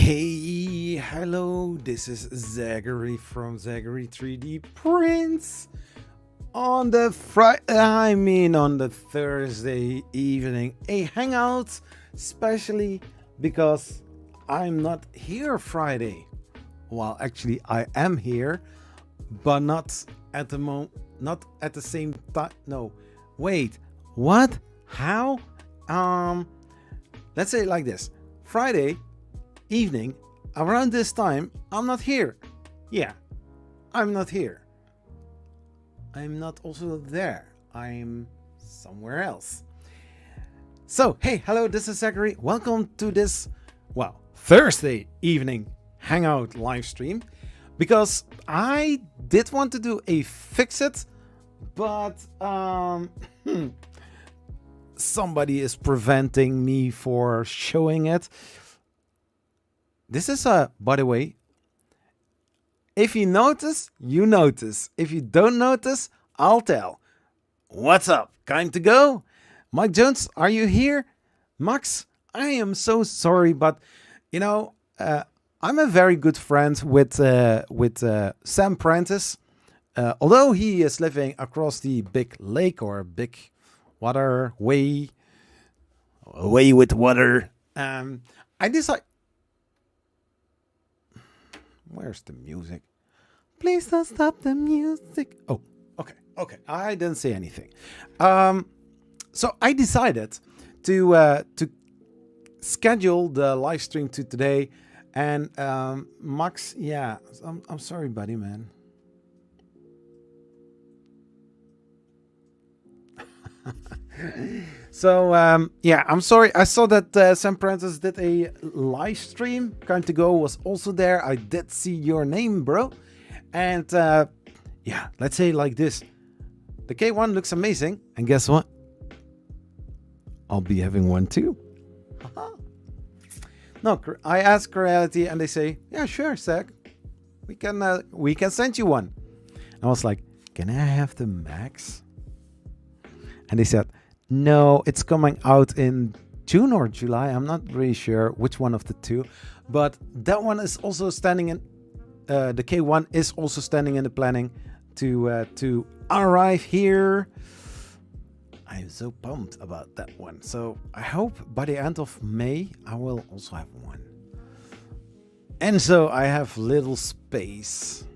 Hey, hello, this is Zachary from Zachary 3D Prince on the on the Thursday evening, a hangout, especially because I'm not here Friday. Well, actually, I am here, but not at the not at the same time. No, wait, what? How? Let's say it like this: Friday evening, around this time, I'm not here. Yeah, I'm not here. I'm not also there. I'm somewhere else. So, hey, hello, this is Zachary. Welcome to this, well, Thursday evening hangout live stream. Because I did want to do a fix it, but somebody is preventing me for showing it. This is by the way, if you notice, you notice. If you don't notice, I'll tell. What's up? Time to go? Mike Jones, are you here? Max, I am so sorry, but you know, I'm a very good friend with Sam Prentice. Although he is living across the big lake or big water way, away with water. I decided. Where's the music? Please don't stop the music. Oh, okay. I didn't say anything. So I decided to schedule the live stream to today. And Max, yeah, I'm sorry, buddy, man. So yeah, I'm sorry. I saw that Sam Prentice did a live stream. Time to go was also there. I did see your name, bro. And yeah, let's say like this: the K1 looks amazing, and guess what? I'll be having one too. No, I asked Creality, and they say, "Yeah, sure, Zach. We can send you one." I was like, "Can I have the Max?" And they said, no, it's coming out in June or July. I'm not really sure which one of the two. But that one is also standing in... the K1 is also standing in the planning to arrive here. I'm so pumped about that one. So I hope by the end of May, I will also have one. And so I have little space.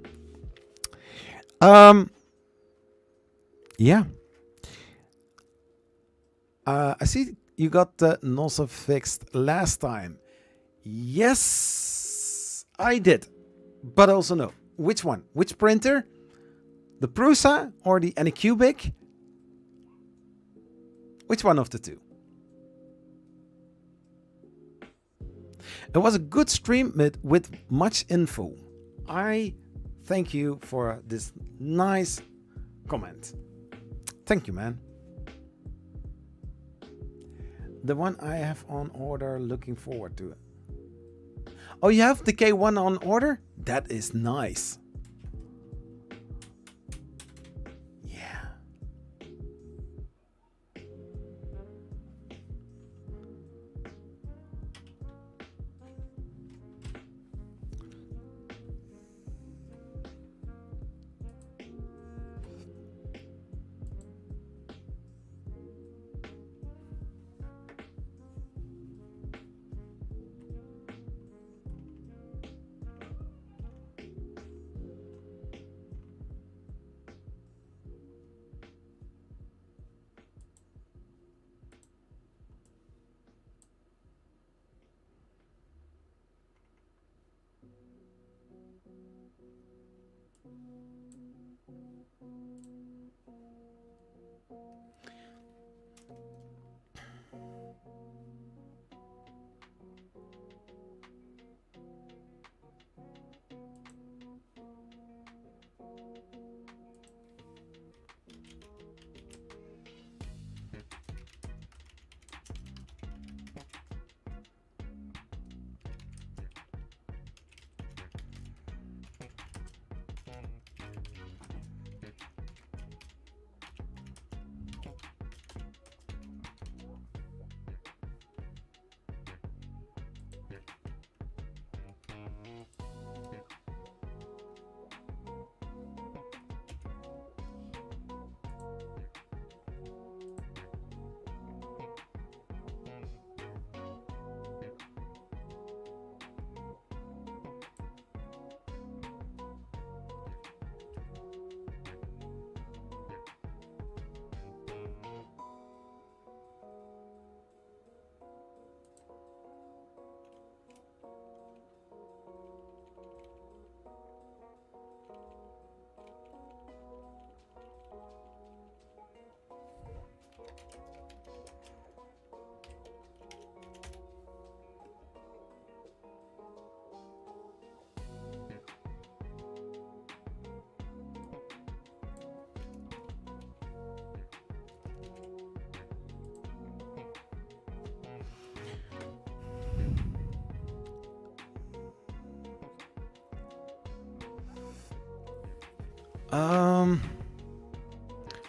Yeah. I see you got the nozzle fixed last time. Yes, I did. But also no. Which one? Which printer? The Prusa or the Anycubic? Which one of the two? It was a good stream with much info. I thank you for this nice comment. Thank you, man. The one I have on order, looking forward to it. Oh, you have the K1 on order? That is nice. Yeah.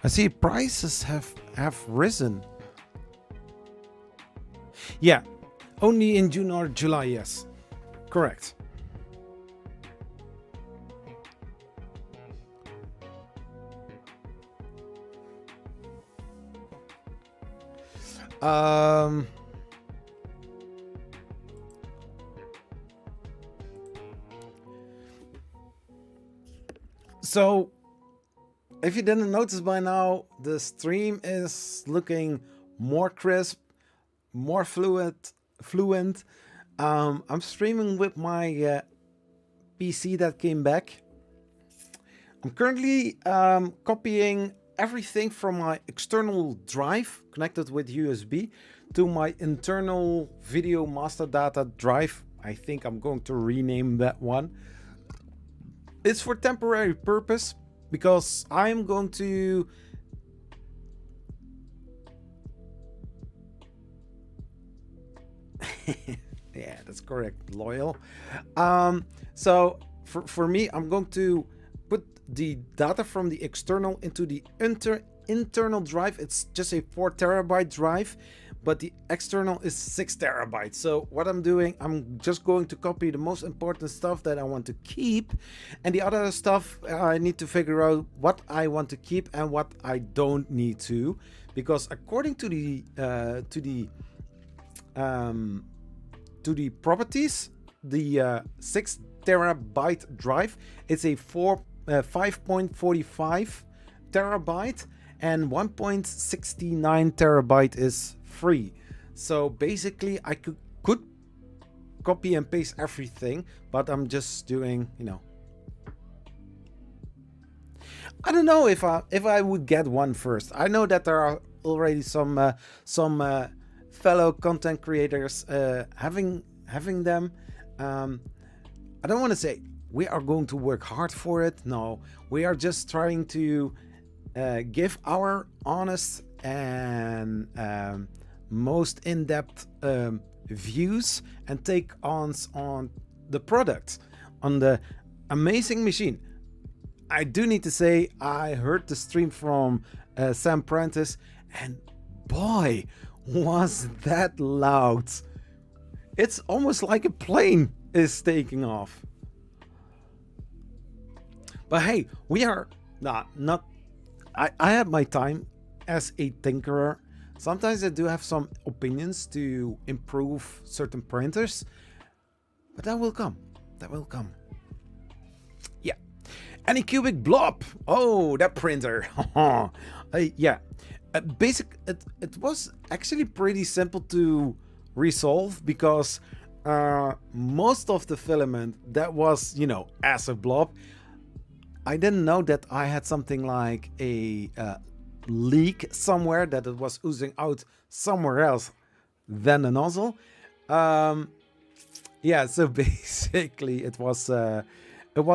I see prices have risen. Yeah, only in June or July, yes. Correct. So if you didn't notice by now, the stream is looking more crisp, more fluent. I'm streaming with my PC that came back. I'm currently copying everything from my external drive connected with USB to my internal video master data drive. I think I'm going to rename that one. It's for temporary purpose because I'm going to yeah, that's correct, loyal. So for me, I'm going to put the data from the external into the internal drive. It's just a 4 terabyte drive, but the external is 6 terabytes. So what I'm doing, I'm just going to copy the most important stuff that I want to keep, and the other stuff I need to figure out what I want to keep and what I don't need to, because according to the properties, the 6 terabyte drive, it's a 5.45 terabyte, and 1.69 terabyte is free. So basically I could copy and paste everything, but I'm just doing, you know, I don't know if I would get one first. I know that there are already some fellow content creators having them. I don't want to say we are going to work hard for it. No, we are just trying to give our honest and most in-depth views and take on the product, on the amazing machine. I do need to say, I heard the stream from Sam Prentice, and boy, was that loud. It's almost like a plane is taking off. But hey, we are not I have my time as a tinkerer. Sometimes I do have some opinions to improve certain printers, but that will come. That will come. Yeah. Anycubic blob. Oh, that printer. Yeah. It was actually pretty simple to resolve, because most of the filament that was, you know, as a blob, I didn't know that I had something like a leak somewhere, that it was oozing out somewhere else than the nozzle. Yeah, so basically it was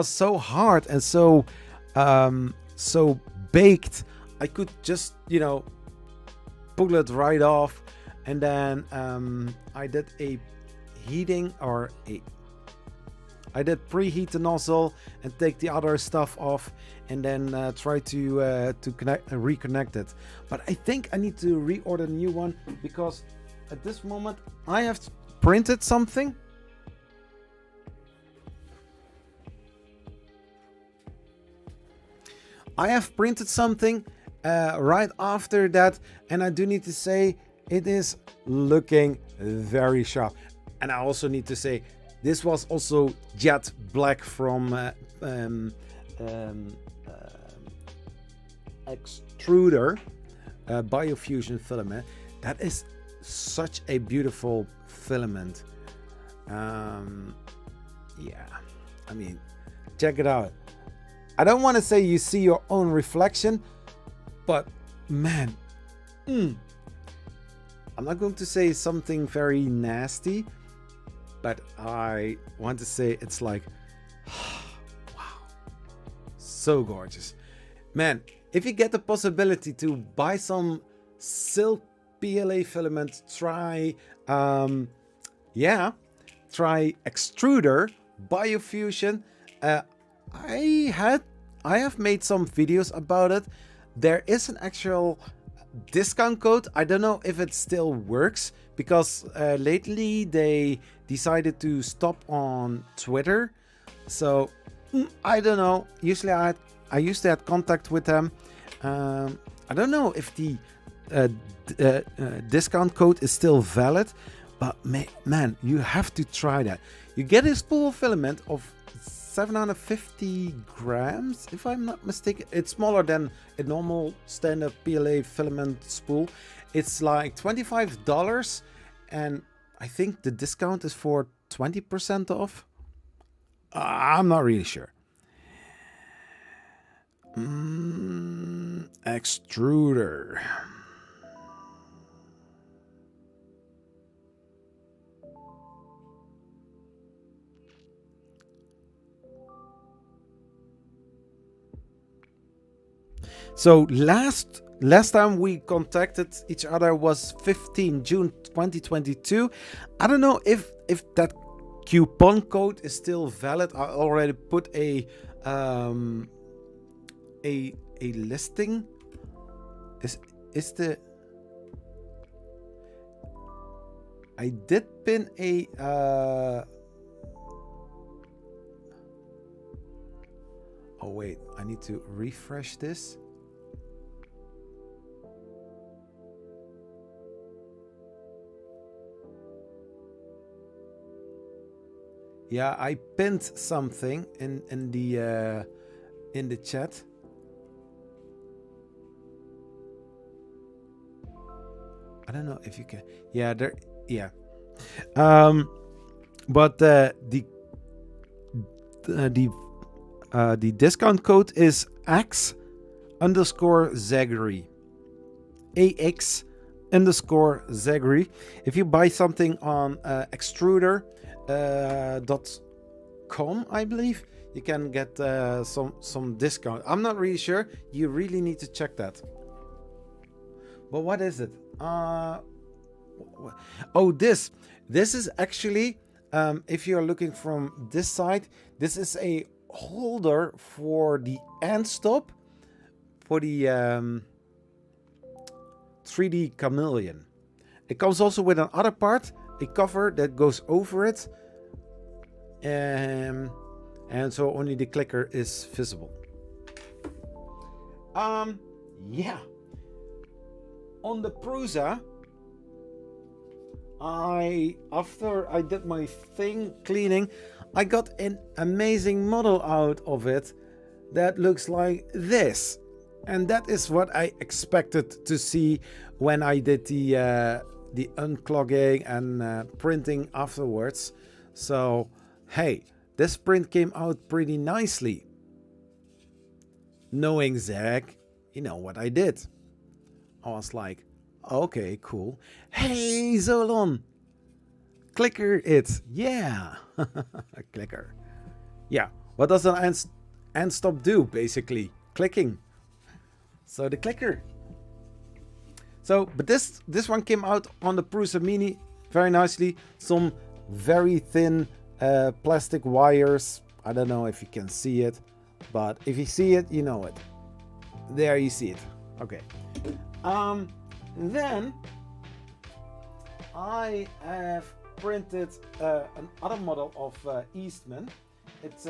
so hard and so baked. I could just, you know, pull it right off, and then I did a heating, or I did preheat the nozzle and take the other stuff off, and then try to reconnect it. But I think I need to reorder a new one, because at this moment I have printed something. I have printed something right after that, and I do need to say it is looking very sharp. And I also need to say, this was also jet black from extruder biofusion filament. That is such a beautiful filament. Yeah, I mean, check it out. I don't want to say you see your own reflection, but man, I'm not going to say something very nasty, but I want to say it's like, wow, so gorgeous. Man, if you get the possibility to buy some silk PLA filament, try extruder biofusion. I have made some videos about it. There is an actual discount code. I don't know if it still works, because lately they decided to stop on Twitter. So I don't know. Usually I used to have contact with them. I don't know if the discount code is still valid, but man, you have to try that. You get a spool of filament of 750 grams, if I'm not mistaken. It's smaller than a normal standard PLA filament spool. It's like $25, and I think the discount is for 20% off. I'm not really sure. Extruder. So last time we contacted each other was 15 June 2022. I don't know if that coupon code is still valid. I already put a listing. Is the I did pin a oh wait, I need to refresh this. Yeah, I pinned something in the chat. I don't know if you can. Yeah, there. Yeah. But the discount code is X_Zachary. AX_Zachary. If you buy something on extruder.com, I believe, you can get some discount. I'm not really sure. You really need to check that. But what is it? Oh, this is actually, if you're looking from this side, this is a holder for the end stop for the 3D Chameleon. It comes also with another part, a cover that goes over it, and so only the clicker is visible. Yeah. On the Prusa, after I did my thing cleaning, I got an amazing model out of it that looks like this, and that is what I expected to see when I did the unclogging and printing afterwards. So hey, this print came out pretty nicely. Knowing Zach, you know what I did. I was like, okay, cool. Hey, Zolon, clicker it. Yeah, a clicker. Yeah, what does an end stop do? Basically, clicking. So the clicker. So, but this one came out on the Prusa Mini very nicely. Some very thin plastic wires. I don't know if you can see it, but if you see it, you know it. There you see it. Okay. Then I have printed another model of Eastman. It's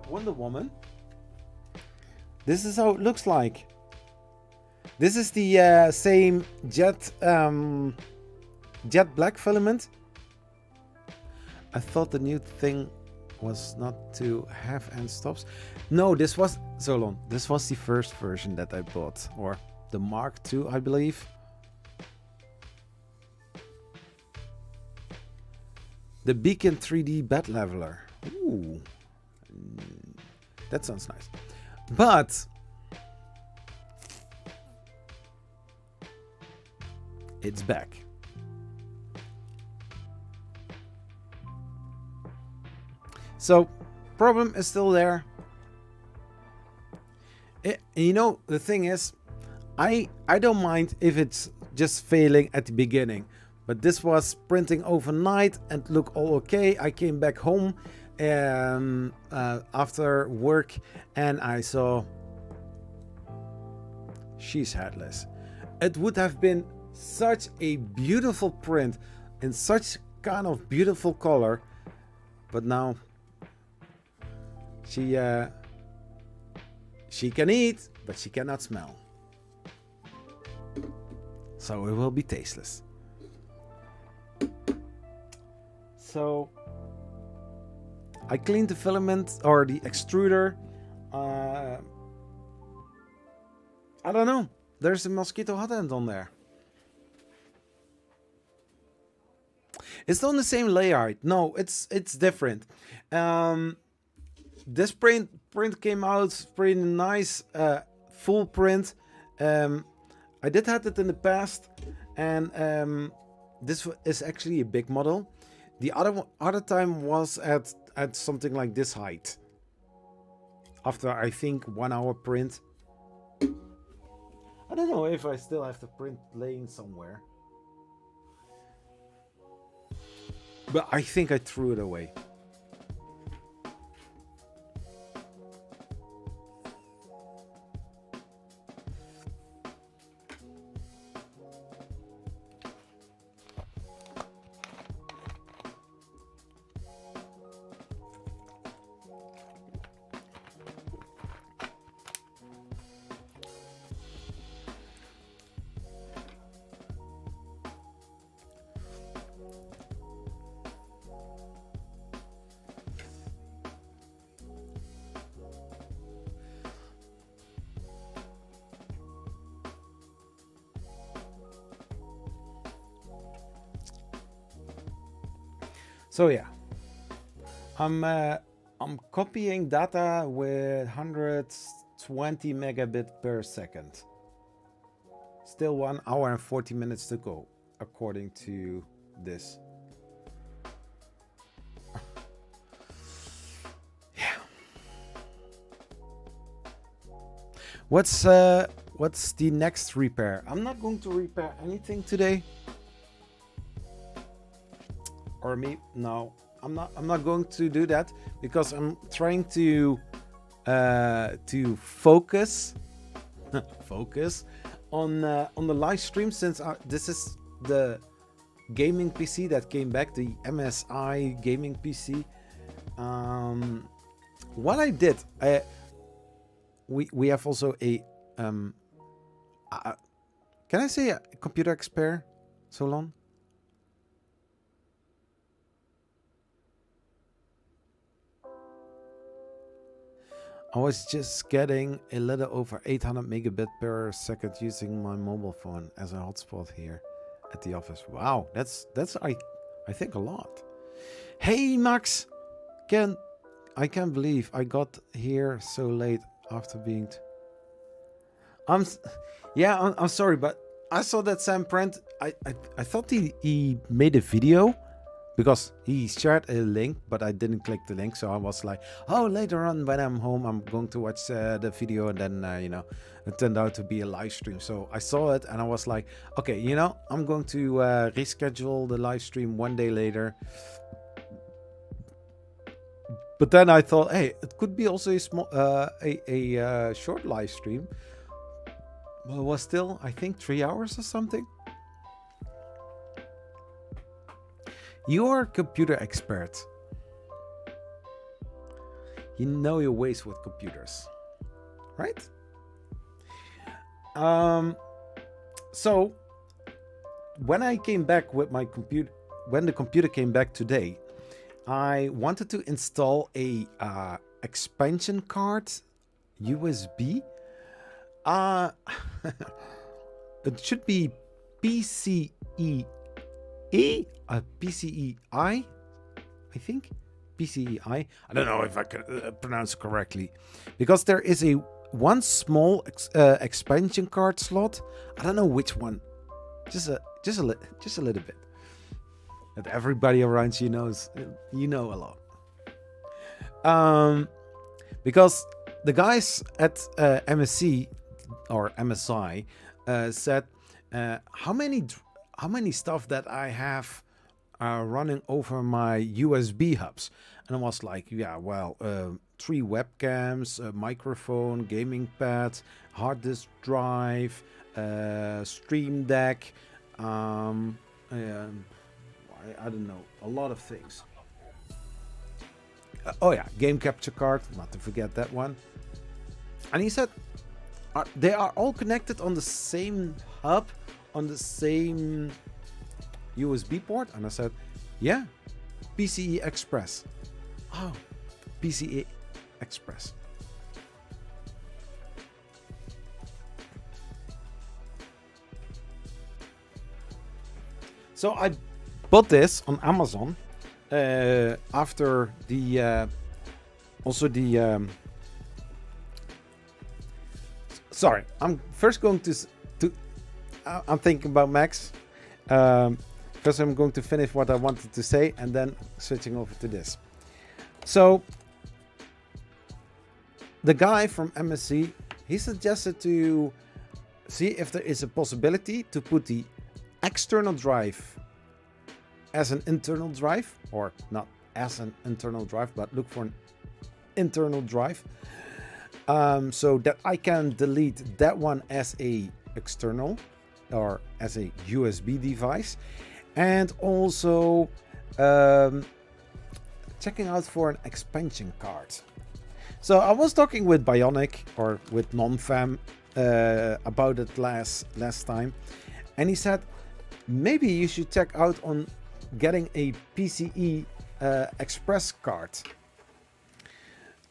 Wonder Woman. This is how it looks like. This is the same jet black filament. I thought the new thing was not to have end stops. No, this was so long. This was the first version that I bought, or the Mark II, I believe. The Beacon 3D bed leveler. Ooh, that sounds nice. But it's back. So, problem is still there. You know, the thing is, I don't mind if it's just failing at the beginning, but this was printing overnight and looked all okay. I came back home after work, and I saw she's headless. It would have been such a beautiful print in such kind of beautiful color, but now she can eat, but she cannot smell, so it will be tasteless. So I cleaned the filament or the extruder. I don't know. There's a mosquito hot end on there. It's on the same layout. No, it's different. This print came out pretty nice, full print. I did have it in the past, and this is actually a big model. The other time was at something like this height. After I think 1 hour print. I don't know if I still have the print laying somewhere. But I think I threw it away. So yeah, I'm copying data with 120 megabit per second. Still 1 hour and 40 minutes to go, according to this. Yeah. What's the next repair? I'm not going to repair anything today. Or me? No, I'm not going to do that because I'm trying to focus on the live stream, since this is the gaming PC that came back, the MSI gaming PC. What I did, we have also a can I say a computer expert, Solon? I was just getting a little over 800 megabit per second using my mobile phone as a hotspot here at the office. Wow, that's I think a lot. Hey Max, I can't believe I got here so late after being. I'm sorry, but I saw that Sam Prent. I thought he made a video. Because he shared a link, but I didn't click the link, so I was like, oh, later on when I'm home, I'm going to watch the video, and then, you know, it turned out to be a live stream. So I saw it, and I was like, okay, you know, I'm going to reschedule the live stream one day later. But then I thought, hey, it could be also a small, a short live stream. Well, it was still, I think, 3 hours or something. You are a computer expert. You know your ways with computers, right? So when I came back with my computer, when the computer came back today, I wanted to install a expansion card, USB. It should be PCIe. PCIe, I think PCIe. I don't know if I can pronounce it correctly, because there is one small expansion card slot. I don't know which one. Just a little bit. That everybody around you knows. You know a lot. Because the guys at MSC or MSI said how many stuff that I have running over my USB hubs. And I was like, yeah, well, 3 webcams, a microphone, gaming pad, hard disk drive, stream deck, I don't know, a lot of things. Oh yeah, game capture card, not to forget that one. And he said, they are all connected on the same hub, on the same USB port? And I said, yeah, PCI Express. Oh, PCI Express. So I bought this on Amazon after the also the sorry, I'm first going to I'm thinking about Max. First I'm going to finish what I wanted to say and then switching over to this. So the guy from MSC, he suggested to see if there is a possibility to put the external drive as an internal drive, or not as an internal drive, but look for an internal drive, so that I can delete that one as a external or as a USB device, and also checking out for an expansion card. So I was talking with Bionic or with NonFam about it last time, and he said maybe you should check out on getting a PCI Express card.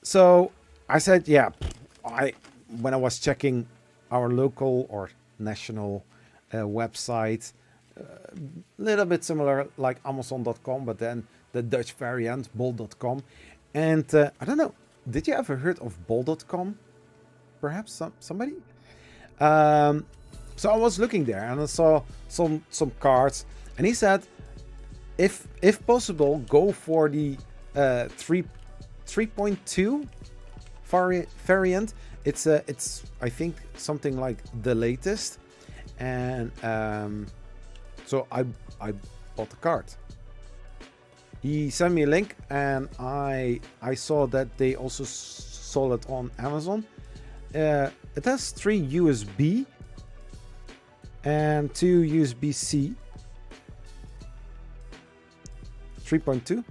So I said, yeah, when I was checking our local or national website, little bit similar like Amazon.com, but then the Dutch variant, bol.com. And I don't know, did you ever heard of bol.com? Perhaps somebody? So I was looking there and I saw some cards, and he said, if possible, go for the 3.2 variant. It's I think something like the latest, and so I bought the card. He sent me a link, and I saw that they also sold it on Amazon. It has 3 USB and 2 USB-C. 3.2.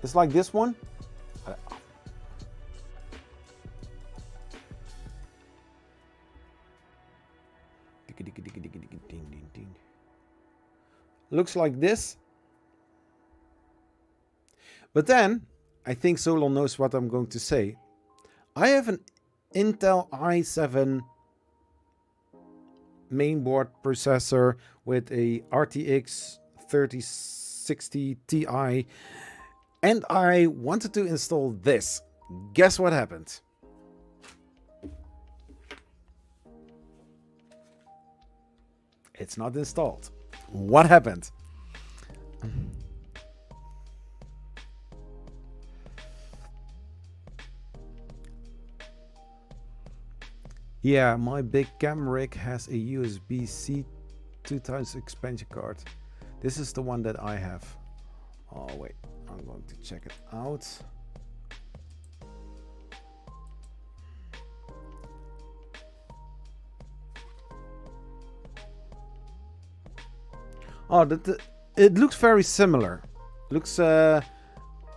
It's like this one. Looks like this. But then, I think Solon knows what I'm going to say. I have an Intel i7 mainboard processor with a RTX 3060 Ti, and I wanted to install this. Guess what happened? It's not installed. What happened? Yeah, my big cam rig has a USB-C 2x expansion card. This is the one that I have. Oh wait, I'm going to check it out. Oh, it looks very similar. Looks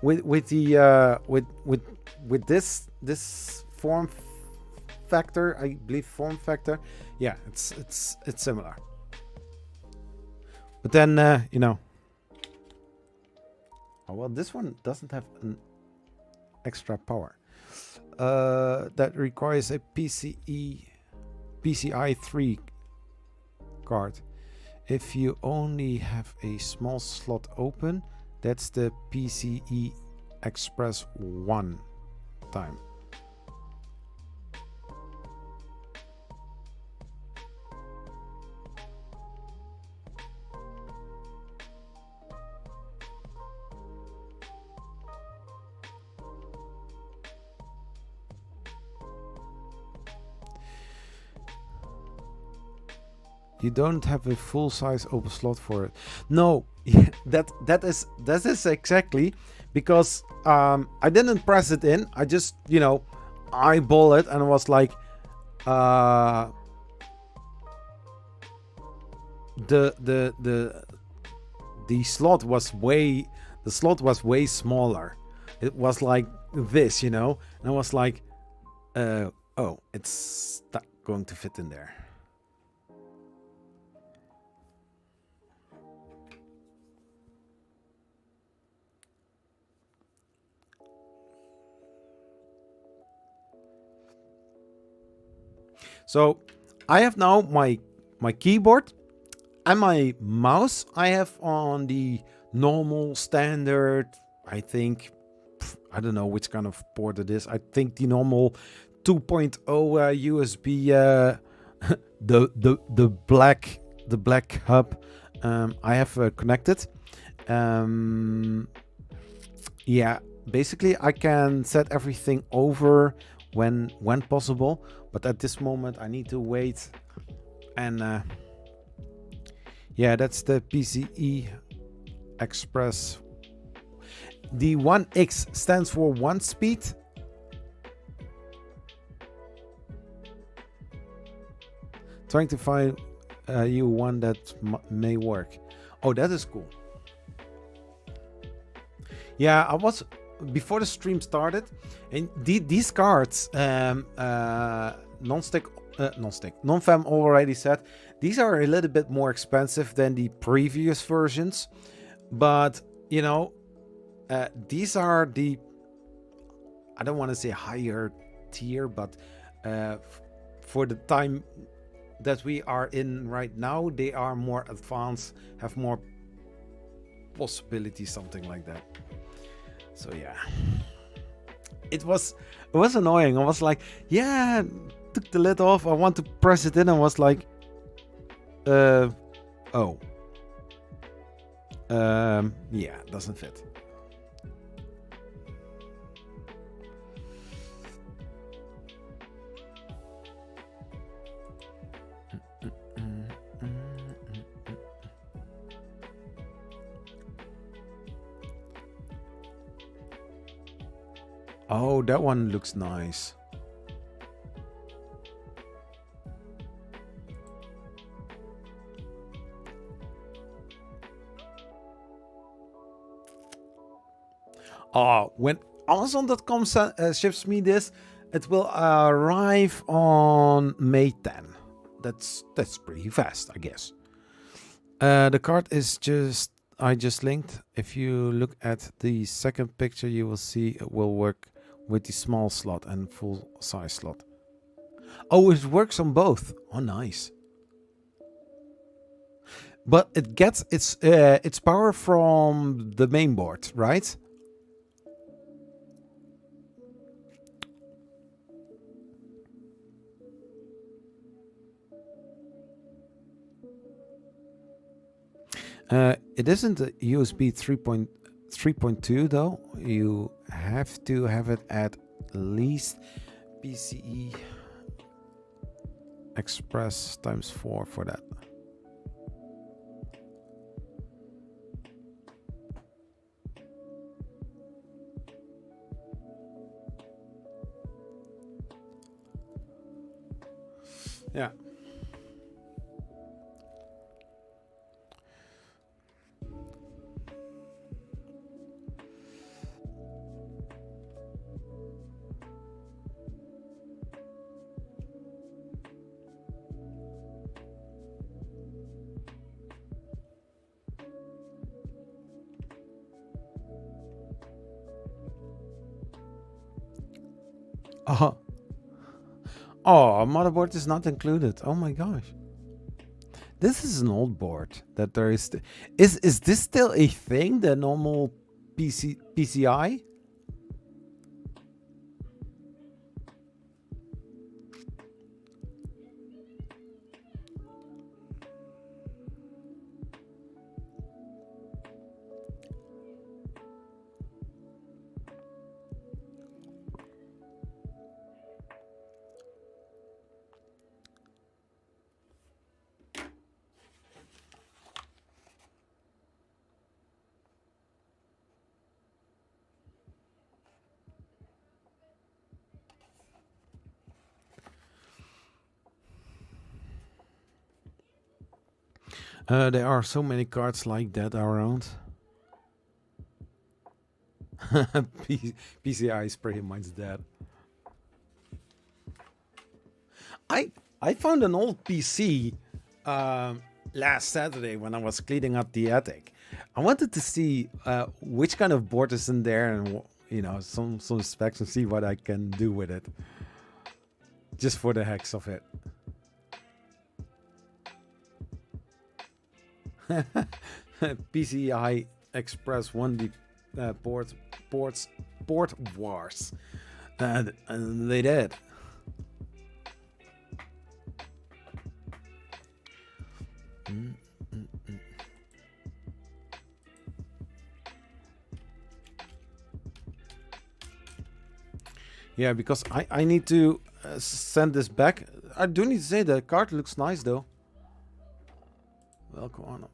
with this form factor, I believe form factor. Yeah, it's similar. But then you know. Oh well, this one doesn't have an extra power. That requires a PCI 3 card. If you only have a small slot open, that's the PCI Express 1 time. You don't have a full-size open slot for it. No, that is exactly because I didn't press it in. I just, you know, eyeball it and was like, the slot was way smaller. It was like this, you know, and I was like, oh, it's not going to fit in there. So I have now my keyboard and my mouse. I have on the normal standard, I think, I don't know which kind of port it is. I think the normal 2.0 USB, the black hub. I have connected. Yeah, basically I can set everything over when possible, but at this moment I need to wait. And yeah, that's the PCI Express. The 1X stands for 1 speed. Trying to find you one that may work. Oh, that is cool. Yeah, I was before the stream started, and these cards, non-fam already said these are a little bit more expensive than the previous versions, but you know, these are the, I don't want to say higher tier, but for the time that we are in right now, they are more advanced, have more possibilities, something like that. So yeah, it was annoying. I was like, yeah, took the lid off, I want to press it in, and was like, oh, yeah, doesn't fit. Oh, that one looks nice. When Amazon.com ships me this, it will arrive on May 10. That's pretty fast, I guess. The card is I just linked. If you look at the second picture, you will see it will work with the small slot and full size slot. Oh, it works on both. Oh, nice. But it gets its power from the main board, right? It isn't a USB 3.2 though. You have to have it at least PCI Express ×4 for that. Yeah. Oh, motherboard is not included. Oh my gosh. This is an old board that there is. Is this still a thing? The normal PCI? There are so many cards like that around. PCI spray mine's dead. I found an old PC last Saturday when I was cleaning up the attic. I wanted to see which kind of board is in there and you know some specs and see what I can do with it. Just for the heck of it. PCI Express 1D board wars. And they did. Yeah, because I need to send this back. I do need to say the card looks nice though. Welcome on.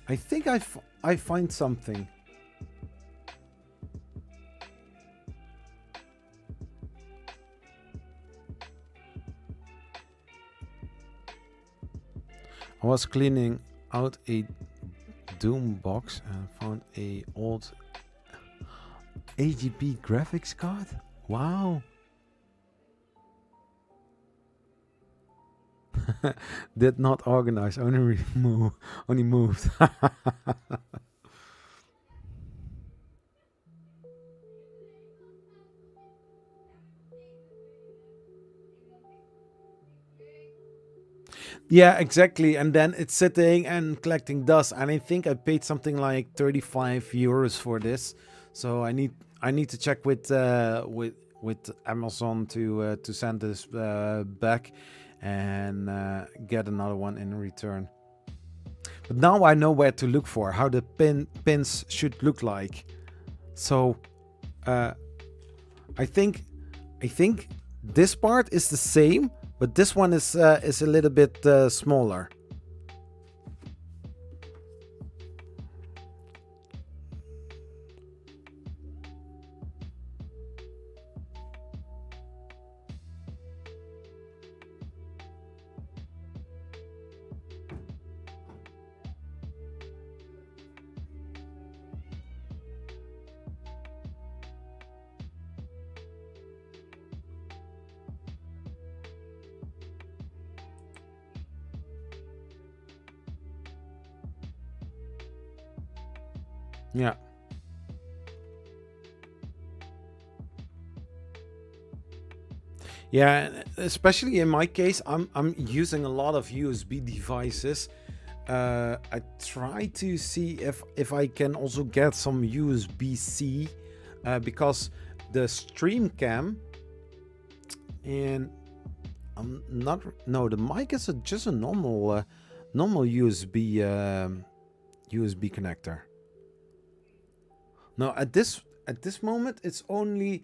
I think I find something. I was cleaning out a Doom box and found a old AGP graphics card. Wow. Did not organize, only moved. Yeah, exactly. And then it's sitting and collecting dust. And I think I paid something like 35 euros for this. So I need to check with Amazon to send this back and get another one in return. But now I know where to look for, how the pins should look like. So I think this part is the same, but this one is a little bit smaller. Yeah. Yeah, especially in my case, I'm using a lot of USB devices. I try to see if I can also get some USB-C because the stream cam and I'm not the mic is just a normal USB USB connector. No, at this moment it's only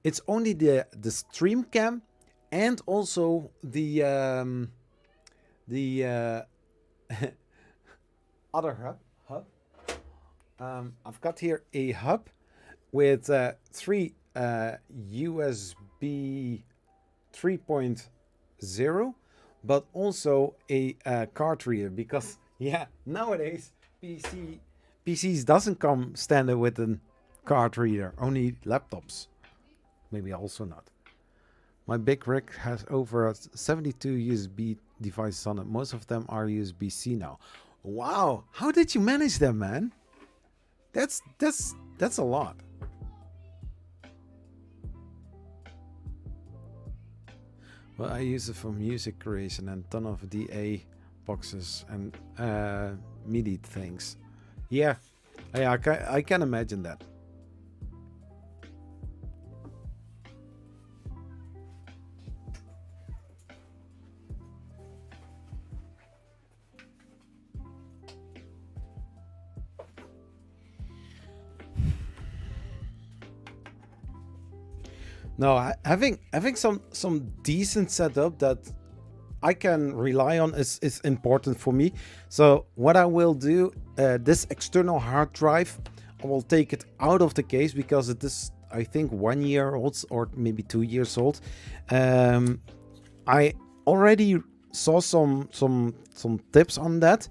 it's only the stream cam and also the other hub. I've got here a hub with 3 USB 3.0, but also a card reader because nowadays PCs doesn't come standard with a card reader, only laptops. Maybe also not. My big rig has over 72 USB devices on it. Most of them are USB-C now. Wow, how did you manage them, man? That's a lot. Well, I use it for music creation and ton of DA boxes and MIDI things. Yeah, I can imagine that. No, having some decent setup that I can rely on is important for me. So what I will do, this external hard drive, I will take it out of the case because it is, I think, 1 year old or maybe 2 years old. I already saw some tips on that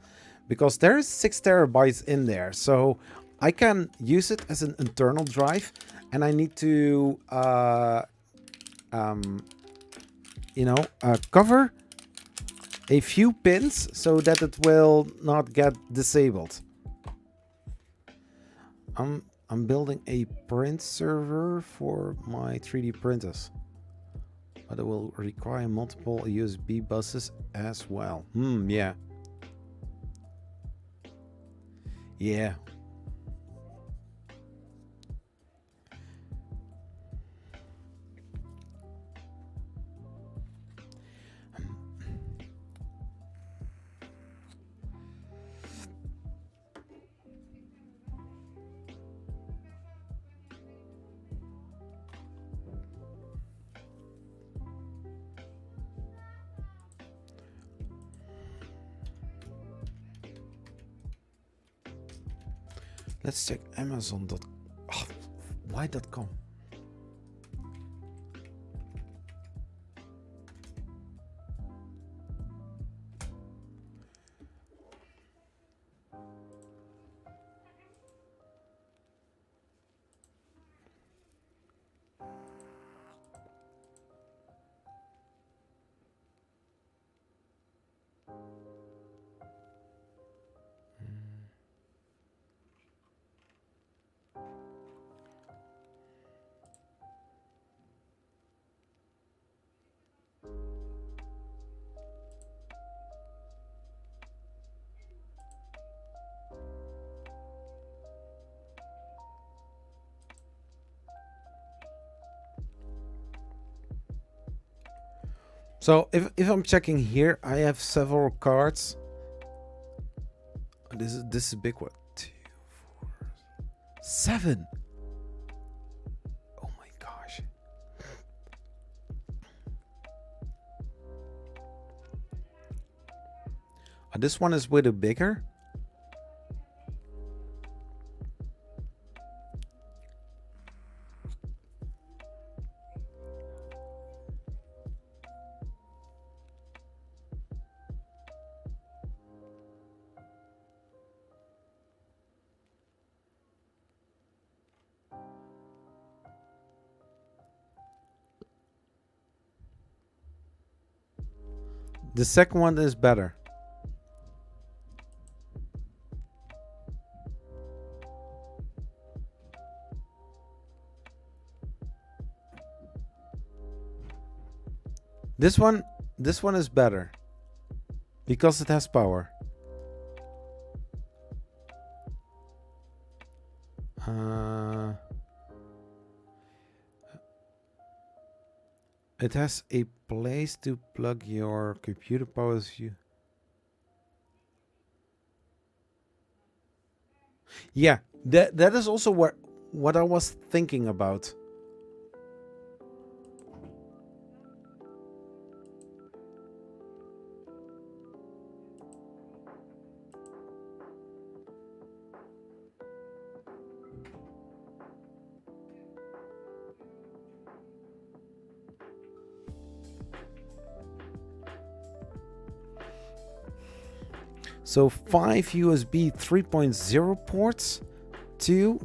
because there is 6 terabytes in there, so I can use it as an internal drive, and I need to cover a few pins so that it will not get disabled. I'm building a print server for my 3D printers, but it will require multiple USB buses as well. Yeah. Yeah. Let's check Amazon. Why.com? So if I'm checking here, I have several cards. This is a big one. 2, 4, 7. Oh my gosh. This one is way bigger. The second one is better. This one is better because it has power. It has a place to plug your computer power. Yeah, that is also what I was thinking about. So 5 USB 3.0 ports, 2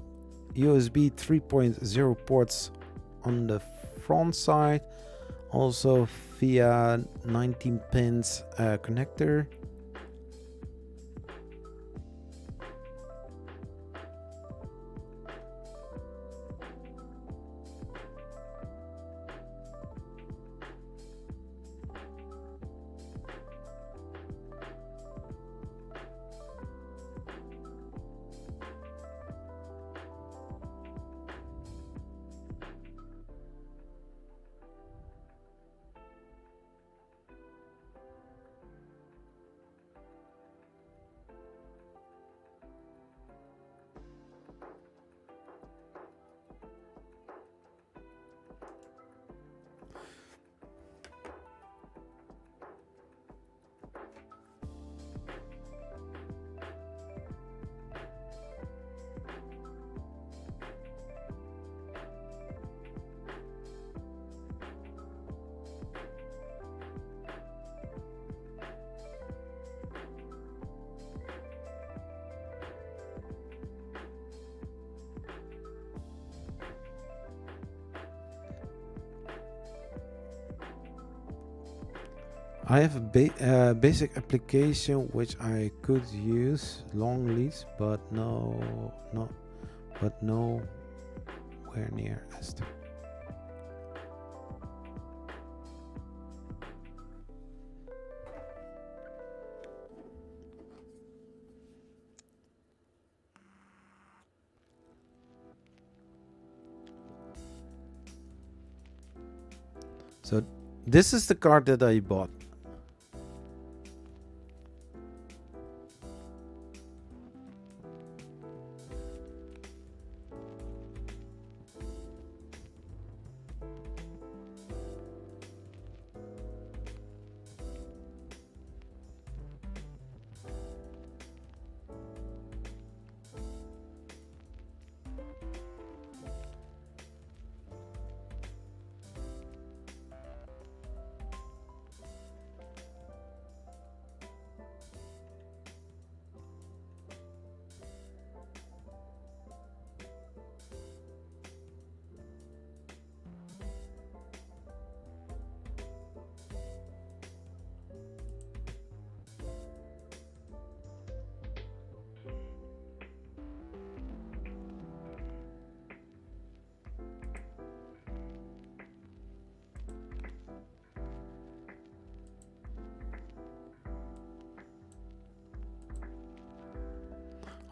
USB 3.0 ports on the front side, also via 19 pins connector. I have a basic application which I could use, long leads, but nowhere near as to. So this is the card that I bought.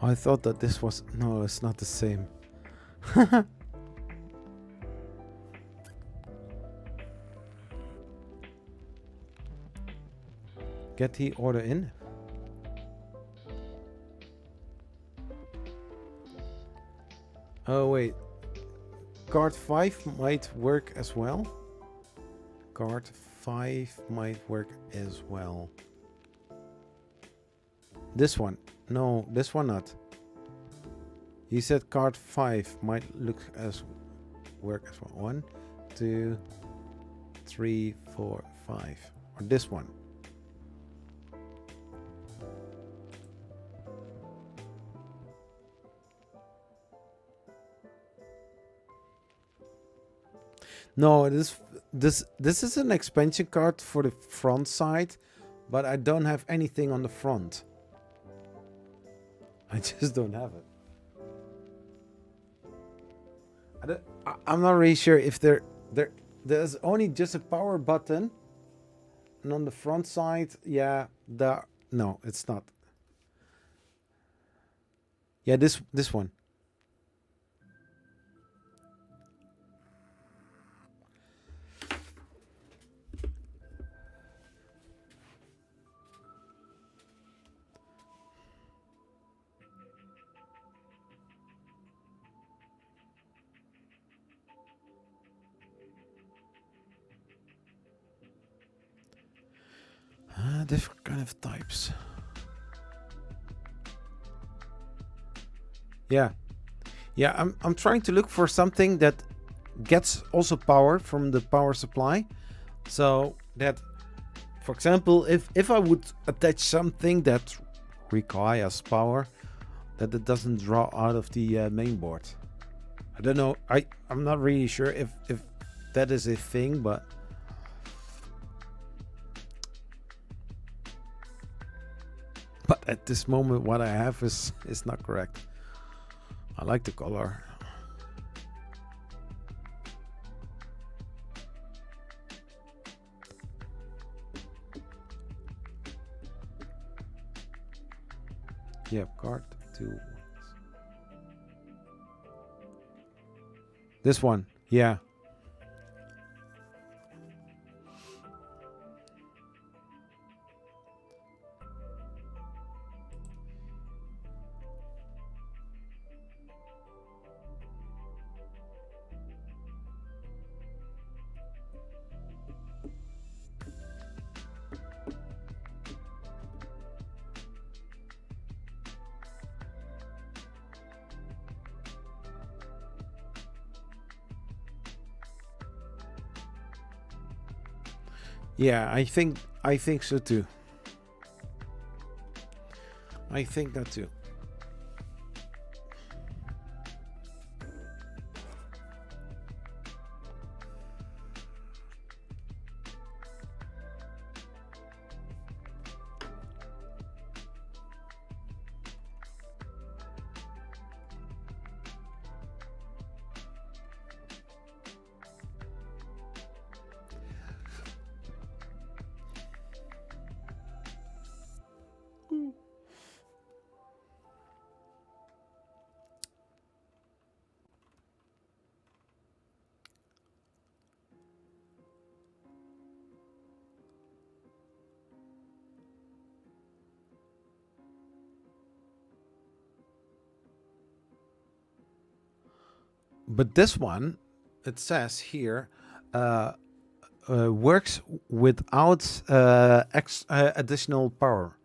I thought that this was... No, it's not the same. Get the order in. Oh, wait. Card 5 might work as well. Card 5 might work as well. This one. No, this one not. He said card 5 might work as well. 1, 2, 3, 4, 5. Or this one. No, this is an expansion card for the front side, but I don't have anything on the front. I just don't have it. I'm not really sure if there's only just a power button, and on the front side, yeah, no, it's not. Yeah, this one. Different kind of types. Yeah, I'm trying to look for something that gets also power from the power supply, so that, for example, if I would attach something that requires power, that it doesn't draw out of the main board. I don't know. I'm not really sure if that is a thing, but. But at this moment, what I have is not correct. I like the color. Yeah, card 2. This one, yeah. Yeah, I think so too. I think that too. But this one, it says here, works without additional power.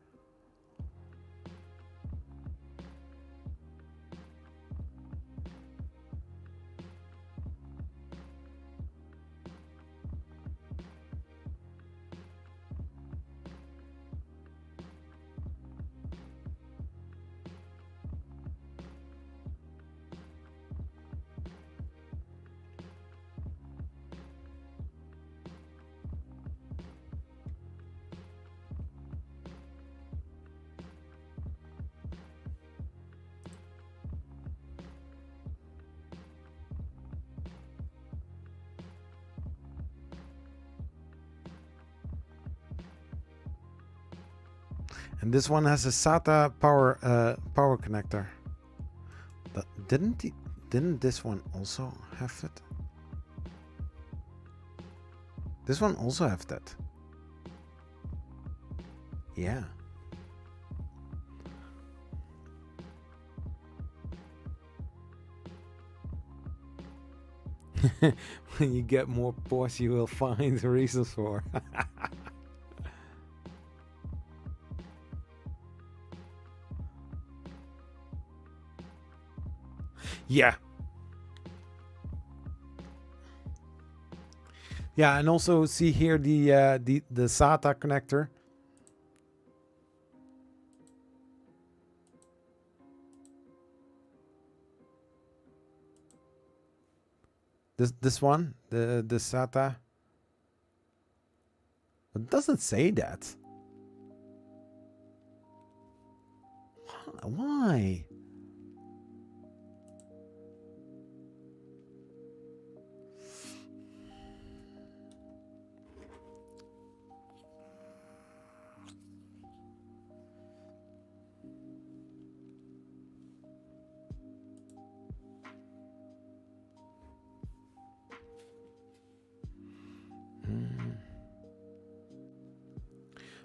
And this one has a SATA power connector. But didn't this one also have it? This one also have that. Yeah. When you get more ports, you will find reasons for. Yeah. Yeah, and also see here the SATA connector. This one, the SATA. It doesn't say that. Why?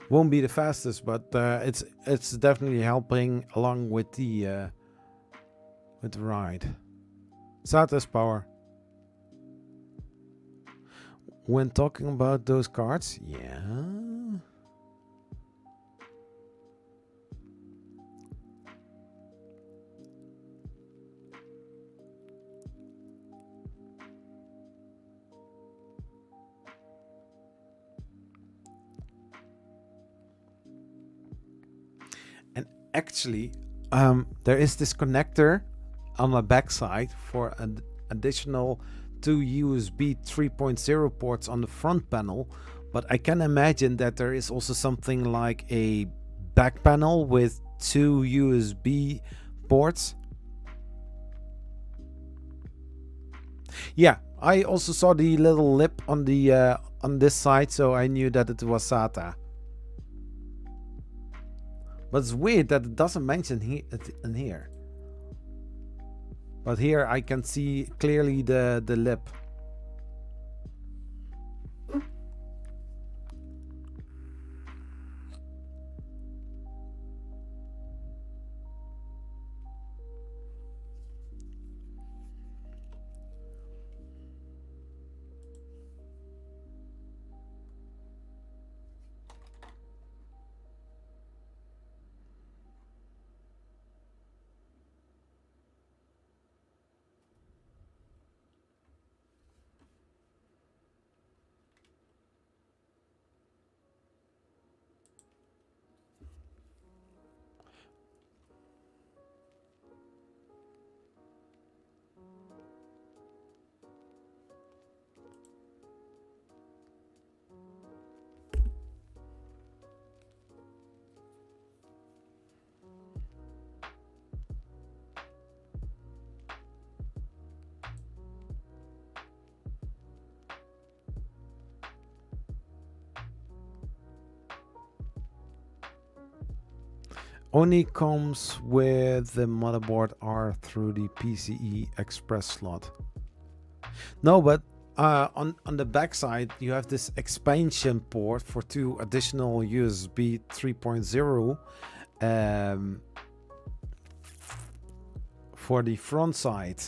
Won't be the fastest, but it's definitely helping along with the ride. SATA's power. When talking about those cards, yeah. Actually, there is this connector on the back side for an additional 2 USB 3.0 ports on the front panel, but I can imagine that there is also something like a back panel with 2 USB ports. Yeah, I also saw the little lip on the on this side, so I knew that it was SATA. But it's weird that it doesn't mention it in here. But here I can see clearly the lip. Only comes with the motherboard R through the PCI Express slot. No, but on the back side you have this expansion port for 2 additional USB 3.0 for the front side.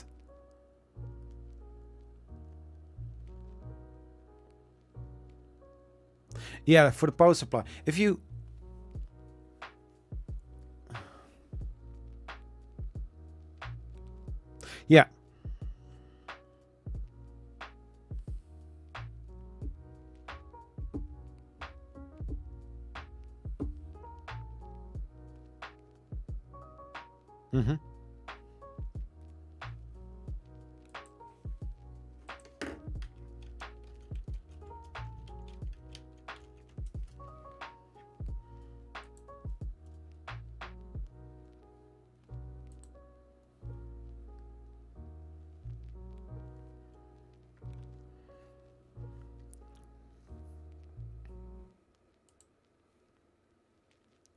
Yeah, for the power supply. If you... Yeah. Mm-hmm.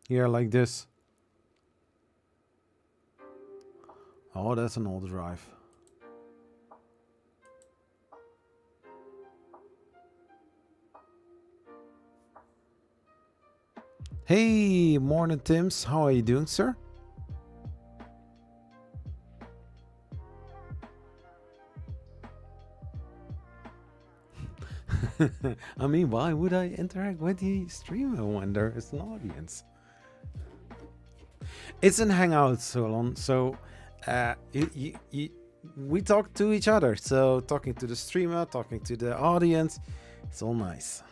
Here, like this. Oh, that's an old drive. Hey, morning, Tims. How are you doing, sir? I mean, why would I interact with the streamer when there is an audience? It's an hangout, Solon. So, we talk to each other. So, talking to the streamer, talking to the audience, it's all nice.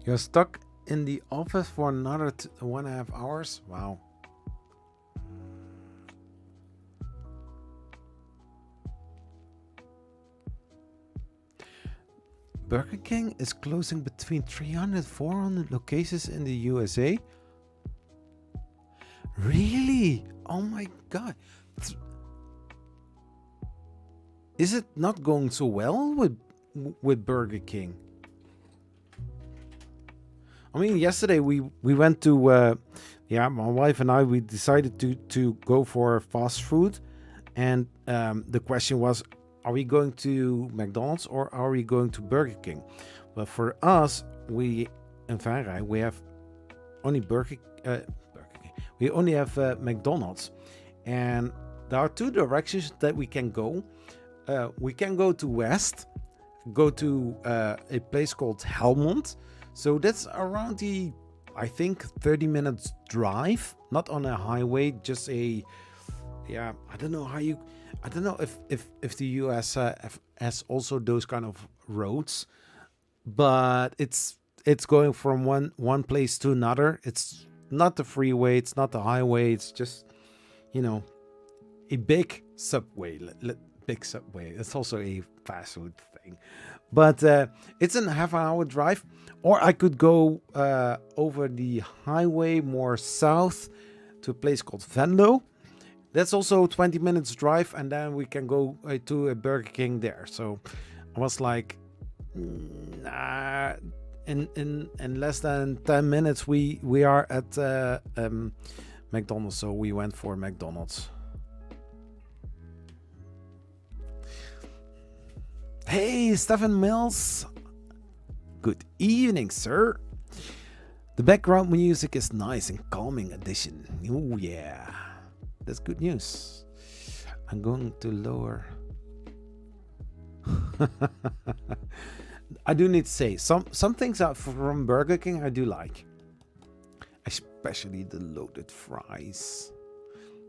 You're stuck in the office for another 1.5 hours? Wow. Burger King is closing between 300 400 locations in the USA? Really? Oh my god. Is it not going so well with Burger King? I mean, yesterday we went to yeah, my wife and I, we decided to go for fast food, and the question was, are we going to McDonald's or are we going to Burger King? Well, for us, we in Frankrijk we have only Burger King. We only have McDonald's, and there are two directions that we can go. We can go to west, go to a place called Helmond. So that's around the, I think, 30 minutes drive, not on a highway, just a, yeah, I don't know how you, I don't know if the US has also those kind of roads, but it's going from one place to another. It's not the freeway, it's not the highway, it's just, you know, a big subway. Big subway. It's also a fast food thing, but it's a half an hour drive. Or I could go over the highway more south to a place called Venlo. That's also 20 minutes drive, and then we can go to a Burger King there. So I was like, nah, in less than 10 minutes we are at McDonald's. So we went for McDonald's. Hey, Stephen Mills. Good evening, sir. The background music is nice and calming addition. Oh yeah, that's good news. I'm going to lower. I do need to say some things out from Burger King I do like, especially the loaded fries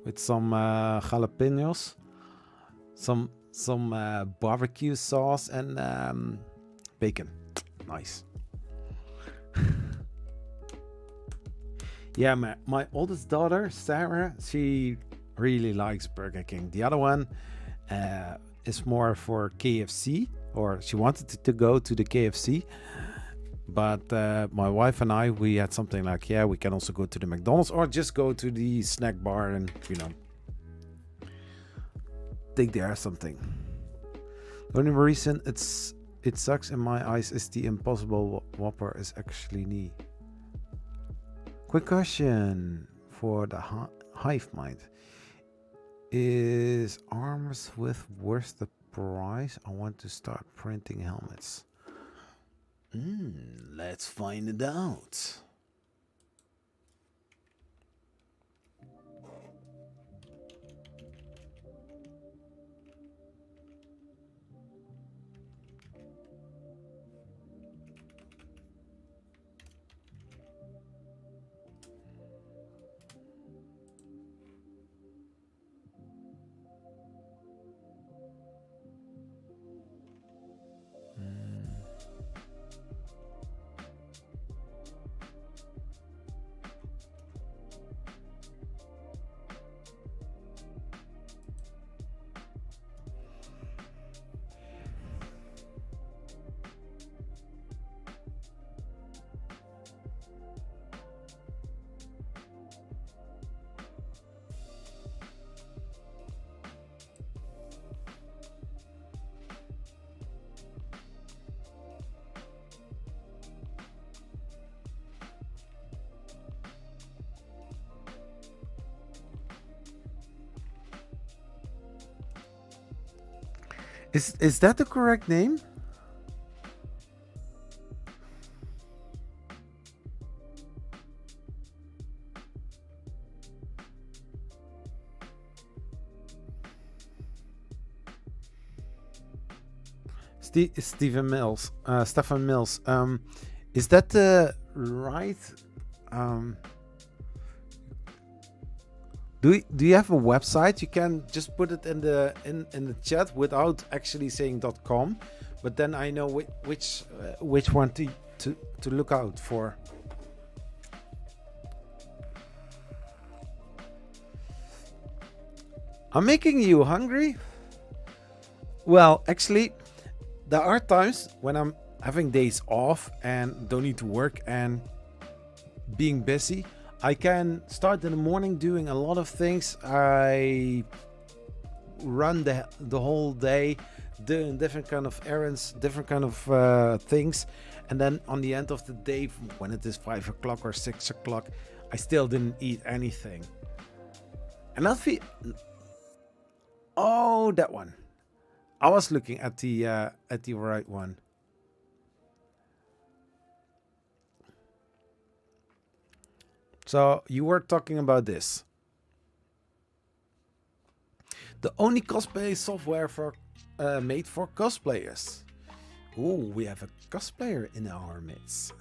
with some jalapenos, some barbecue sauce, and bacon. Nice. Yeah, my oldest daughter Sarah, she really likes Burger King. The other one is more for KFC, or she wanted to go to the KFC, but my wife and I, we had something like, yeah, we can also go to the McDonald's or just go to the snack bar and, you know, take there something. The only reason it sucks in my eyes is the Impossible Whopper is actually knee. Quick question for the hive mind. Is arms with worth the price? I want to start printing helmets. Let's find it out. Is that the correct name? Stephen Mills. Stefan Mills. Is that the right? Do you have a website? You can just put it in the chat without actually saying .com, but then I know which one to look out for. I'm making you hungry? Well, actually, there are times when I'm having days off and don't need to work and being busy. I can start in the morning doing a lot of things. I run the whole day doing different kind of errands, different kind of things, and then on the end of the day, when it is 5 o'clock or 6 o'clock, I still didn't eat anything. And I feel, oh, that one. I was looking at the right one. So you were talking about this. The only cosplay software for made for cosplayers. Oh, we have a cosplayer in our midst.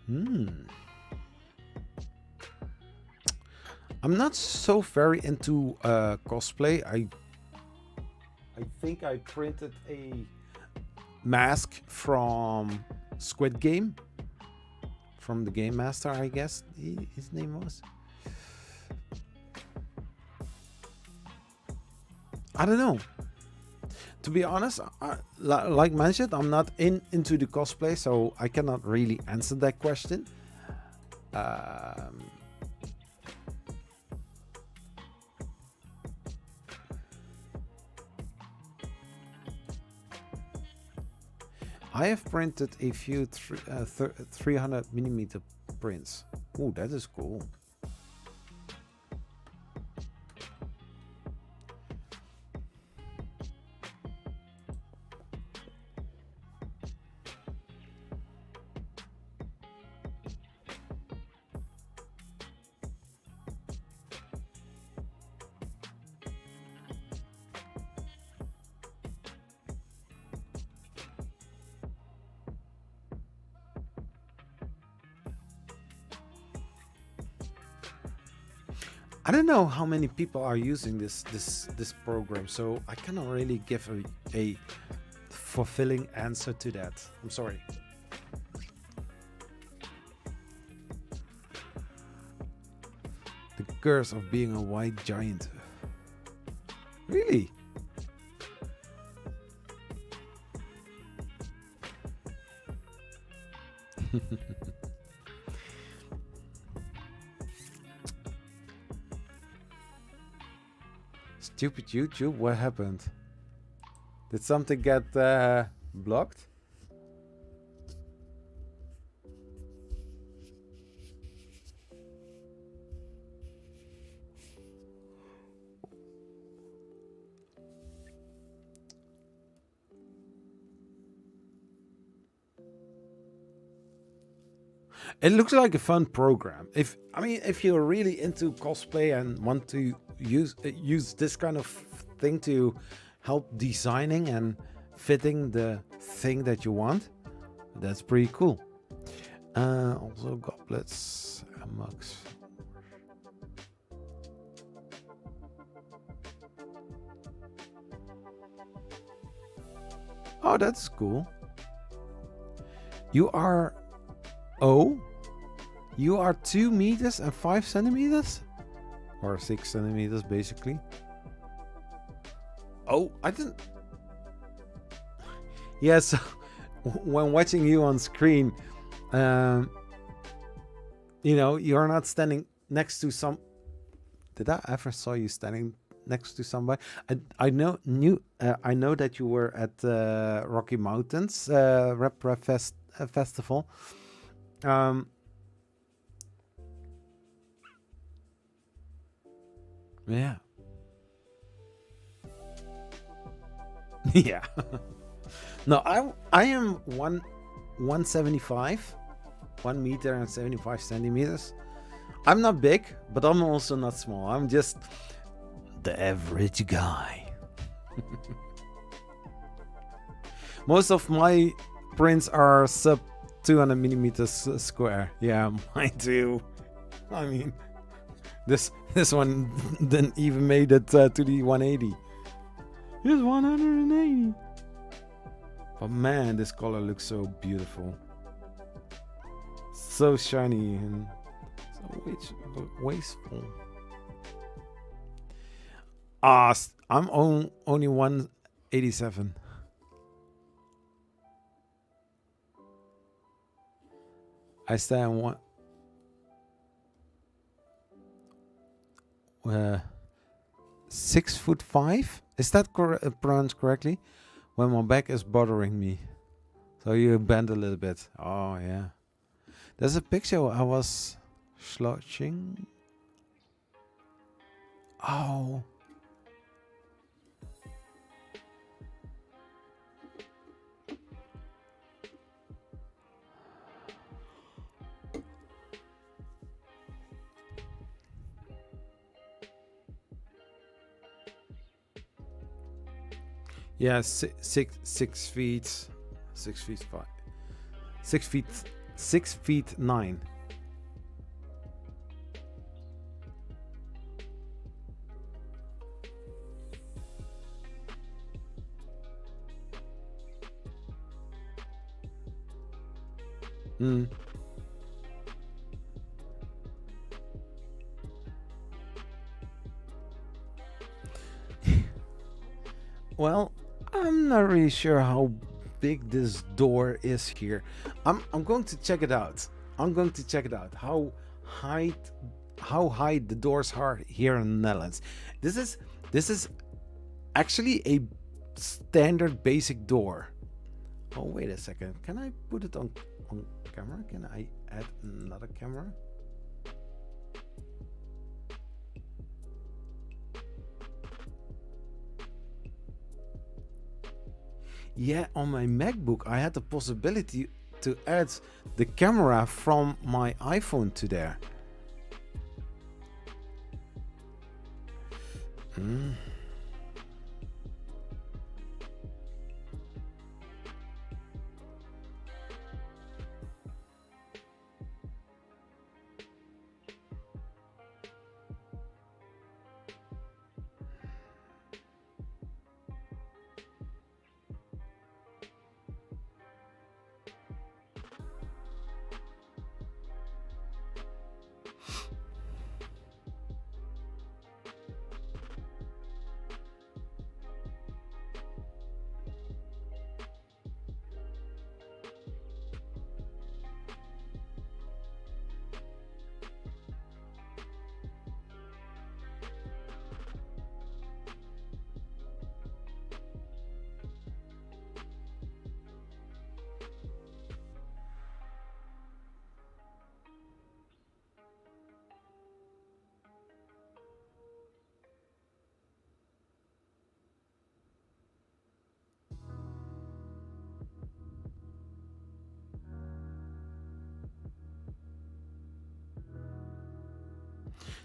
I'm not so very into cosplay. I think I printed a mask from Squid Game, from the Game Master, I guess his name was. I don't know. To be honest, like mentioned, I'm not into the cosplay, so I cannot really answer that question. I have printed a few 300mm prints. Oh, that is cool. I don't know how many people are using this program, so I cannot really give a fulfilling answer to that. I'm sorry. The curse of being a white giant. Really? Stupid YouTube, what happened? Did something get blocked? It looks like a fun program. If you're really into cosplay and want to use this kind of thing to help designing and fitting the thing that you want, that's pretty cool. Also goblets and mugs. Oh, that's cool. You are 2 meters and 5 centimeters, or 6 centimeters basically. Oh, I didn't. Yeah, so when watching you on screen, you know, you're not standing next to some. Did I ever saw you standing next to somebody? I know that you were at Rocky Mountains Rep Festival. Yeah. Yeah. No, I am 175, 1 meter and 75 centimeters. I'm not big, but I'm also not small. I'm just the average guy. Most of my prints are sub 200 millimeters square. Yeah, mine too. I mean, this one didn't even made it to the 180. It's 180. But man, this color looks so beautiful. So shiny and so wasteful. I'm only 187. I stand 6'5". Is that pronounced correctly? When my back is bothering me, so you bend a little bit. Oh yeah, there's a picture I was slouching. Oh. Yeah, 6 feet 5. 6 feet 6'9". Well, I'm not really sure how big this door is here. I'm going to check it out. I'm going to check it out. How high the doors are here in the Netherlands. This is actually a standard basic door. Oh, wait a second. Can I put it on camera? Can I add another camera? Yeah, on my MacBook, I had the possibility to add the camera from my iPhone to there.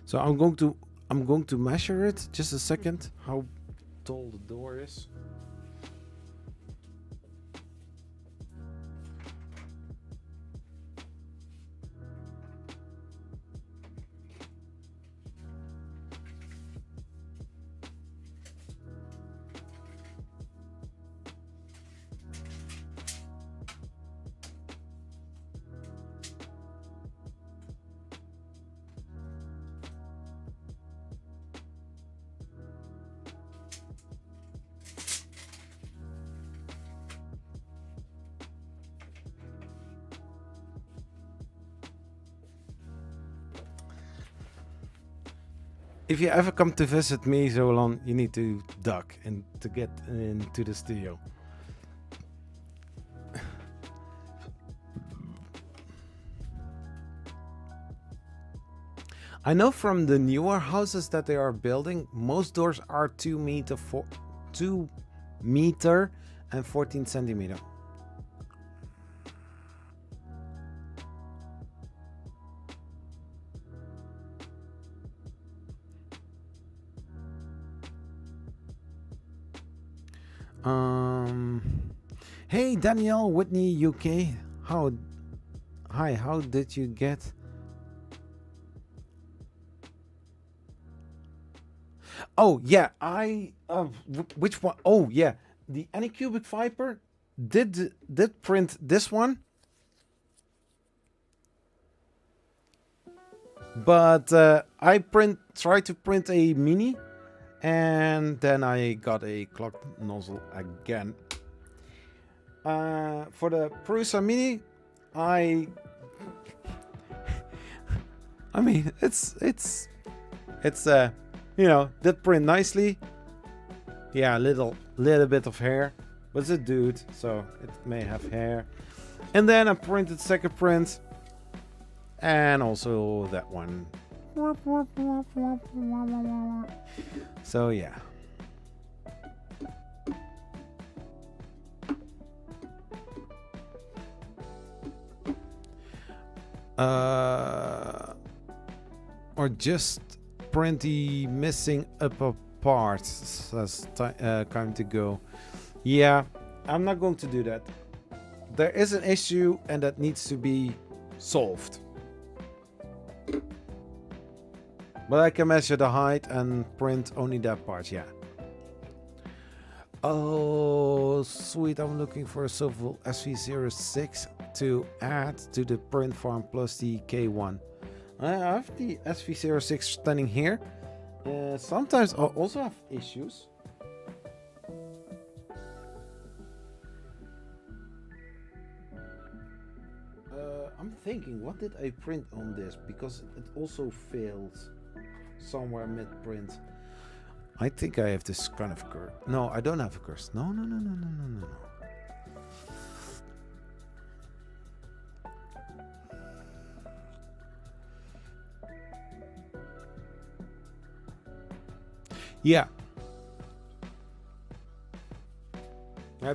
So I'm going to measure it. Just a second. How tall the door is. If you ever come to visit me, Zolan, you need to duck and to get into the studio. I know from the newer houses that they are building, most doors are 2 meter and 14 centimeter. Hey Danielle, Whitney, UK. Hi, how did you get? Oh yeah, which one? Oh yeah, the Anycubic Viper did print this one, but I tried to print a mini, and then I got a clogged nozzle again. For the Prusa mini, I mean it's you know, did print nicely. Yeah, little bit of hair, but it's a dude, so it may have hair. And then I printed second print, and also that one. So yeah. Or just print the missing upper parts as time to go. Yeah, I'm not going to do that there is an issue and that needs to be solved. But I can measure the height and print only that part, yeah. Oh, sweet. I'm looking for a Silverful SV06 to add to the print farm plus the K1. I have the SV06 standing here. Sometimes I also have issues. I'm thinking, what did I print on this? Because it also failed somewhere mid-print. I think I have this kind of curse. No, I don't have a curse. No. Yeah.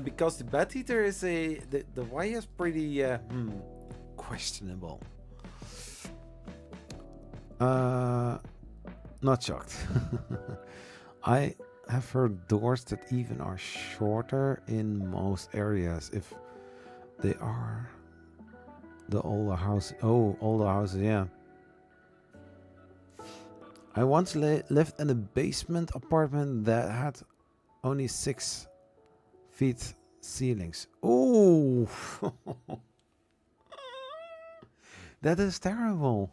Because the bed heater is the wire is pretty questionable. Not shocked. I have heard doors that even are shorter in most areas if they are the older house. Oh, older houses, yeah. I once lived in a basement apartment that had only 6 feet ceilings. Oh, that is terrible.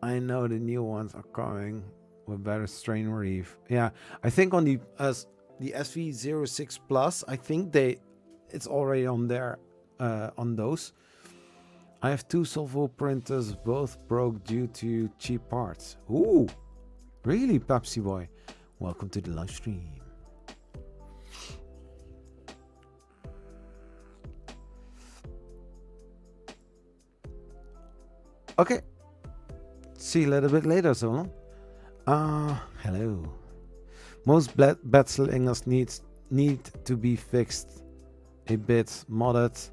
I know the new ones are coming with better strain relief. Yeah, I think on the SV06 Plus, I think it's already on there on those. I have 2 Silverful printers, both broke due to cheap parts. Ooh, really, Pepsi boy? Welcome to the live stream. Okay. See you a little bit later, Solon. Hello. Most bed slingers need to be fixed, a bit modded.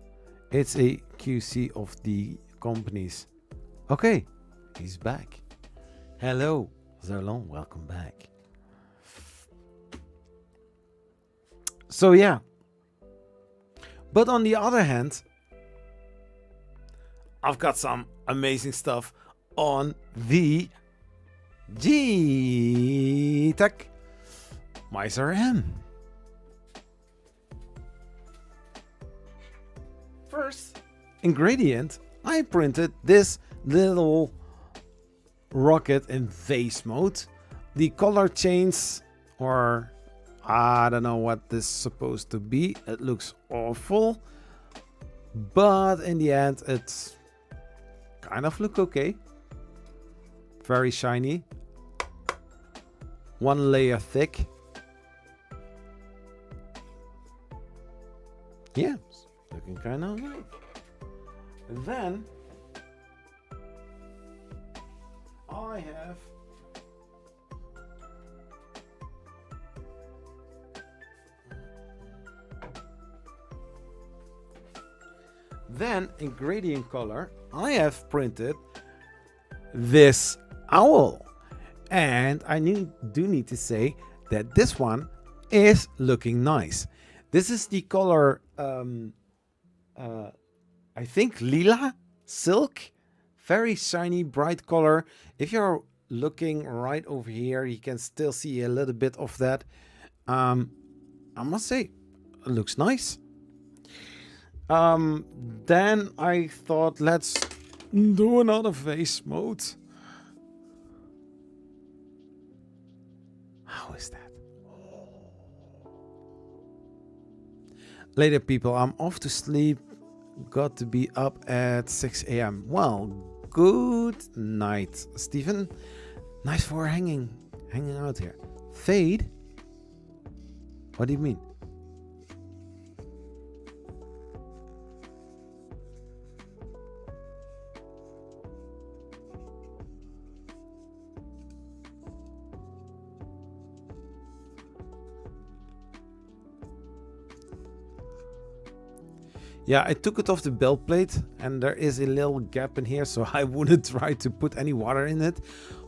It's a QC of the companies. Okay, he's back. Hello, Zerlon, welcome back. So yeah. But on the other hand, I've got some amazing stuff on the G-Tech Miser M. First ingredient, I printed this little rocket in vase mode. The color change, or I don't know what this is supposed to be. It looks awful, but in the end it's kind of look okay. Very shiny, 1 layer thick. Yeah, looking kind of nice. Then I have ingredient color. I have printed this owl, and I do need to say that this one is looking nice. This is the color I think lila silk, very shiny, bright color. If you're looking right over here, you can still see a little bit of that. I must say, it looks nice. Then I thought, let's do another vase mode. How is that? Later, people, I'm off to sleep. Got to be up at 6 a.m. Well, good night, Stephen. Nice for hanging out here. Fade? What do you mean? Yeah, I took it off the belt plate and there is a little gap in here, so I wouldn't try to put any water in it.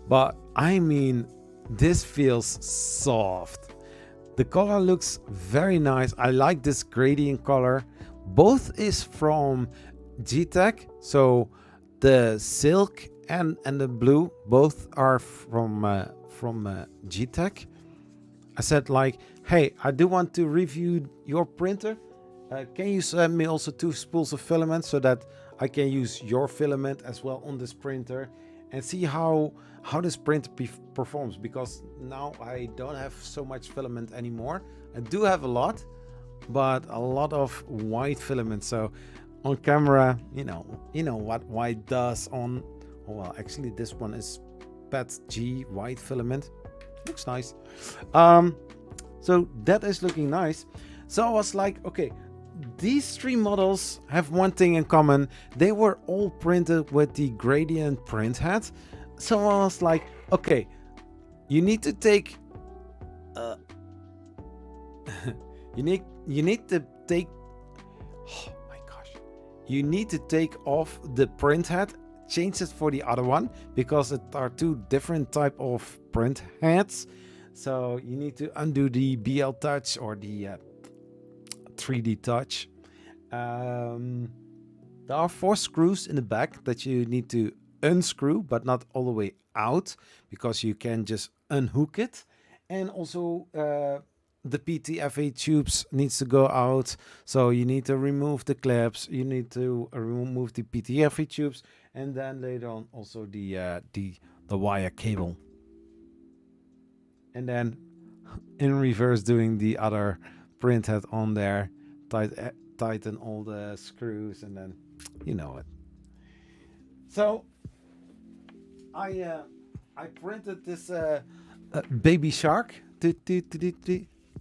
But I mean, this feels soft. The color looks very nice. I like this gradient color. Both is from G-Tech, so the silk and the blue both are from G-Tech. I said like, hey, I do want to review your printer. Can you send me also 2 spools of filament so that I can use your filament as well on this printer and see how this printer performs, because now I don't have so much filament anymore. I do have a lot, but a lot of white filament. So on camera, you know what white does on, oh well, actually this one is PET G white filament. Looks nice. So that is looking nice. So I was like, okay, these 3 models have one thing in common. They were all printed with the gradient print head. So I was like, okay, you need to take you need to take, oh my gosh, you need to take off the print head, change it for the other one, because it are 2 different type of print heads. So you need to undo the BL Touch or the 3D Touch. There are 4 screws in the back that you need to unscrew, but not all the way out, because you can just unhook it. And also the PTFE tubes needs to go out, so you need to remove the clips, you need to remove the PTFE tubes, and then later on also the wire cable. And then in reverse doing the other print head on there, tighten all the screws, and then you know it. So I printed this baby shark.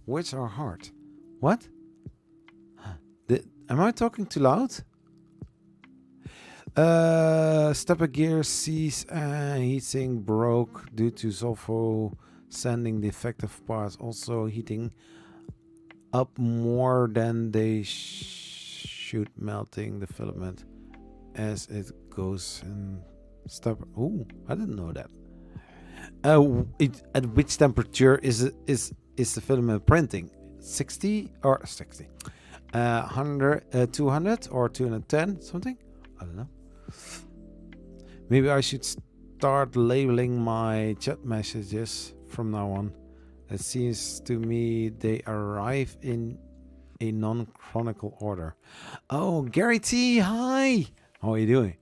Where's our heart? What? Am I talking too loud? Stepper gear sees heatsink broke due to sulfur sanding the effective parts, also heating up more than they should, melting the filament as it goes in. Stepper. Oh, I didn't know that. At which temperature is the filament printing? 60 or 60? 100, 200 or 210 something? I don't know. Maybe I should start labeling my chat messages from now on. It seems to me they arrive in a non-chronicle order. Oh, Gary T, hi! How are you doing?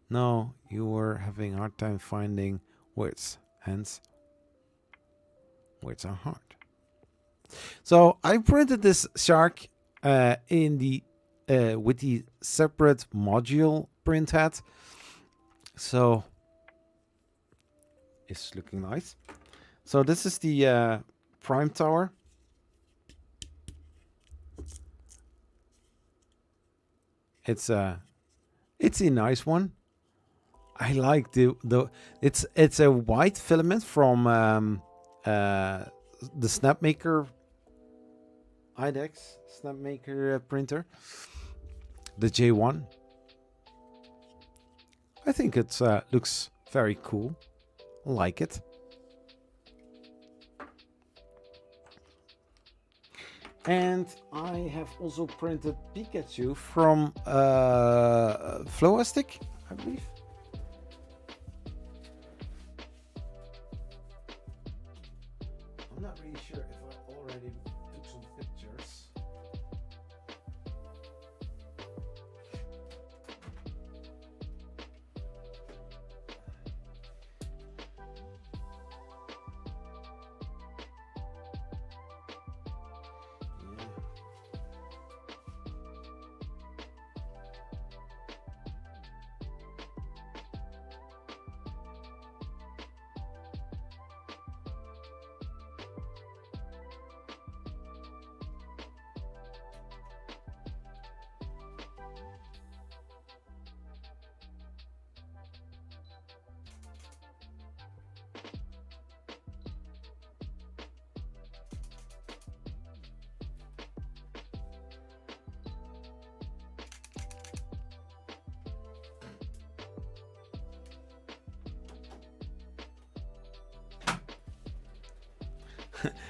No, you were having a hard time finding words, hence words are hard. So I printed this shark in the with the separate module print head. So it's looking nice. So this is the prime tower. It's a nice one. I like the it's a white filament from the Snapmaker IDEX Snapmaker printer, the J1. I think it looks very cool. I like it. And I have also printed Pikachu from Flowastic, I believe. I'm not really sure if I already took some pictures.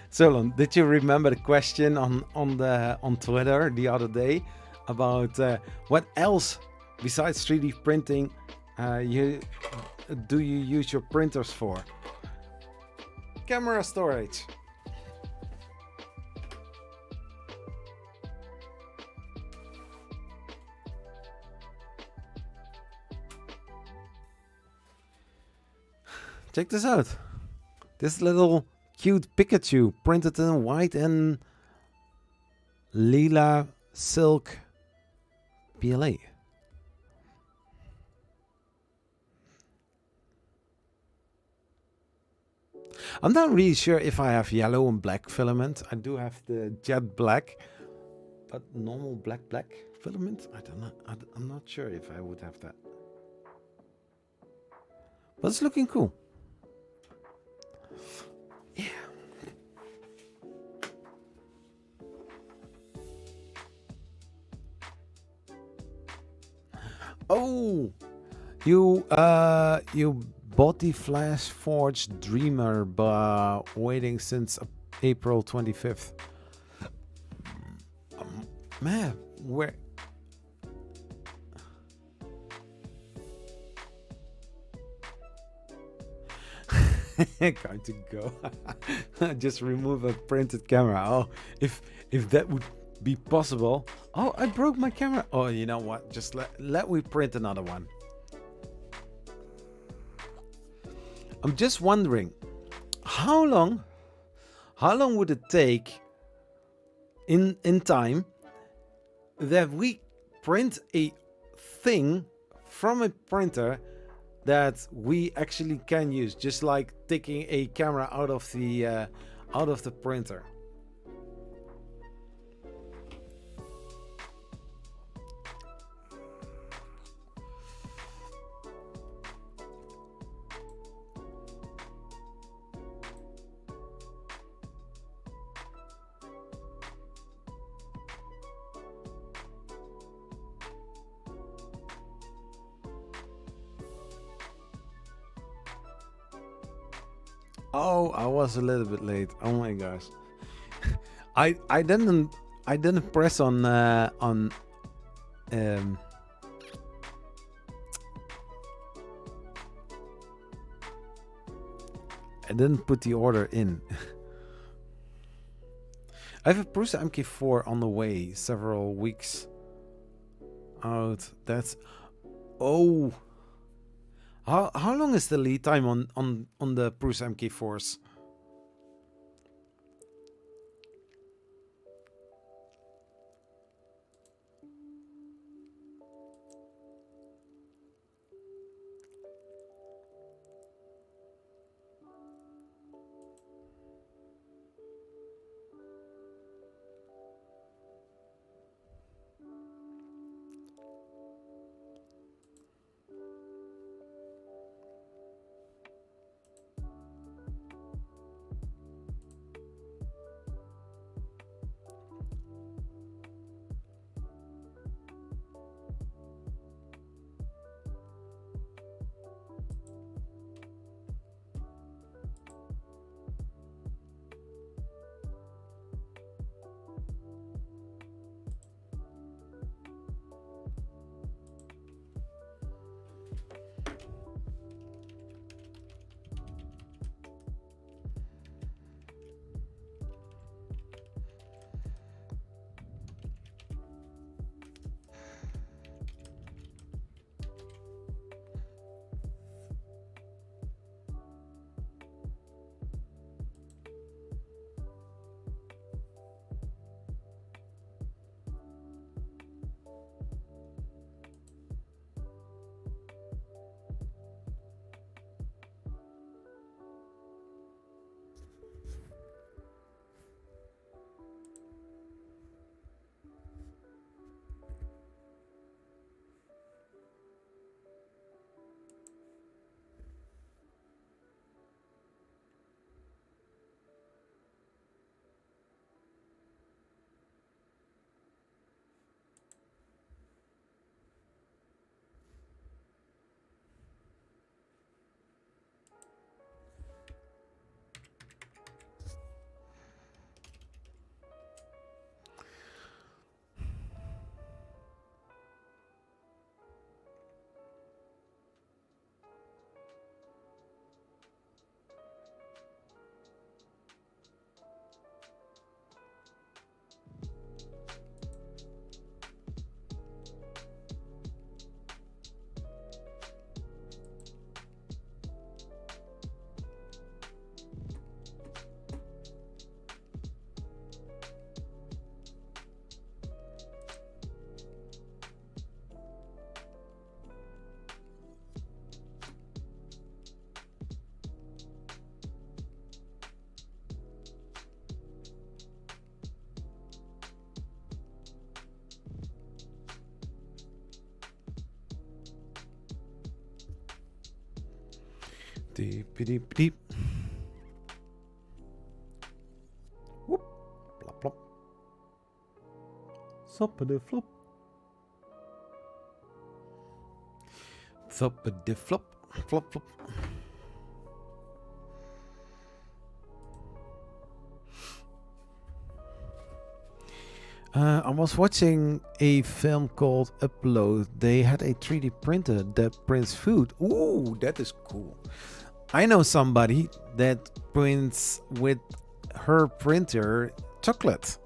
Solon, did you remember the question on Twitter the other day about what else besides 3D printing you use your printers for? Camera storage. Check this out. This little cute Pikachu printed in white and lila silk PLA. I'm not really sure if I have yellow and black filament. I do have the jet black, but normal black filament, I don't know. I'm not sure if I would have that. But it's looking cool. Yeah. Oh, you bought the Flash Forge Dreamer, but waiting since April 25th. Man, where? Going to go. Just remove a printed camera. Oh, if that would be possible. Oh, I broke my camera. Oh, you know what? Just let me print another one. I'm just wondering, how long would it take in time that we print a thing from a printer that we actually can use, just like taking a camera out of the printer? Oh, I was a little bit late. Oh my gosh. I didn't press on I didn't put the order in. I have a Prusa MK4 on the way, several weeks out. That's oh. How long is the lead time on the Prusa MK4s? Deep, deep, deep. Whoop. Plop, plop. Soppity flop. Floppity flop. Flop, flop. I was watching a film called Upload. They had a 3D printer that prints food. Ooh, that is cool. I know somebody that prints with her printer chocolate.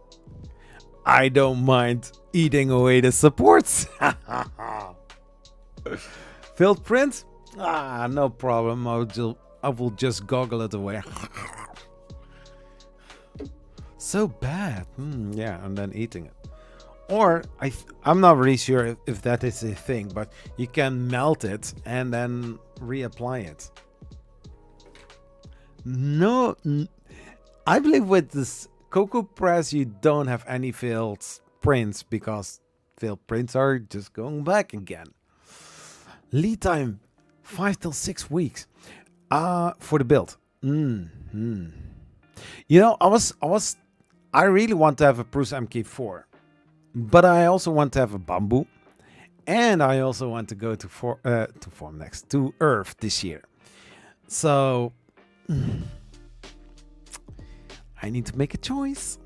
I don't mind eating away the supports. Failed print? Ah, no problem. I will just goggle it away. So bad. Yeah, and then eating it. Or I'm not really sure if that is a thing, but you can melt it and then reapply it. No, I believe with this Cocoa Press you don't have any failed prints because failed prints are just going back again. Lead time 5 till 6 weeks for the build. You know, I really want to have a Prusa MK4, but I also want to have a Bamboo, and I also want to go to Earth this year. So I need to make a choice.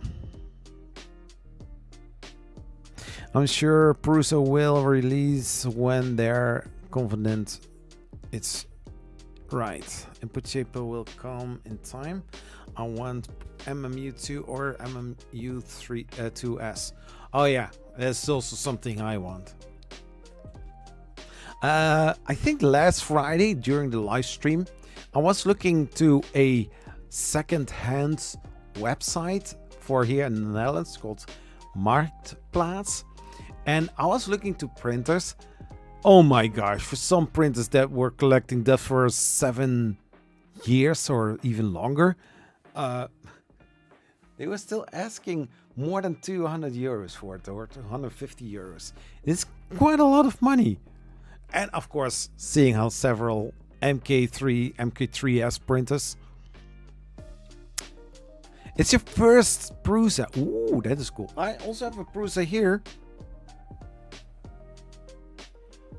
I'm sure Prusa will release when they're confident it's right. Input shaper will come in time. I want MMU2 or MMU2S. Oh yeah, that's also something I want. I think last Friday during the live stream, I was looking to a second-hand website for here in the Netherlands called Marktplaats, and I was looking to printers. Oh my gosh, for some printers that were collecting that for 7 years or even longer, they were still asking more than 200 euros for it, or 250 euros. It's quite a lot of money. And of course, seeing how several MK3S printers. It's your first Prusa. Ooh, that is cool. I also have a Prusa here,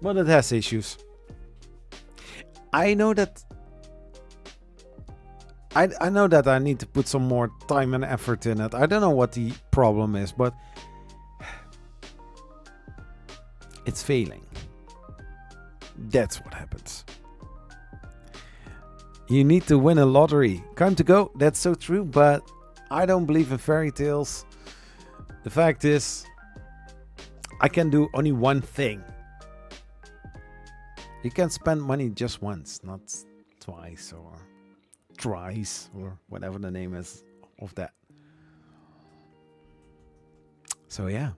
but it has issues. I know that I know that I need to put some more time and effort in it. I don't know what the problem is, but it's failing. That's what happens. You need to win a lottery. Time to go. That's so true, but I don't believe in fairy tales. The fact is, I can do only one thing. You can spend money just once, not twice or thrice or whatever the name is of that. So yeah.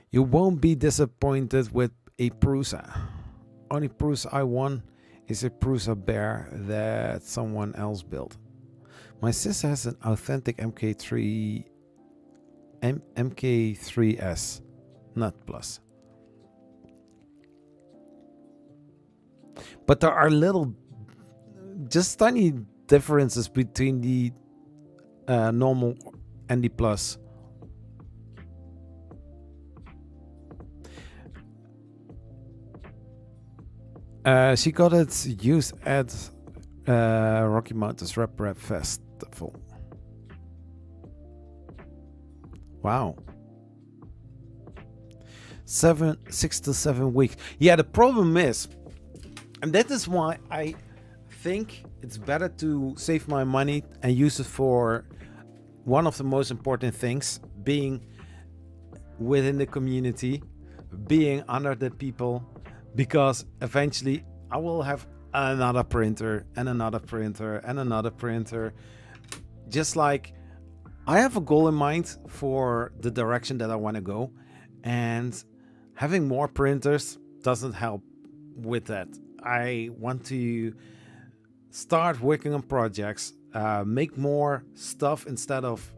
You won't be disappointed with a Prusa. Only Prusa I won is a Prusa Bear that someone else built. My sister has an authentic MK3S, not Plus. But there are little, just tiny differences between the normal and the Plus. She got it used at Rocky Mountains Rep Festival. Wow. 6 to 7 weeks. Yeah, the problem is, and that is why I think it's better to save my money and use it for one of the most important things, being within the community, being under the people, because eventually I will have another printer and another printer and another printer. Just like I have a goal in mind for the direction that I want to go, and having more printers doesn't help with that. I want to start working on projects, make more stuff instead of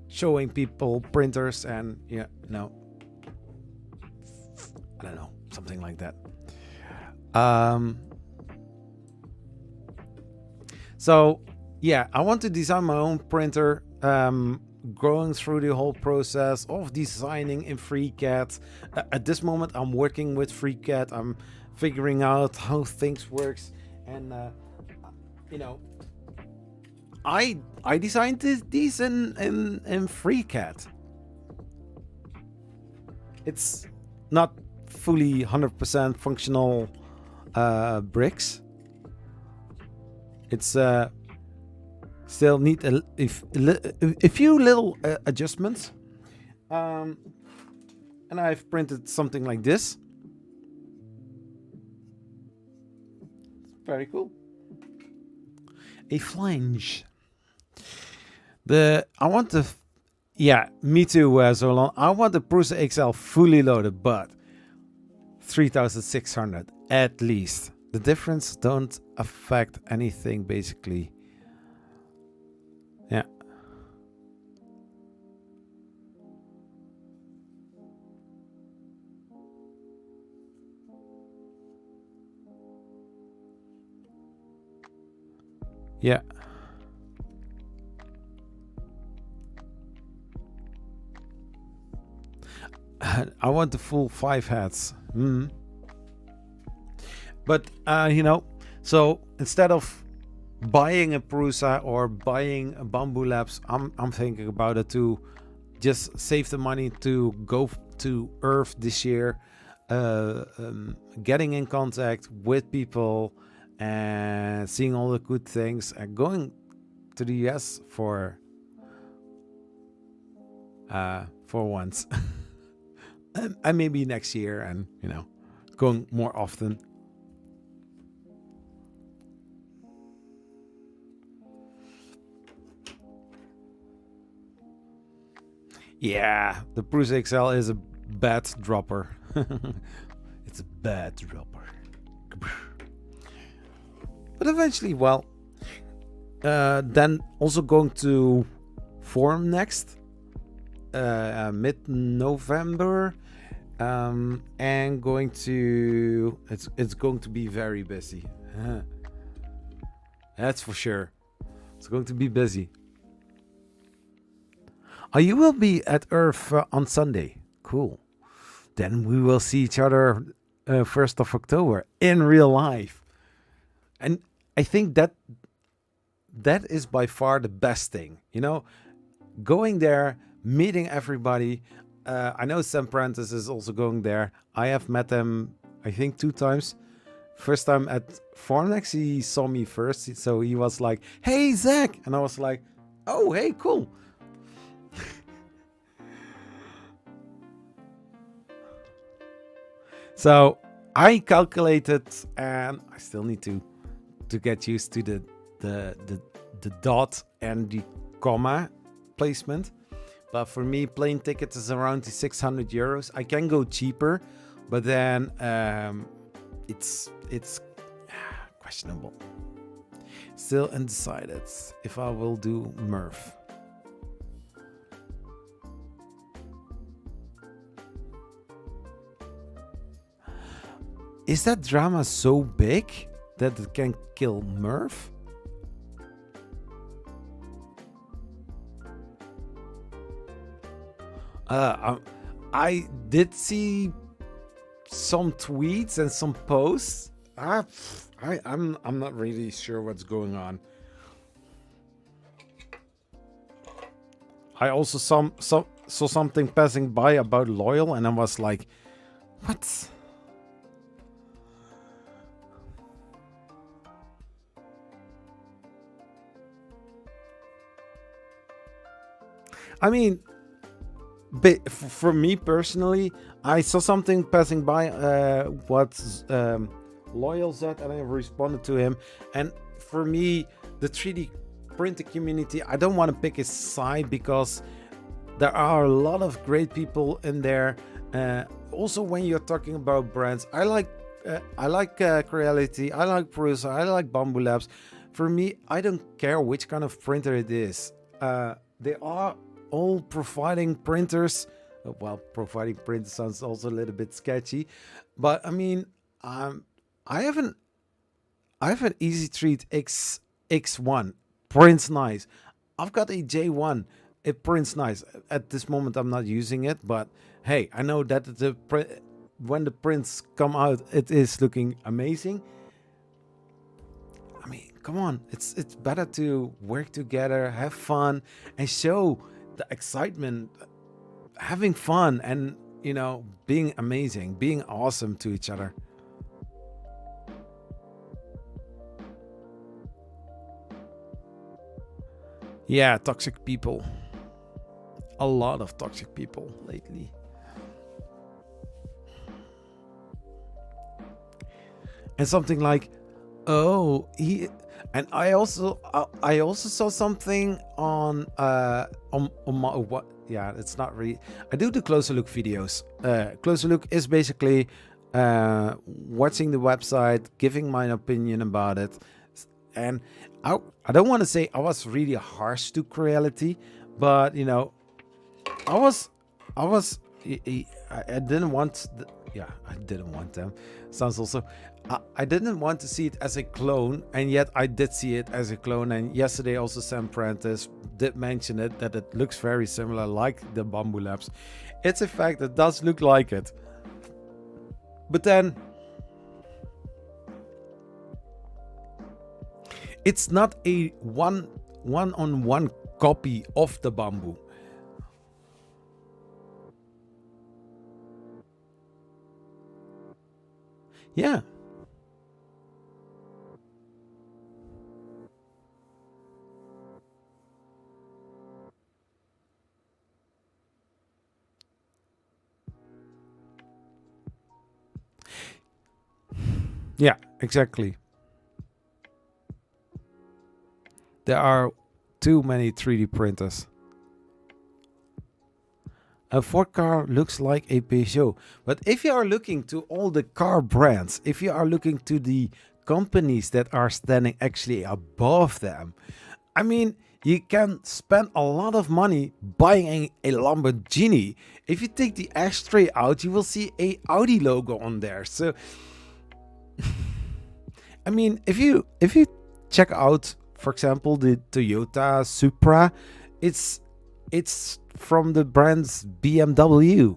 showing people printers and I don't know, something like that. So yeah, I want to design my own printer. Going through the whole process of designing in FreeCAD. At this moment, I'm working with FreeCAD. I'm figuring out how things works, and you know, I designed these in FreeCAD. It's not fully 100% functional bricks. It's still need a few little adjustments. And I've printed something like this. Very cool. A flange. I want the... Yeah, me too, Zolan. I want the Prusa XL fully loaded, but 3,600 at least. The difference don't affect anything, basically. Yeah. Yeah. I want the full 5 heads. But, you know, so instead of buying a Prusa or buying a Bamboo Labs, I'm thinking about it to just save the money to go to Earth this year, getting in contact with people and seeing all the good things, and going to the US for once. And maybe next year, and you know, going more often. Yeah, the Prusa XL is a bad dropper. It's a bad dropper. But eventually, well, then also going to Forum next, mid-November, and going to it's going to be very busy. That's for sure. It's going to be busy. Oh, you will be at Earth on Sunday. Cool. Then we will see each other 1st of October in real life. And I think that is by far the best thing. You know, going there, meeting everybody. I know Sam Prentice is also going there. I have met him, I think, 2 times. First time at Formnex, he saw me first. So he was like, "Hey, Zach." And I was like, "Oh, hey, cool." So I calculated, and I still need to get used to the dot and the comma placement. But for me, plane tickets is around 600 euros. I can go cheaper, but then it's questionable. Still undecided if I will do Murph. Is that drama so big that it can kill Murph? I did see some tweets and some posts. I'm not really sure what's going on. I also saw something passing by about Loyal, and I was like, what? I mean, but for me personally, I saw something passing by what Loyal said, and I responded to him. And for me, the 3D printing community, I don't want to pick a side because there are a lot of great people in there. Also, when you're talking about brands, I like Creality, I like Prusa, I like Bamboo Labs. For me, I don't care which kind of printer it is. They are all providing printers. Well, providing printers sounds also a little bit sketchy, but I mean, I have an Easy Treat X1, prints nice. I've got a J1, it prints nice. At this moment, I'm not using it, but hey, I know that when the prints come out, it is looking amazing. I mean, come on, it's better to work together, have fun, and show the excitement, having fun, and being amazing, being awesome to each other. Yeah, toxic people. A lot of toxic people lately. And something like, oh, and I also saw something on my what? Yeah, it's not really. I do the closer look videos. Closer look is basically watching the website, giving my opinion about it, and I don't want to say I was really harsh to Creality, but I was I didn't want I didn't want them. Sounds also I didn't want to see it as a clone, and yet I did see it as a clone. And yesterday also Sam Prentice did mention it, that it looks very similar, like the Bamboo Labs. It's a fact, it does look like it. But then it's not a one-on-one copy of the Bamboo. Yeah. Yeah, exactly. There are too many 3D printers. A Ford car looks like a Peugeot. But if you are looking to all the car brands, if you are looking to the companies that are standing actually above them, I mean, you can spend a lot of money buying a Lamborghini. If you take the ashtray out, you will see a Audi logo on there. So, I mean, if you check out, for example, the Toyota Supra, it's from the brand's BMW.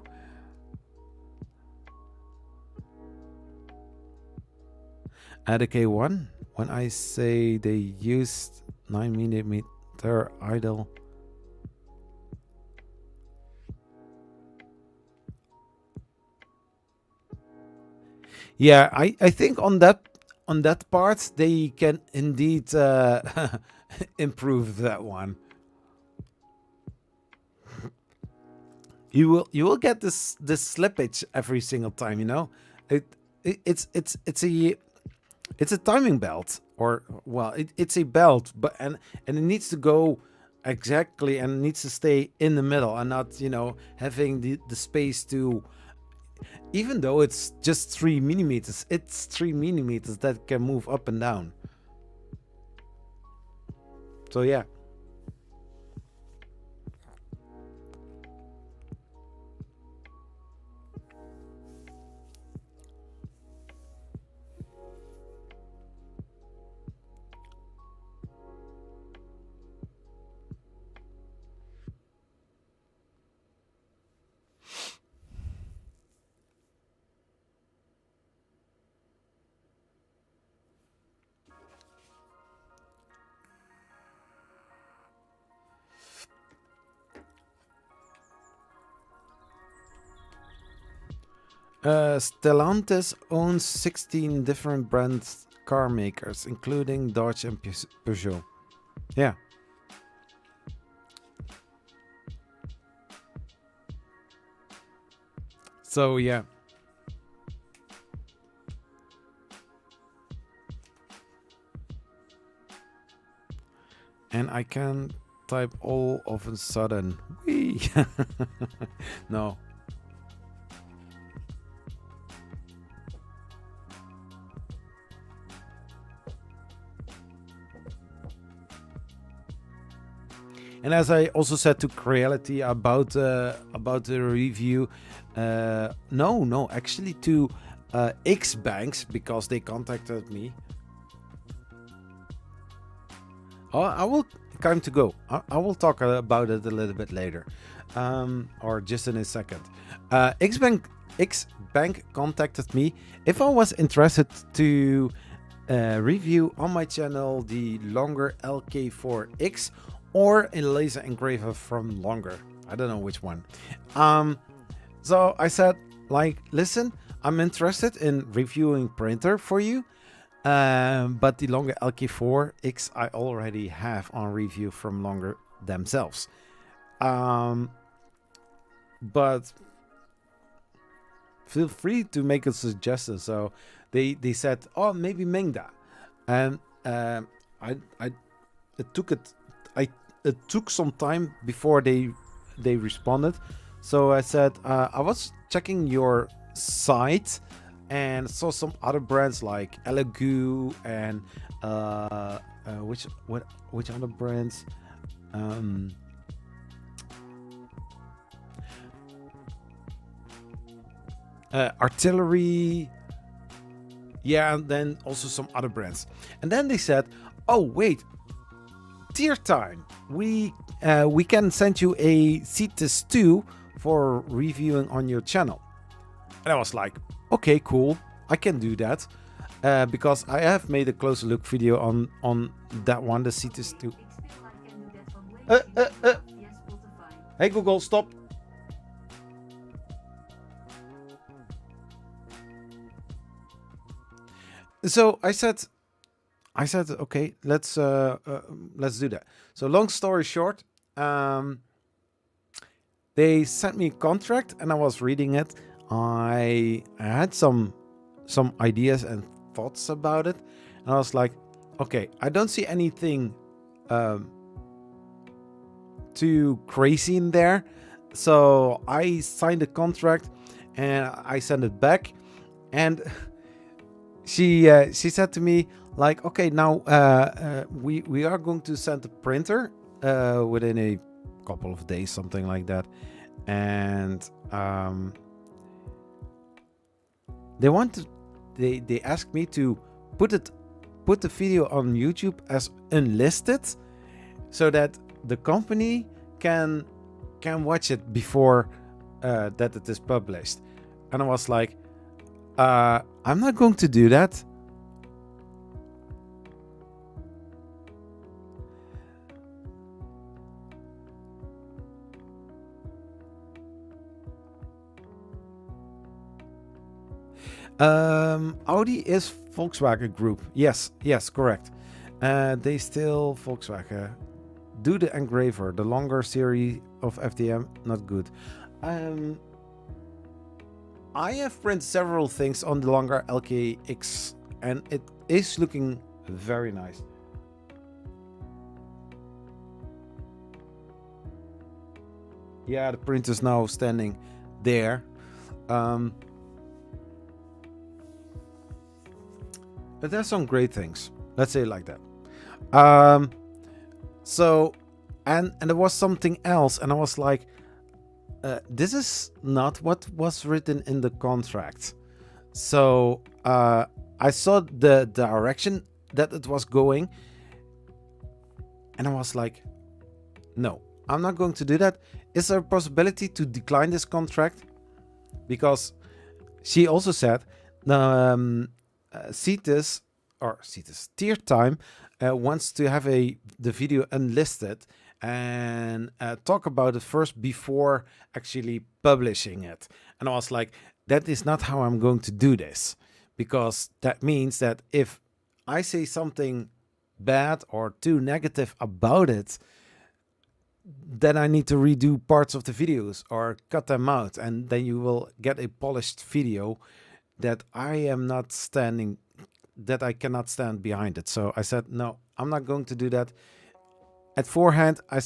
At the K1, when I say they used 9mm idle, yeah, I think on that part they can indeed improve that one. You will get this slippage every single time. It's a timing belt, or well, it's a belt, but and it needs to go exactly, and needs to stay in the middle, and not having the space to, even though it's just 3mm, it's 3mm that can move up and down. So yeah. Stellantis owns 16 different brands car makers, including Dodge and Peugeot. Yeah. So yeah. And I can type all of a sudden. Whee! No. And as I also said to Creality about the review, no, actually to X banks because they contacted me. Oh, I will time to go. I will talk about it a little bit later, or just in a second. X bank contacted me if I was interested to review on my channel the longer LK4X or a laser engraver from longer. I don't know which one. So I said, like, listen, I'm interested in reviewing printer for you. But the longer LK4X I already have on review from longer themselves. But feel free to make a suggestion. So they said, oh, maybe Mengda. And it took some time before they responded. So I said, I was checking your site and saw some other brands like Elegoo and which other brands? Artillery, yeah, and then also some other brands. And then they said, oh wait, tier time, we can send you a Cetus 2 for reviewing on your channel. And I was like, okay, cool, I can do that, because I have made a closer look video on that one, the Cetus 2. Hey Google, stop. So I said, okay, let's do that. So long story short, they sent me a contract and I was reading it. I had some ideas and thoughts about it, and I was like, okay, I don't see anything too crazy in there. So I signed a contract and I sent it back, and she said to me, like, okay, now we are going to send a printer within a couple of days, something like that, and they asked me to put the video on YouTube as unlisted, so that the company can watch it before that it is published. And I was like, I'm not going to do that. Audi is Volkswagen Group. Yes, correct. They still Volkswagen do the engraver, the longer series of FDM, not good. I have printed several things on the longer LKX, and it is looking very nice. Yeah, the printer's now standing there. But there's some great things. Let's say it like that. So, and there was something else, and I was like, this is not what was written in the contract. So I saw the direction that it was going, and I was like, no, I'm not going to do that. Is there a possibility to decline this contract? Because she also said Cetus Tier Time wants to have the video unlisted and talk about it first before actually publishing it. And I was like, that is not how I'm going to do this, because that means that if I say something bad or too negative about it, then I need to redo parts of the videos or cut them out, and then you will get a polished video that I cannot stand behind it. So I said, no, I'm not going to do that. At forehand, I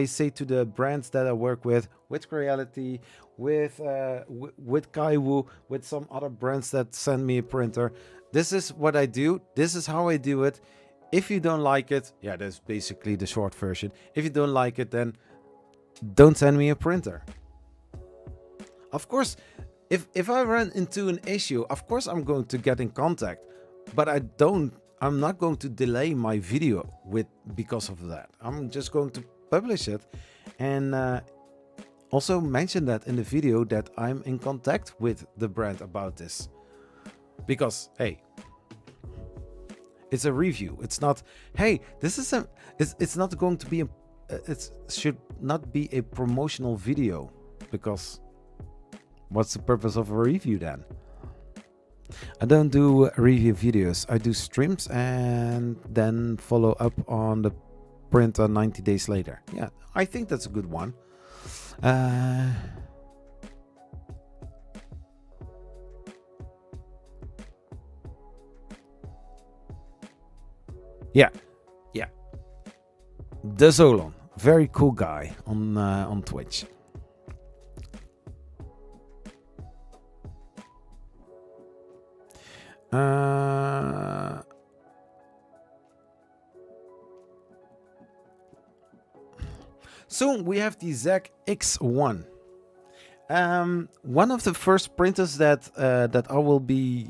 say to the brands that I work with Reality, with Kaiwu, with some other brands that send me a printer, this is what I do. This is how I do it. If you don't like it, yeah, that's basically the short version. If you don't like it, then don't send me a printer. Of course, if I run into an issue, of course I'm going to get in contact, but I'm not going to delay my video because of that. I'm just going to publish it and also mention that in the video that I'm in contact with the brand about this. Because, hey, it's a review. It's not, hey, this is it's not going to be it should not be a promotional video, because what's the purpose of a review then? I don't do review videos. I do streams and then follow up on the printer 90 days later. Yeah, I think that's a good one. Yeah. The Zolon, very cool guy on Twitch. Soon we have the ZAC X1. One of the first printers that I will be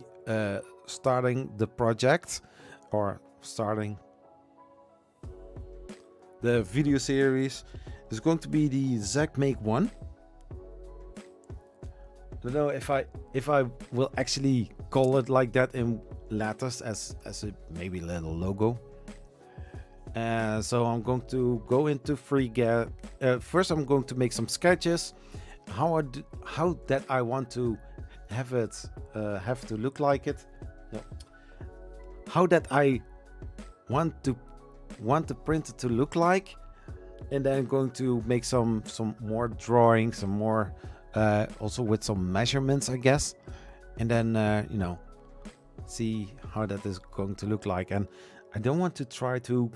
starting the project, or starting the video series, is going to be the ZAC Make 1. I don't know if I will actually call it like that in letters as a maybe little logo. So I'm going to go into FreeGAD. First, I'm going to make some sketches. How that I want to have it have to look like it. No. How that I want the printer to look like, and then I'm going to make some more drawings, some more also with some measurements, I guess, and then you know, see how that is going to look like. And I don't want to try to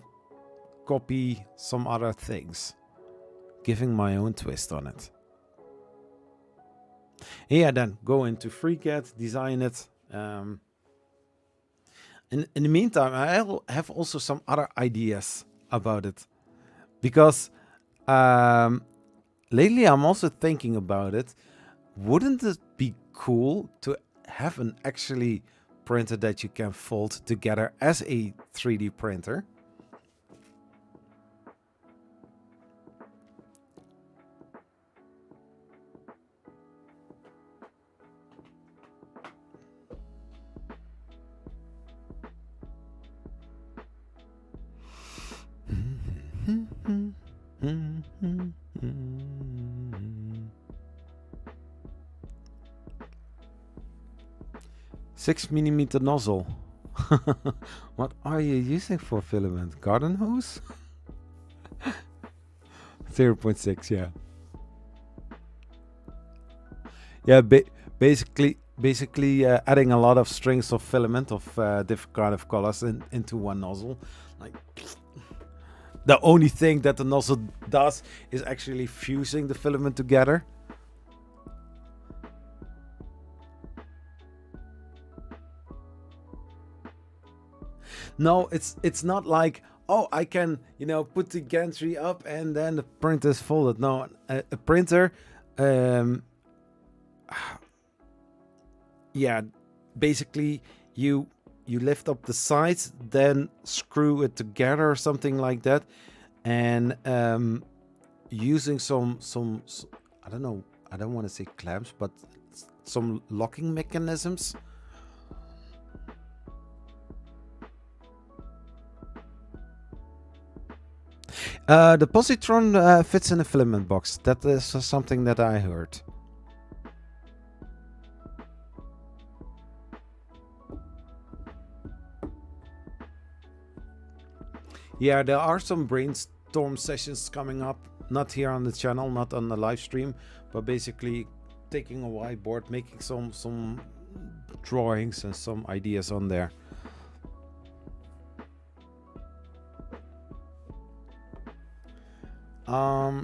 copy some other things, giving my own twist on it. Yeah, then go into FreeGAD, design it. In the meantime, I have also some other ideas about it, because lately I'm also thinking about it. Wouldn't it be cool to have an actually printer that you can fold together as a 3D printer? Six millimeter nozzle. What are you using for filament? Garden hose? 0.6, yeah. Yeah, basically adding a lot of strings of filament of different kind of colors into one nozzle. Like, the only thing that the nozzle does is actually fusing the filament together. No, it's not like, oh, I can, you know, put the gantry up and then the printer is folded. No, a printer, yeah, basically you lift up the sides, then screw it together or something like that, and using some I don't know, I don't want to say clamps, but some locking mechanisms. The positron fits in a filament box. That is something that I heard. Yeah, there are some brainstorm sessions coming up, not here on the channel, not on the live stream, but basically taking a whiteboard, making some drawings and some ideas on there.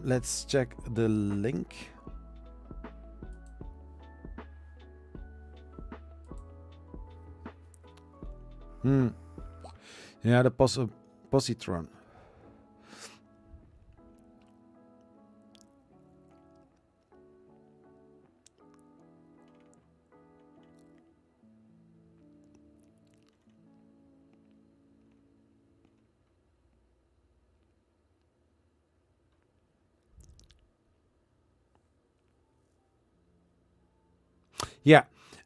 Let's check the link. Yeah, the positron. Yeah,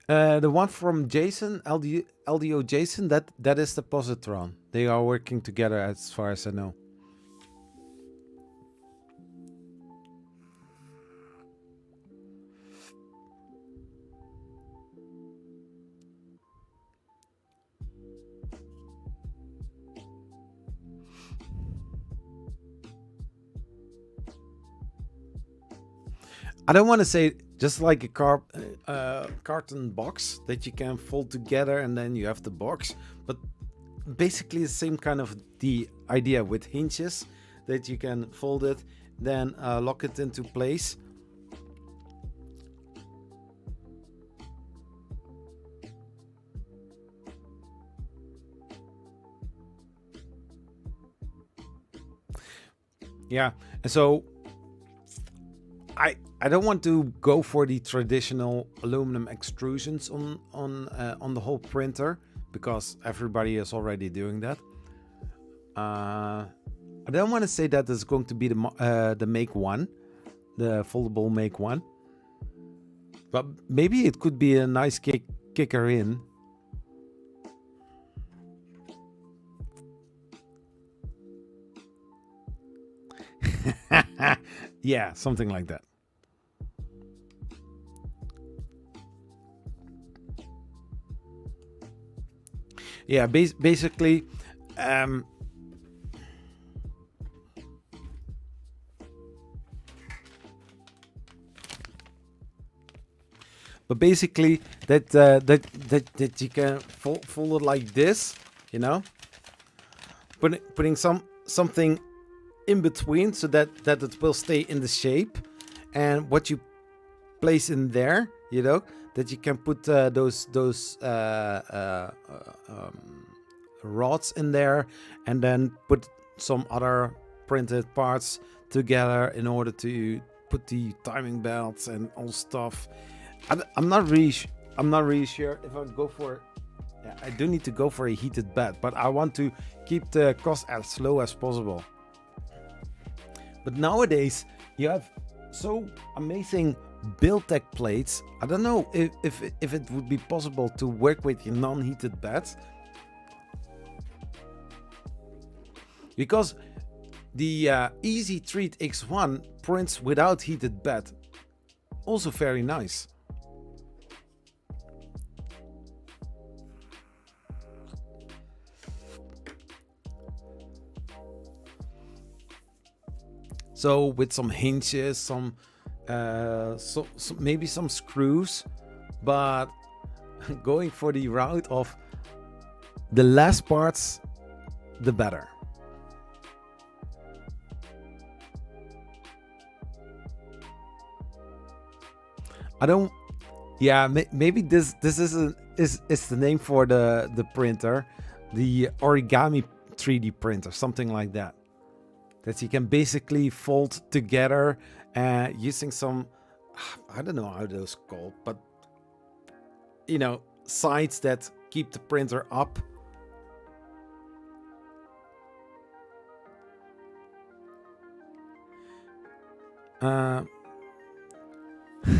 the one from Jason, LDO Jason, that is the positron. They are working together as far as I know. I don't want to say just like a carton box that you can fold together and then you have the box, but basically the same kind of the idea with hinges that you can fold it, then lock it into place. Yeah, and so I don't want to go for the traditional aluminum extrusions on the whole printer because everybody is already doing that. I don't want to say that it's going to be the Make One, the foldable Make One, but maybe it could be a nice kicker in. Yeah, something like that. Yeah, basically, but basically that you can fold it like this, you know, putting something in between so that it will stay in the shape, and what you place in there, you know, that you can put those rods in there, and then put some other printed parts together in order to put the timing belts and all stuff. I'm not really sure if I go for. Yeah, I do need to go for a heated bed, but I want to keep the cost as low as possible. But nowadays you have so amazing Build-Tech plates. I don't know if it would be possible to work with non-heated beds, because the Easy Treat X1 prints without heated bed. Also very nice. So with some hinges, some maybe some screws, but going for the route of the less parts, the better. I don't. Yeah, maybe this is the name for the printer, the origami 3D printer, something like that. That you can basically fold together using some, I don't know how those called, but you know, sides that keep the printer up.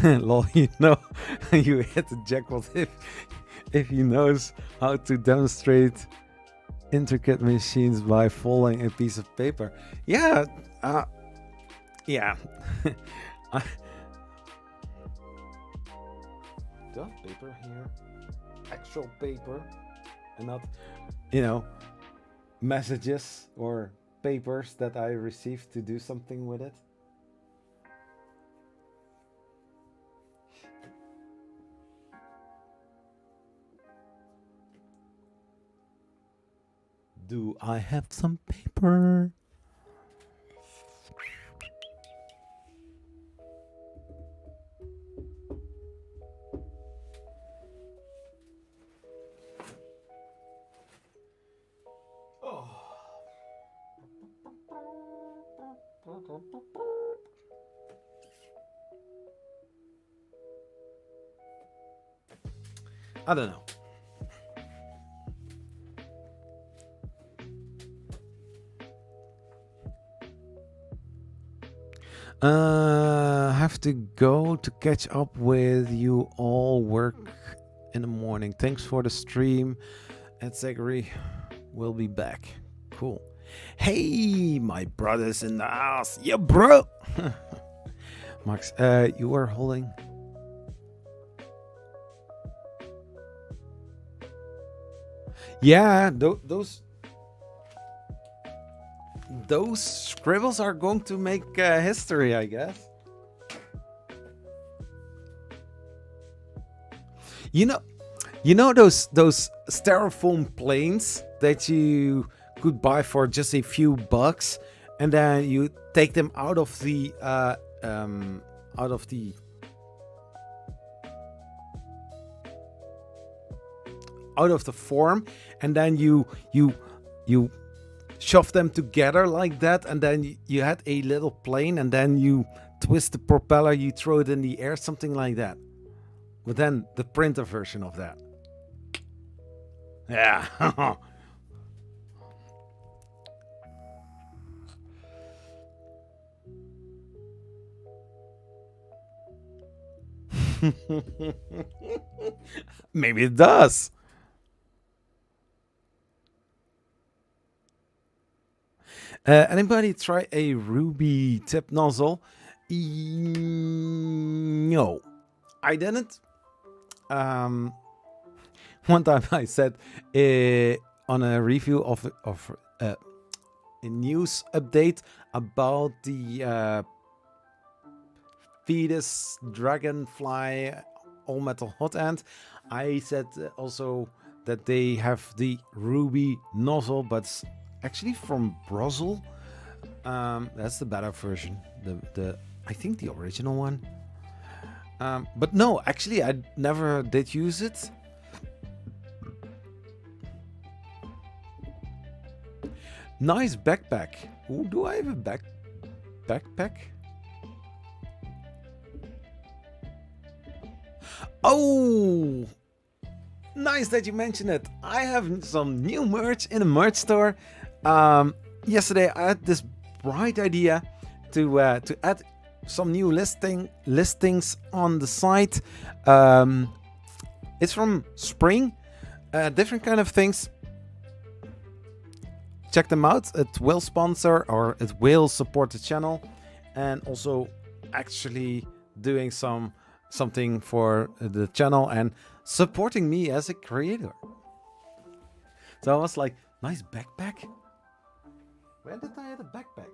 Lol, you know, you hit the jackpot if he knows how to demonstrate intricate machines by folding a piece of paper. Yeah, yeah. Dot paper here, actual paper, and not, you know, messages or papers that I received to do something with it. Do I have some paper? Oh. I don't know. Have to go to catch up with you all. Work in the morning. Thanks for the stream. And Zachary will be back. Cool. Hey, my brothers in the house. Yeah, bro. Max, you are holding. Yeah, those scribbles are going to make history, I guess. You know those styrofoam planes that you could buy for just a few bucks, and then you take them out of the form, and then you shove them together like that, and then you had a little plane, and then you twist the propeller, you throw it in the air, something like that. But then the printer version of that. Yeah. Maybe it does. Anybody try a ruby tip nozzle? No, I didn't. One time I said on a review of a news update about the fetus dragonfly all metal hot end, I said also that they have the ruby nozzle, but actually from Brussels. That's the better version. The I think the original one. But no, actually, I never did use it. Nice backpack. Ooh, do I have a backpack? Oh, nice that you mentioned it. I have some new merch in the merch store. Yesterday I had this bright idea to add some new listings on the site. It's from Spring, different kind of things. Check them out. It will sponsor or it will support the channel, and also actually doing something for the channel and supporting me as a creator. So I was like, nice backpack. Where did I have a backpack?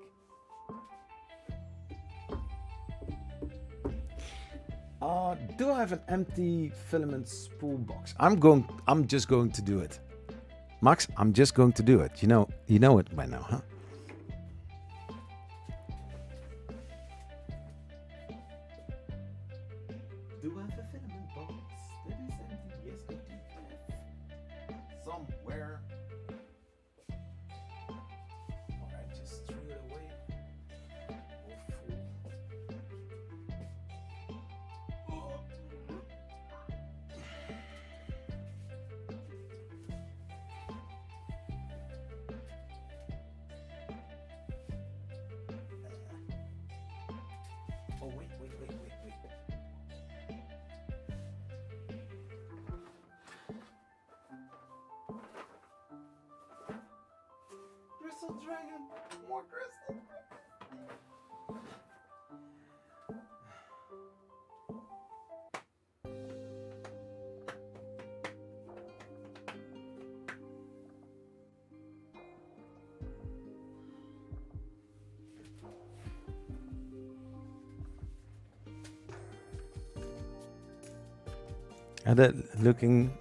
Do I have an empty filament spool box? I'm just going to do it. Max, I'm just going to do it. You know it by now, huh? Do I have a filament box that is empty? Yes, I do have. Somewhere. Or I just threw it away. Oh, wait. Crystal Dragon! More crystal! And then looking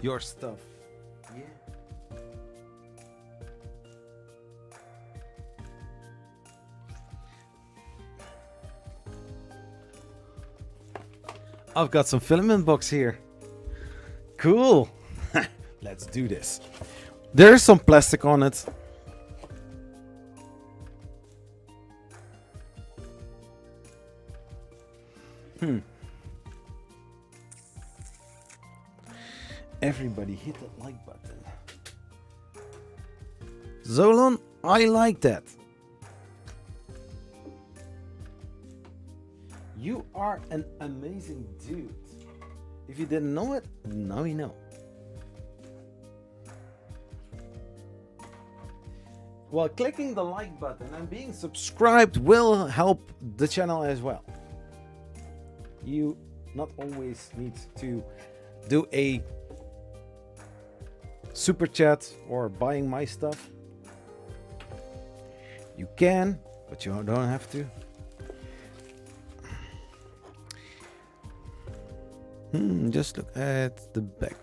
your stuff. Yeah. I've got some filament box here. Cool. Let's do this. There's some plastic on it. Everybody hit that like button. Zolon, I like that. You are an amazing dude. If you didn't know it, now you know. Well, clicking the like button and being subscribed will help the channel as well. You not always need to do a super chat or buying my stuff. You can, but you don't have to. Just look at the back.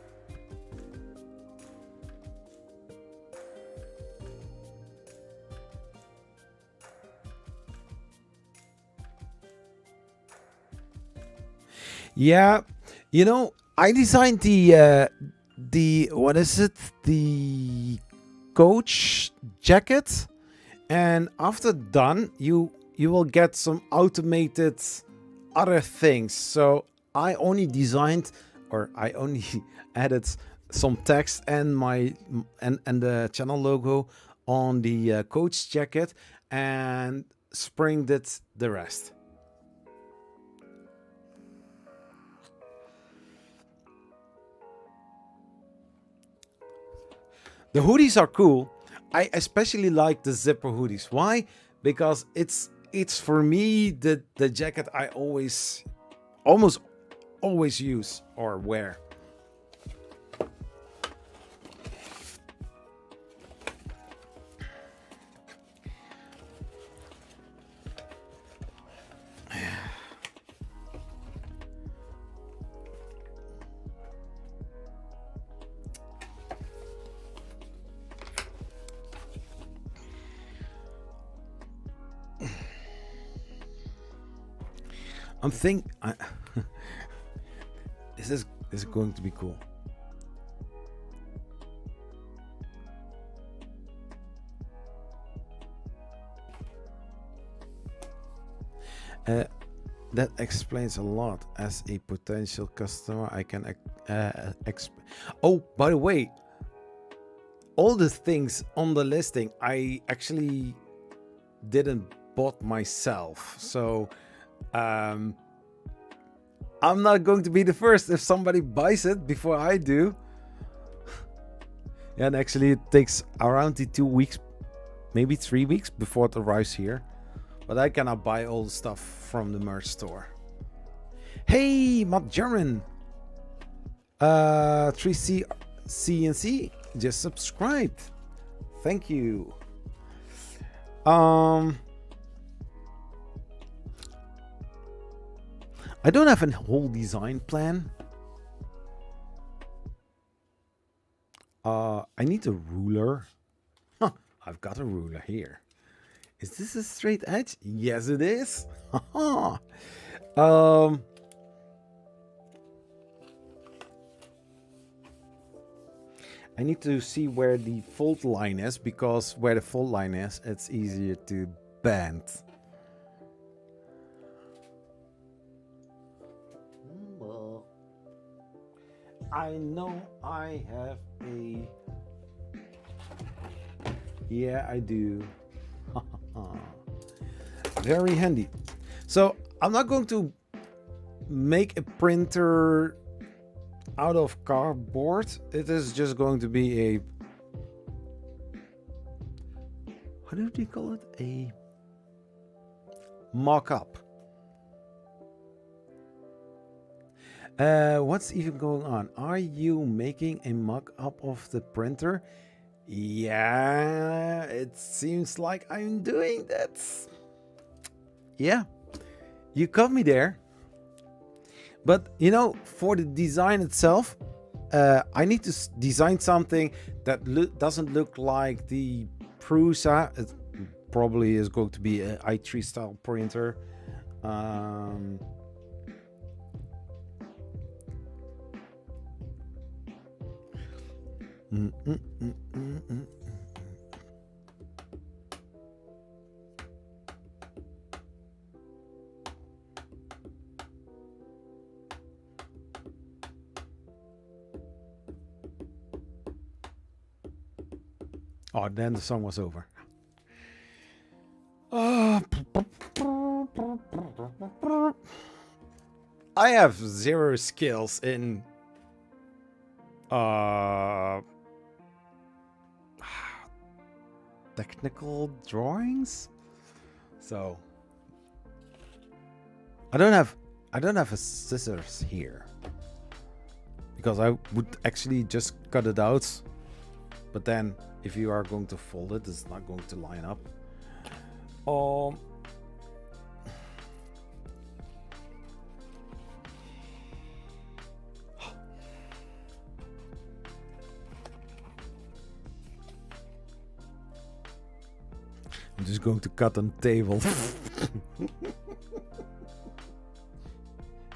Yeah, you know, I designed the what is it? The coach jacket, and after done, you will get some automated other things. So I only designed, or I only added some text and my and the channel logo on the coach jacket, and Spring did the rest. The hoodies are cool. I especially like the zipper hoodies. Why? Because it's for me the jacket I almost always use or wear. I'm thinking this is going to be cool. That explains a lot. As a potential customer, I can oh, by the way, all the things on the listing I actually didn't bought myself, so I'm not going to be the first if somebody buys it before I do. Yeah, and actually it takes around 2 weeks, maybe 3 weeks before it arrives here. But I cannot buy all the stuff from the merch store. Hey, Matt German, 3C CNC just subscribed. Thank you. I don't have a whole design plan. I need a ruler. Huh, I've got a ruler here. Is this a straight edge? Yes, it is. I need to see where the fold line is, because where the fold line is, it's easier to bend. I know I have a... Yeah, I do. Very handy. So I'm not going to make a printer out of cardboard. It is just going to be a... How do they call it? A mock-up. What's even going on? Are you making a mock-up of the printer? Yeah, it seems like I'm doing that. Yeah, you caught me there. But, you know, for the design itself, I need to design something that doesn't look like the Prusa. It probably is going to be an i3 style printer. Oh, then the song was over. I have zero skills in technical drawings, so I don't have a scissors here because I would actually just cut it out, but then if you are going to fold it, it's not going to line up. I'm just going to cut on the table.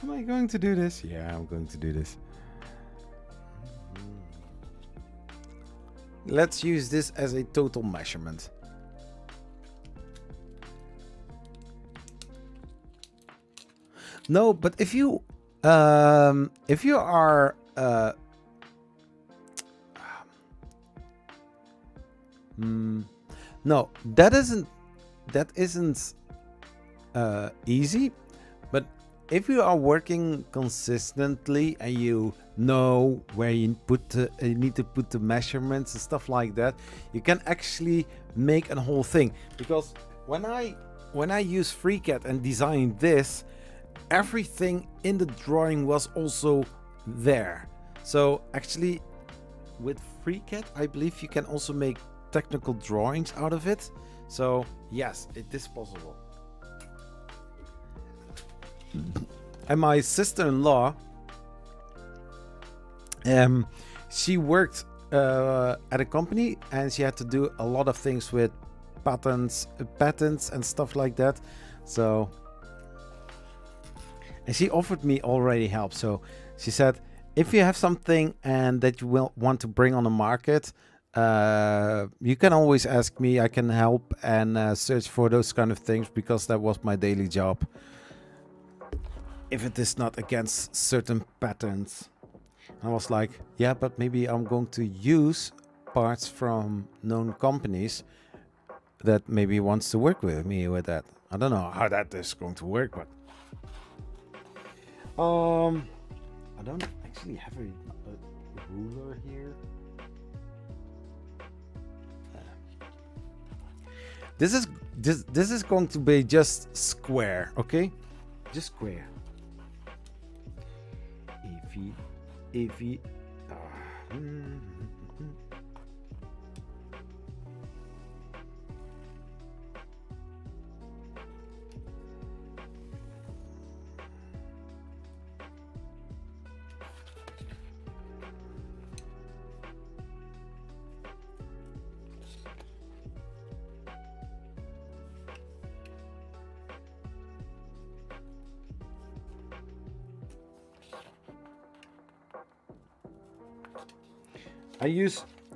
Am I going to do this? Yeah, I'm going to do this. Let's use this as a total measurement. No, but if you are no, that isn't easy. But if you are working consistently and you know where you need to put the measurements and stuff like that, you can actually make a whole thing. Because when I use FreeCAD and designed this, everything in the drawing was also there. So actually, with FreeCAD, I believe you can also make technical drawings out of it. So yes, it is possible. And my sister-in-law, she worked at a company and she had to do a lot of things with patents and stuff like that. So, and she offered me already help. So she said, if you have something and that you will want to bring on the market, you can always ask me. I can help and search for those kind of things, because that was my daily job. If it is not against certain patterns. I was like, yeah, but maybe I'm going to use parts from known companies that maybe wants to work with me with that. I don't know how that is going to work, but I don't actually have a ruler here. This is going to be just square, okay? Just square. If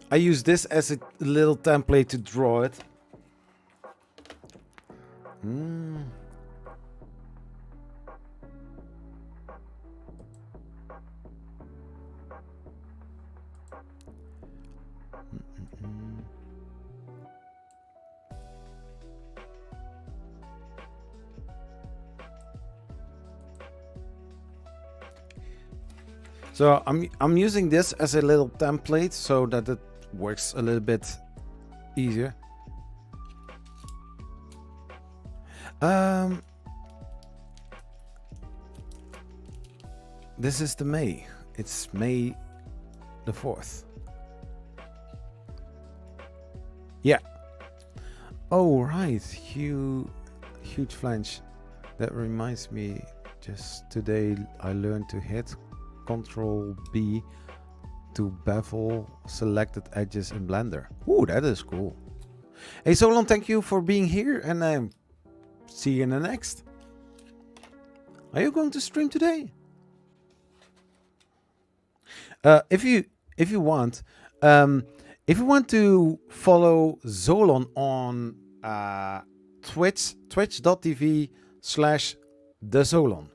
I use this as a little template to draw it. So I'm using this as a little template so that it works a little bit easier. This is the May. It's May the 4th. Yeah. Oh right, huge flange. That reminds me. Just today I learned to hit Control B to bevel selected edges in Blender. Ooh, that is cool. Hey Solon, thank you for being here, and see you in the next. Are you going to stream today? If you want to follow Zolon on twitch.tv/thezolon.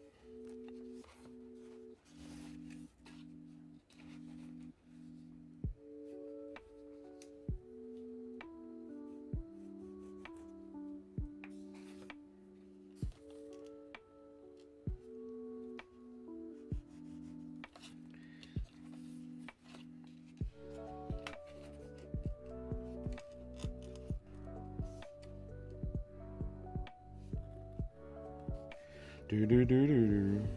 Do do do do do.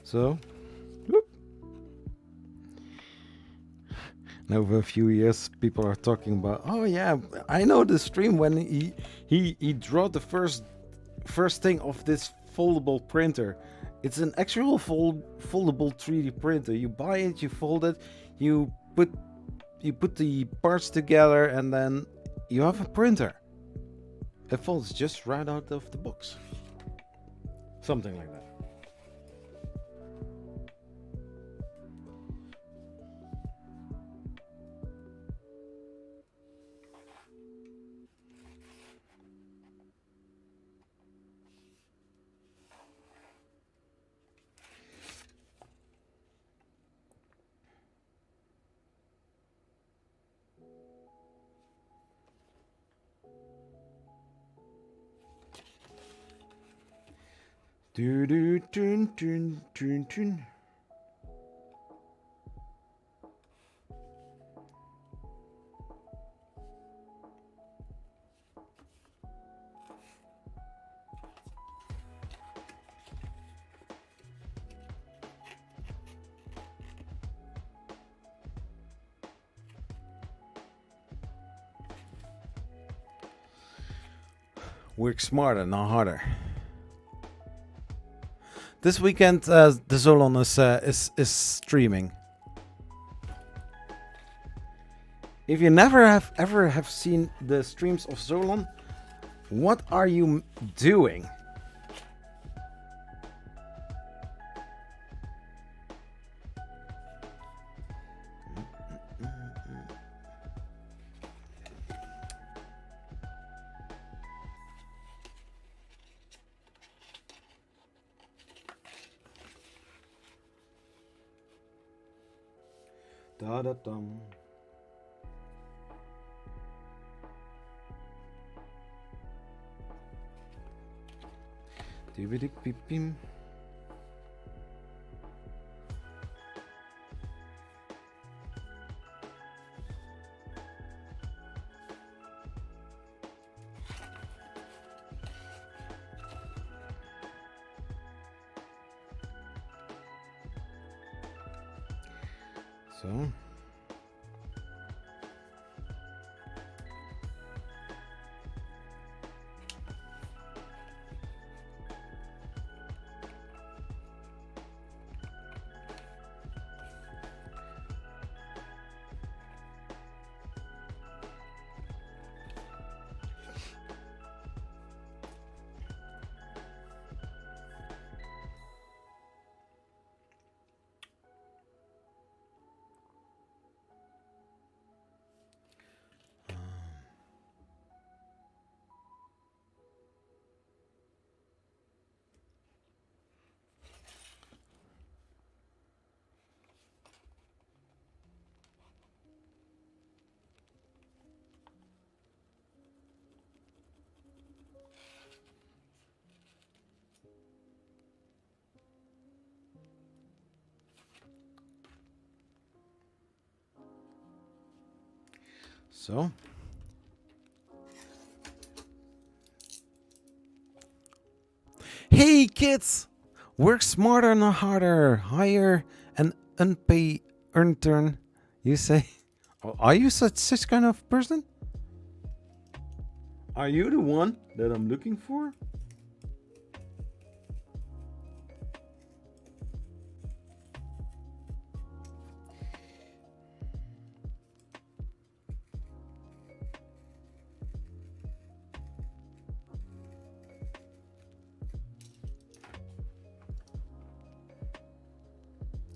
So, whoop. Now for a few years, people are talking about, oh yeah, I know the stream when he drew the first thing of this foldable printer. It's an actual foldable 3D printer. You buy it, you fold it, you put the parts together, and then you have a printer. It folds just right out of the box. Something like that. Do do dun dun dun dun. Work smarter, not harder. This weekend, the Zolon is streaming. If you never ever have seen the streams of Zolon, what are you doing? Da da dum. Dibbidi beep beam. So. So. Hey kids! Work smarter, not harder. Hire an unpaid intern. You say? Are you such kind of person? Are you the one that I'm looking for?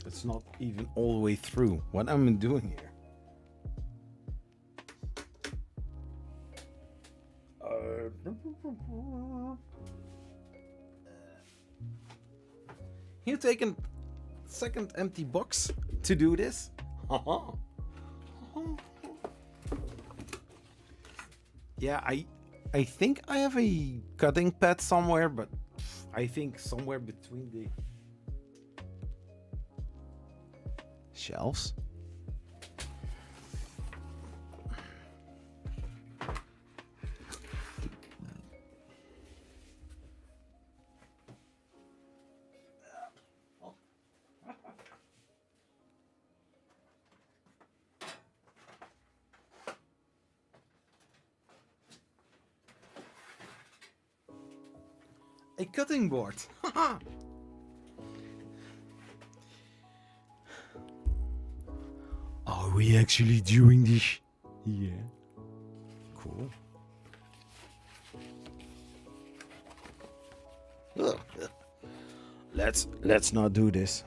It's not even all the way through. What am I doing here? You taken second empty box to do this. Yeah, I think I have a cutting pad somewhere, but I think somewhere between the shelves. A cutting board. Are we actually doing this? Yeah. Cool. Ugh. Let's not do this.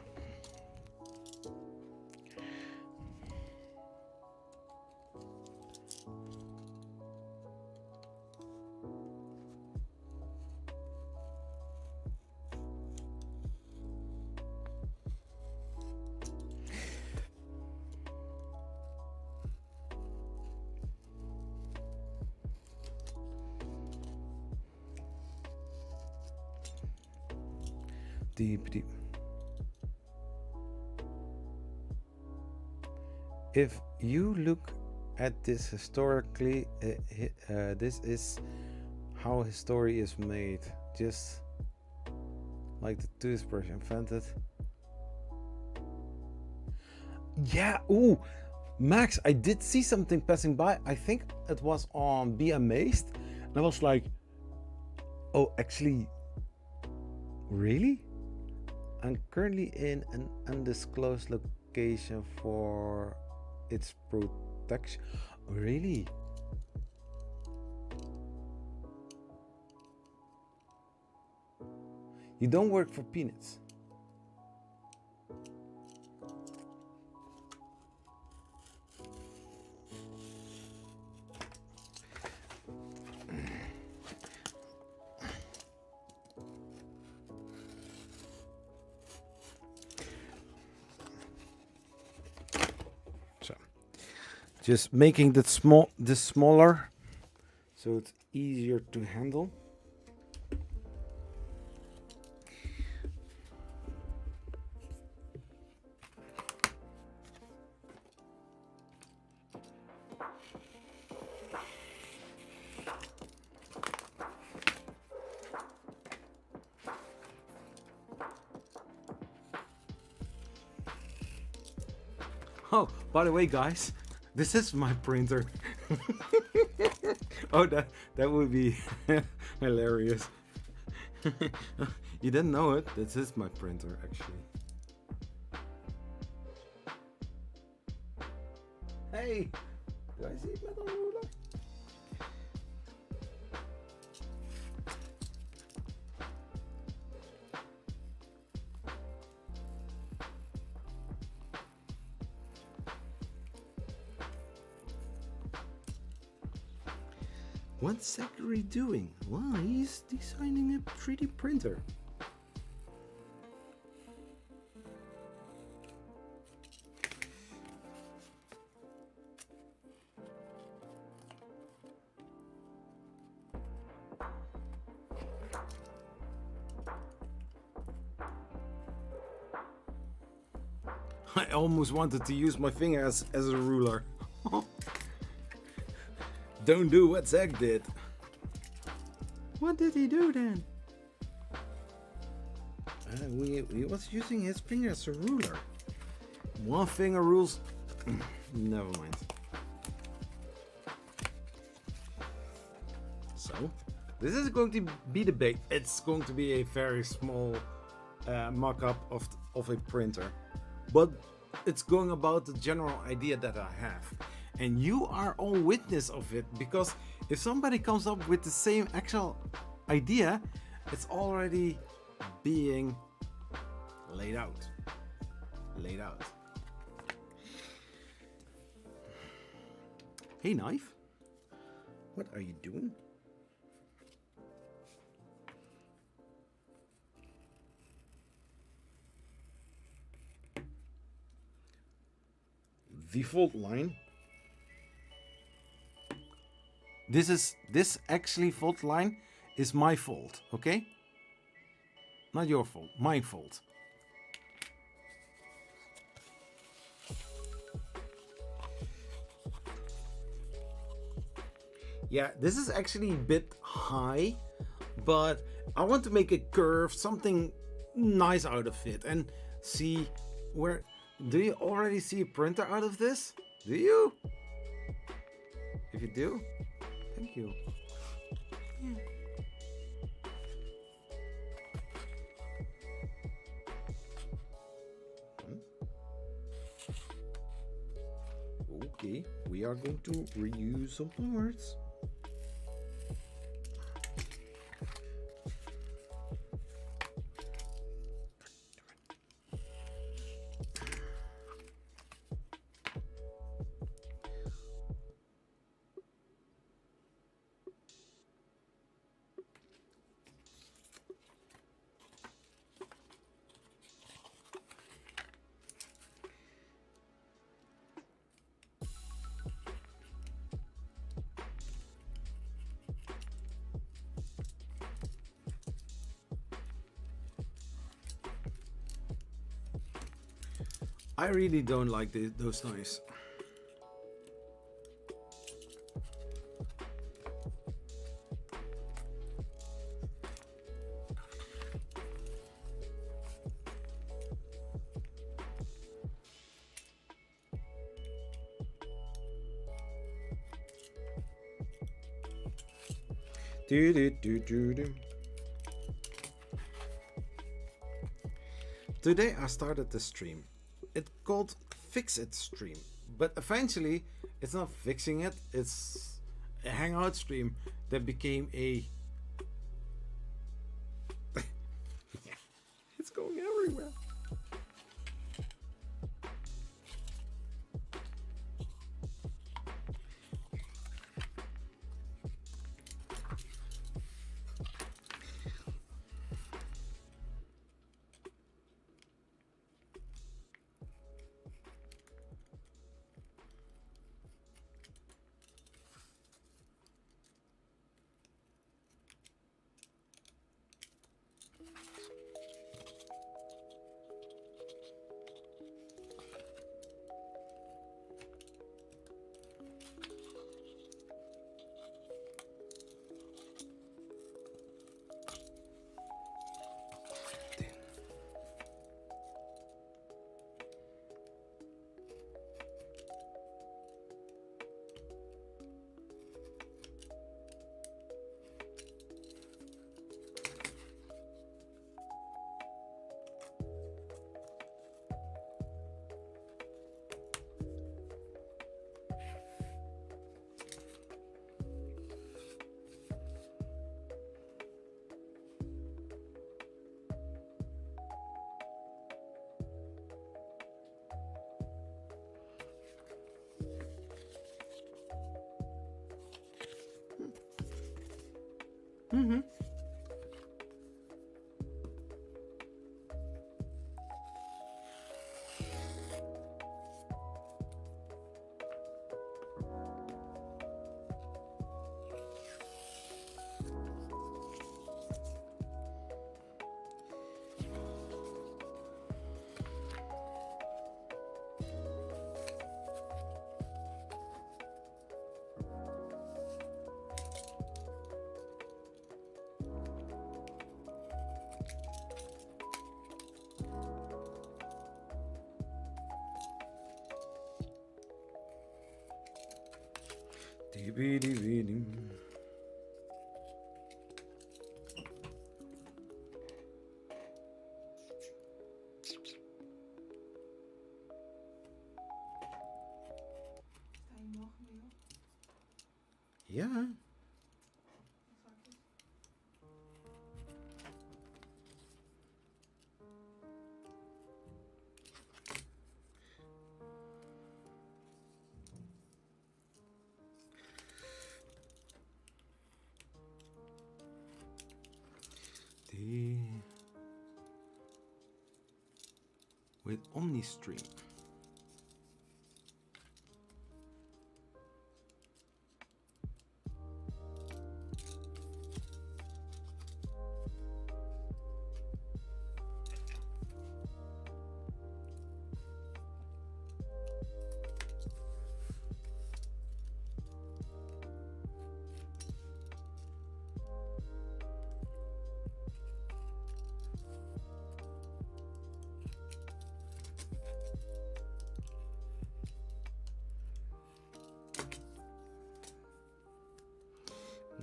Deep. If you look at this historically, this is how history is made. Just like the toothbrush invented. Yeah, ooh, Max, I did see something passing by. I think it was on Be Amazed. And I was like, oh, actually, really? I'm currently in an undisclosed location for its protection. Really? You don't work for peanuts. Just making this smaller so it's easier to handle. Oh, by the way, guys, this is my printer. Oh, that would be hilarious. You didn't know it? This is my printer, actually. Hey, do I see metal ruler? What's Zachary doing? Well, he's designing a 3D printer. I almost wanted to use my finger as a ruler. Don't do what Zach did. What did he do then? He was using his finger as a ruler. One finger rules. Never mind. So, this is going to be the base. It's going to be a very small mock-up of a printer. But it's going about the general idea that I have. And you are all witness of it, because if somebody comes up with the same actual idea, it's already being laid out. Hey, knife, what are you doing? the fold line. This actually fold line is my fault, okay? Not your fault, my fault. Yeah, this is actually a bit high, but I want to make a curve, something nice out of it. And see where, do you already see a printer out of this? Do you? If you do, thank you. Yeah. Okay, we are going to reuse some parts. I really don't like those knives. Today I started the stream. It's called Fix It Stream, but eventually it's not fixing it, it's a hangout stream that became a it's going everywhere. Mm-hmm. Ja. With OmniStream.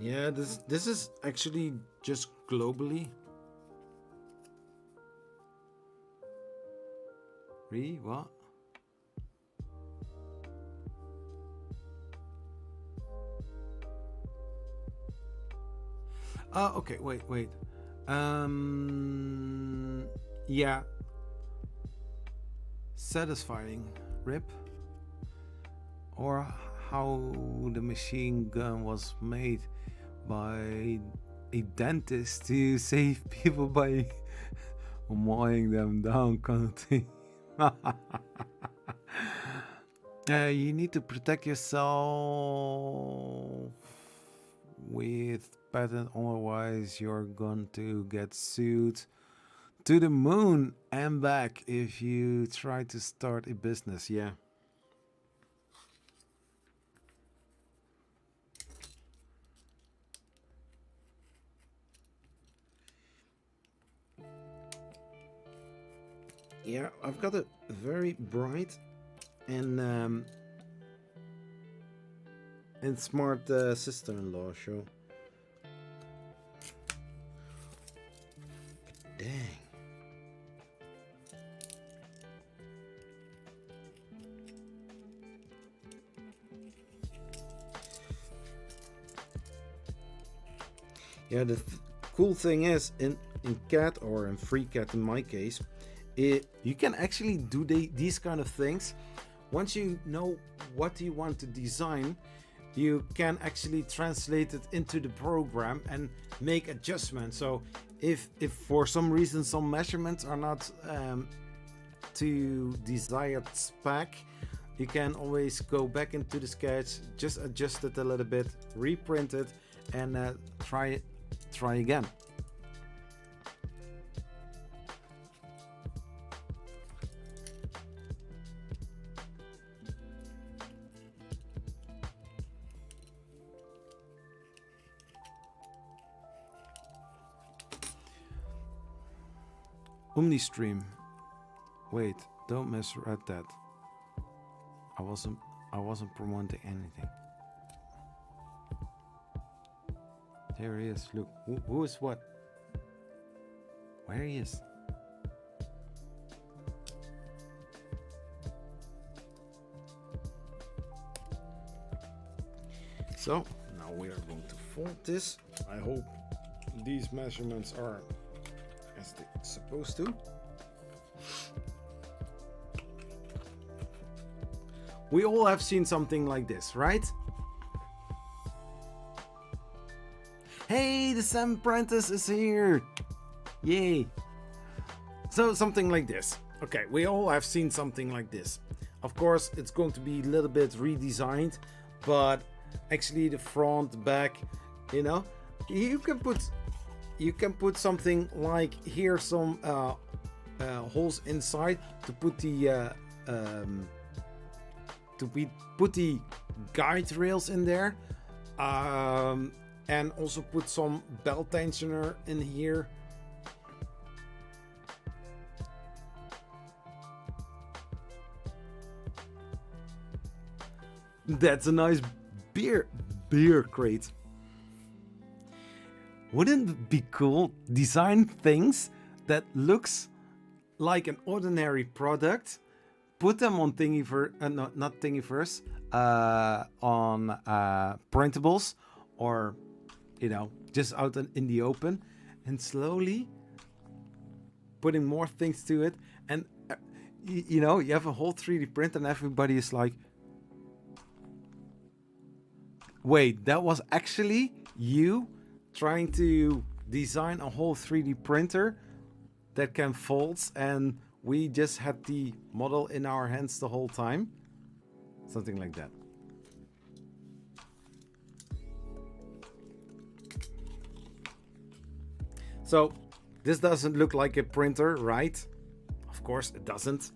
Yeah, this is actually just globally. Really? What? Okay, wait. Yeah. Satisfying. RIP. Or how the machine gun was made by a dentist to save people by mowing them down, kind of thing. You need to protect yourself with patent, otherwise you're going to get sued to the moon and back if you try to start a business. Yeah. Yeah, I've got a very bright and smart sister-in-law. Show. Dang. Yeah, the cool thing is in CAD or in FreeCAD in my case, you can actually do these kind of things. Once you know what you want to design, you can actually translate it into the program and make adjustments. So if for some reason some measurements are not to desired spec, you can always go back into the sketch, just adjust it a little bit, reprint it, and try again. Stream. Wait, don't misread that. I wasn't promoting anything. There he is. Look, who is what? Where he is? So now we are going to fold this. I hope these measurements are as they're supposed to. We all have seen something like this, right? Hey, the Sam Apprentice is here! Yay! So something like this. Okay, we all have seen something like this. Of course, it's going to be a little bit redesigned, but actually the front, back, you know, you can put something like here, some holes inside to put the put the guide rails in there, and also put some belt tensioner in here. That's a nice beer crate. Wouldn't it be cool? Design things that looks like an ordinary product, put them on Thingiverse, not Thingiverse, on printables, or you know, just out in the open, and slowly putting more things to it. And you know, you have a whole 3D print, and everybody is like, wait, that was actually you trying to design a whole 3D printer that can fold, and we just had the model in our hands the whole time? Something like that. So this doesn't look like a printer, right? Of course it doesn't.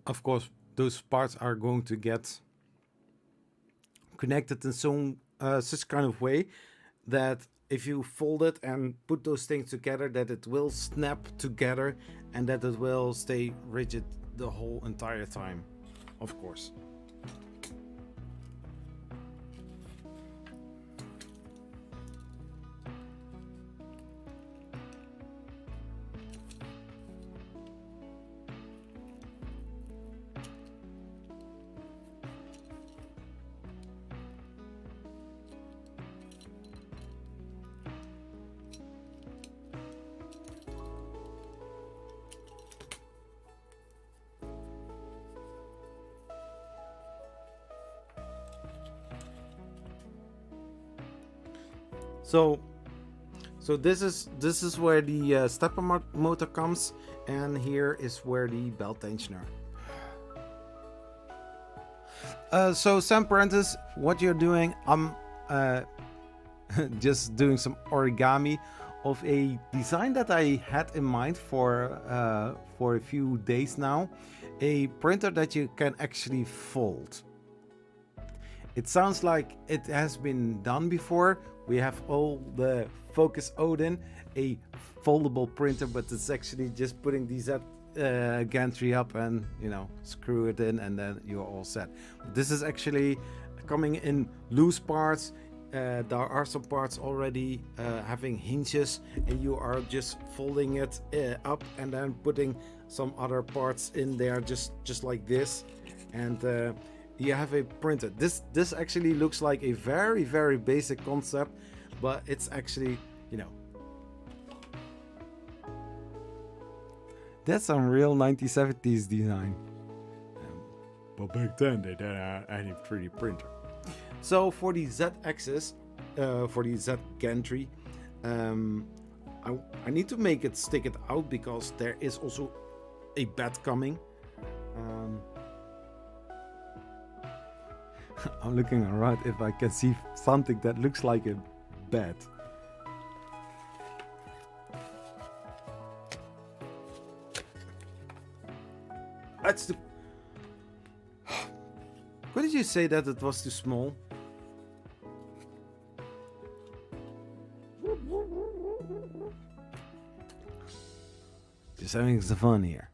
of course, those parts are going to get connected in some such kind of way that if you fold it and put those things together, that it will snap together and that it will stay rigid the whole entire time, of course. So this is where the stepper motor comes, and here is where the belt tensioner. So Sam Prentice, what you're doing, I'm just doing some origami of a design that I had in mind for a few days now, a printer that you can actually fold. It sounds like it has been done before. We have all the Focus Odin, a foldable printer, but it's actually just putting the Z gantry up and, you know, screw it in and then you're all set. This is actually coming in loose parts. There are some parts already having hinges, and you are just folding it up and then putting some other parts in there, just like this, and you have a printer. This actually looks like a very basic concept, but it's actually, you know, that's some real 1970s design. But back then they didn't have any 3D printer. So for the Z axis, for the Z gantry, I need to make it stick it out because there is also a bed coming. I'm looking around if I can see something that looks like a bed. That's the... What did you say that it was too small? Just having some fun here.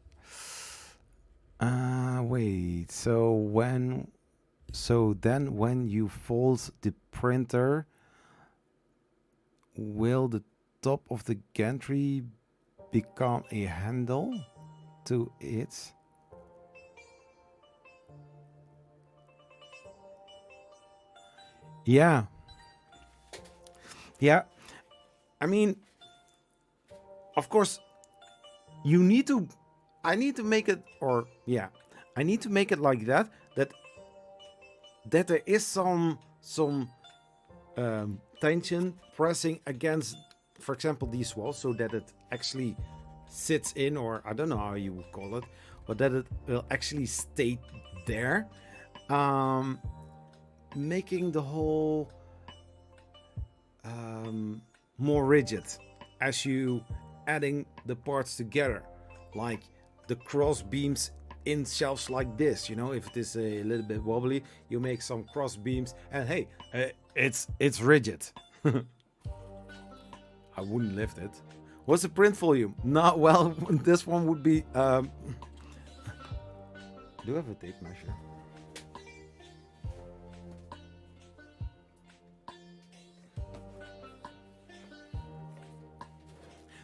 Wait, so then when you fold the printer, will the top of the gantry become a handle to it? Yeah. I mean, of course, I need to make it, or yeah, I need to make it like that there is some tension pressing against, for example, these walls, so that it actually sits in, or I don't know how you would call it, but that it will actually stay there, making the whole more rigid as you adding the parts together, like the cross beams in shelves like this. You know, if it is a little bit wobbly, you make some cross beams, and hey, it's rigid. I wouldn't lift it. What's the print volume? Not well. This one would be. Do I have a tape measure?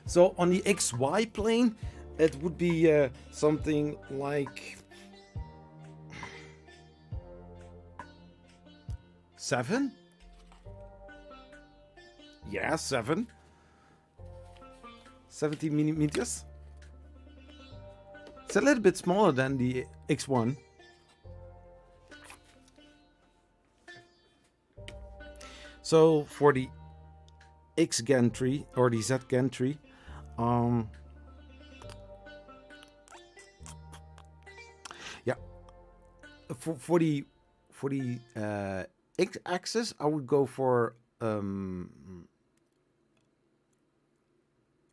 So on the XY plane, it would be something like 7. Yeah, 7. 70 millimeters. It's a little bit smaller than the X1. So for the X gantry or the Z gantry, yeah, for the X axis, I would go for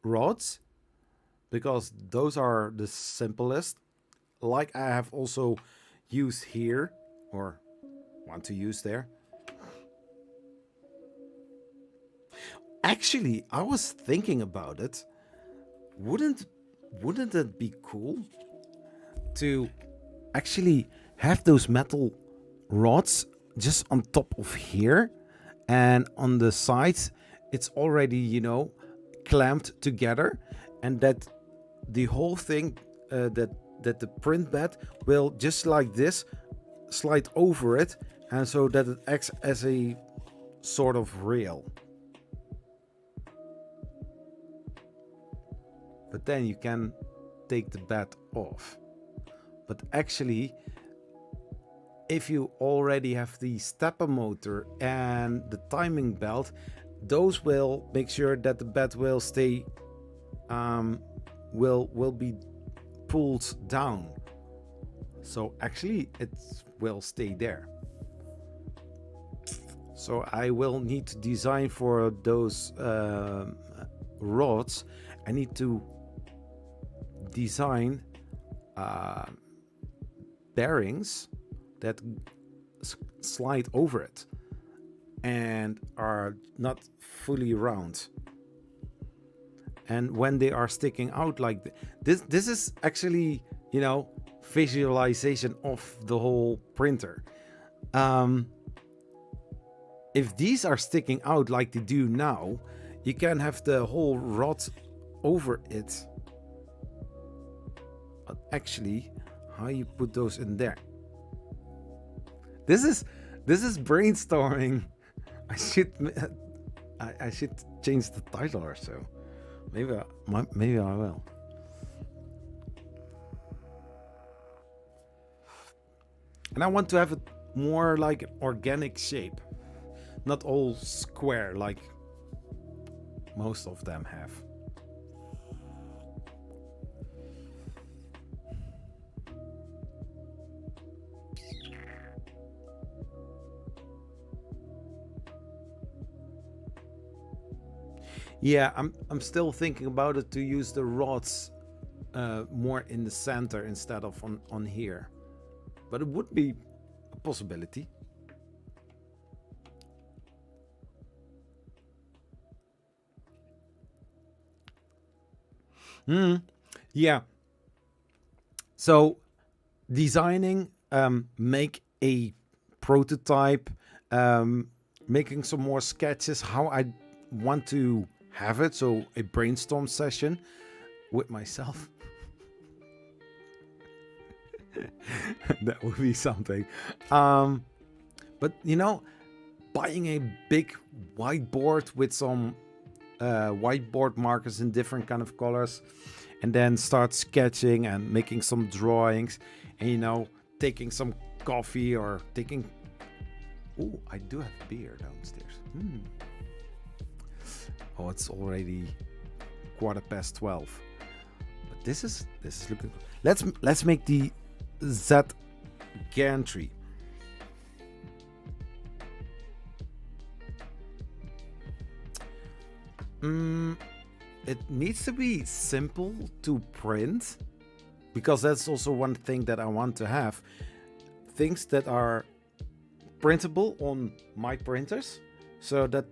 rods, because those are the simplest, like I have also used here, or want to use there. Actually, I was thinking about it. Wouldn't it be cool to actually have those metal rods just on top of here, and on the sides it's already, you know, clamped together, and that the whole thing, that the print bed will just like this slide over it, and so that it acts as a sort of rail. But then you can take the bed off. But actually, if you already have the stepper motor and the timing belt, those will make sure that the bed will stay, will be pulled down. So actually it will stay there. So I will need to design for those rods. I need to design bearings that slide over it and are not fully round. And when they are sticking out like this is actually, you know, visualization of the whole printer. If these are sticking out like they do now, you can have the whole rod over it. But actually, how you put those in there? This is brainstorming. I should change the title or so. Maybe I will. And I want to have it more like an organic shape, not all square like most of them have. Yeah, I'm still thinking about it to use the rods more in the center instead of on here, but it would be a possibility. Yeah. So designing, make a prototype, making some more sketches how I want to have it. So a brainstorm session with myself. That would be something. But you know, buying a big whiteboard with some whiteboard markers in different kind of colors, and then start sketching and making some drawings, and you know, taking some coffee or taking, oh, I do have beer downstairs. Oh, it's already 12:15. But this is looking good. Let's make the Z gantry. It needs to be simple to print, because that's also one thing that I want to have. Things that are printable on my printers, so that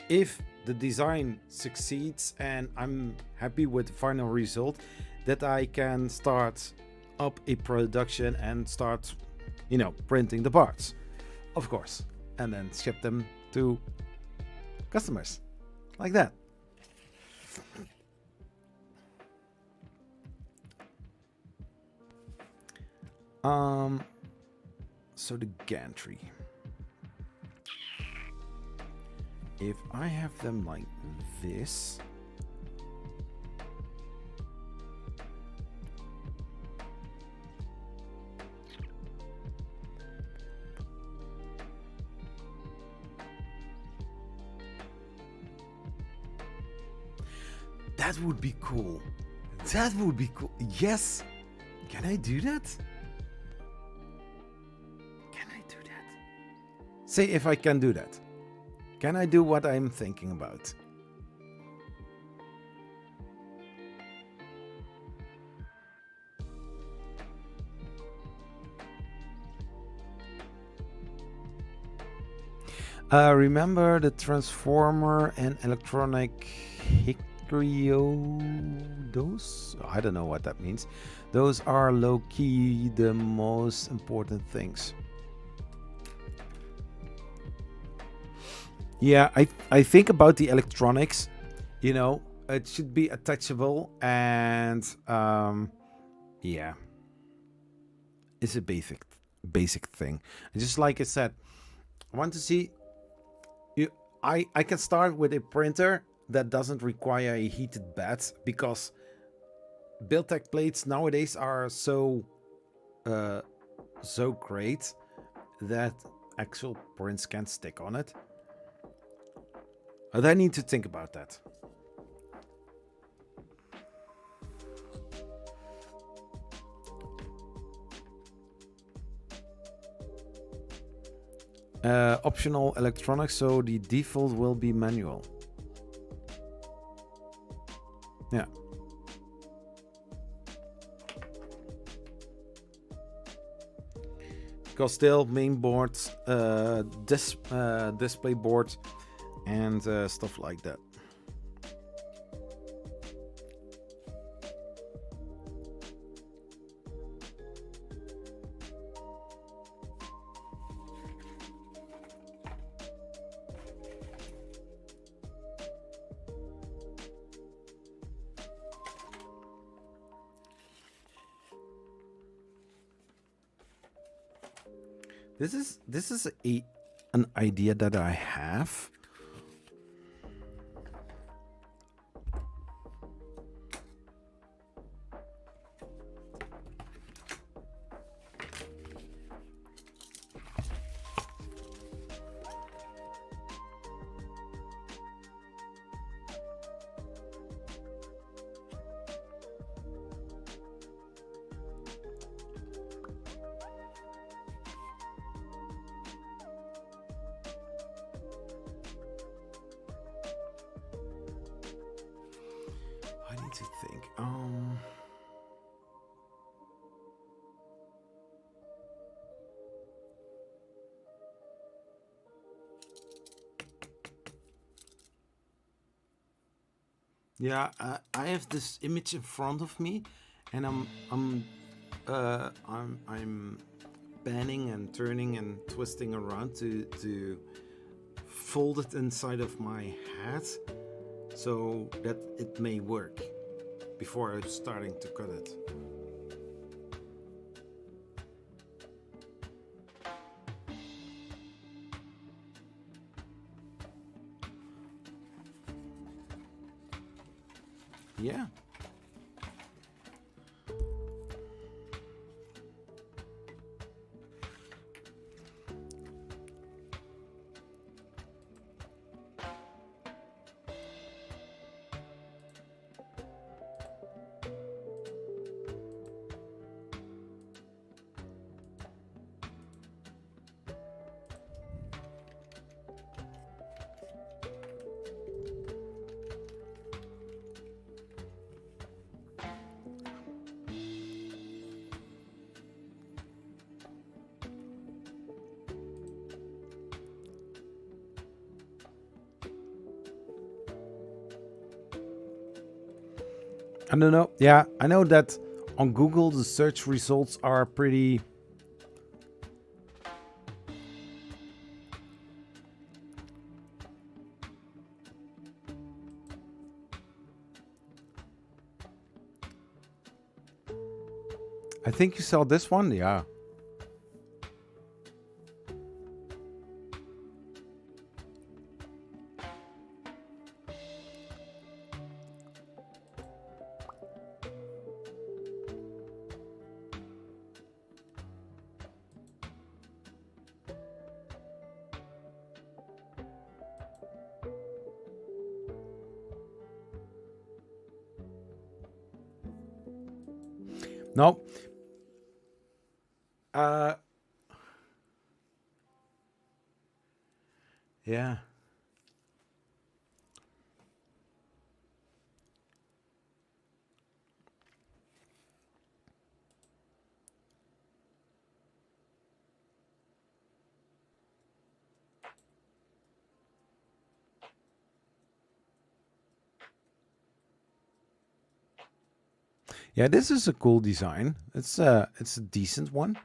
if the design succeeds and I'm happy with the final result, that I can start up a production and start, you know, printing the parts, of course, and then ship them to customers like that. So the gantry, if I have them like this, that would be cool. That would be cool. Yes. Can I do that? Can I do that? Say if I can do that. Can I do what I'm thinking about? Remember the transformer and electronic those? I don't know what that means. Those are low-key the most important things. Yeah, I think about the electronics, you know, it should be attachable and yeah, it's a basic thing. And just like I said, I want to see you. I can start with a printer that doesn't require a heated bed, because build-tech plates nowadays are so great that actual prints can't stick on it. But I need to think about that. Optional electronics, so the default will be manual. Yeah. Because still main boards, display board, and stuff like that. This is an idea that I have. To think. Yeah, I have this image in front of me, and I'm panning and turning and twisting around to fold it inside of my hat, so that it may work before I'm starting to cut it. Yeah. I don't know. Yeah, I know that on Google the search results are pretty. I think you saw this one. Yeah. No. Yeah. Yeah, this is a cool design. It's a decent one.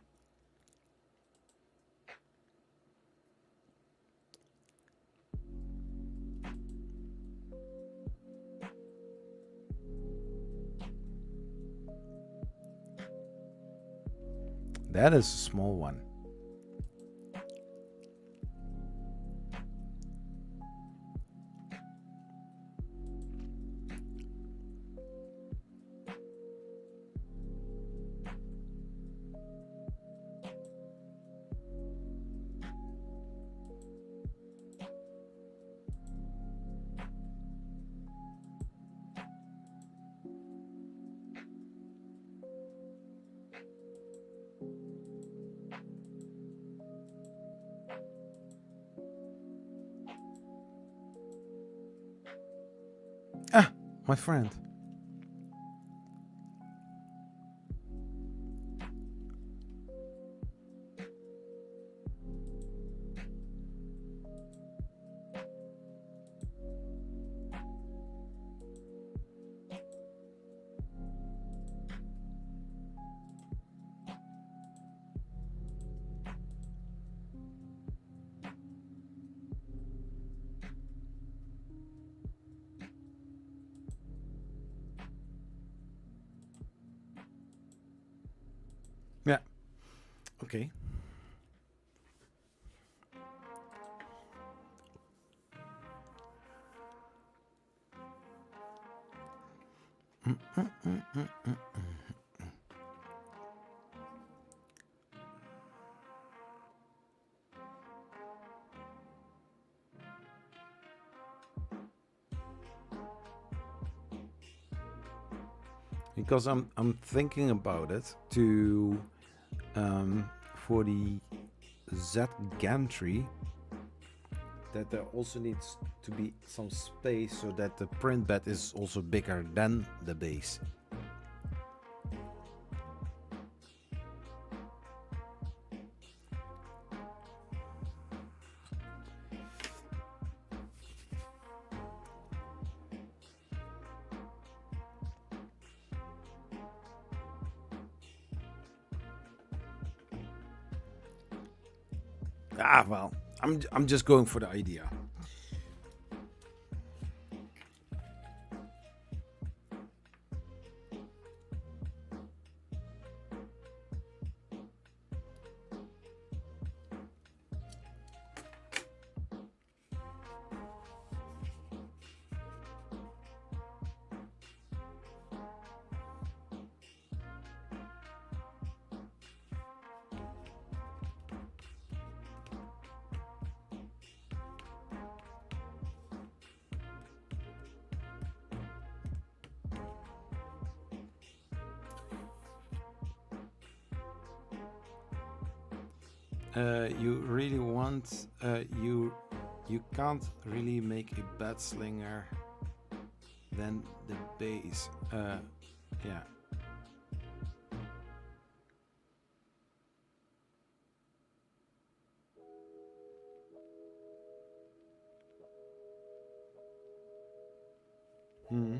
That is a small one. Ah, my friend. Yeah. Okay. Because I'm thinking about it to for the Z gantry, that there also needs to be some space so that the print bed is also bigger than the base. Ah, well, I'm just going for the idea. You really want you can't really make a bed slinger than the base. Yeah. Hmm.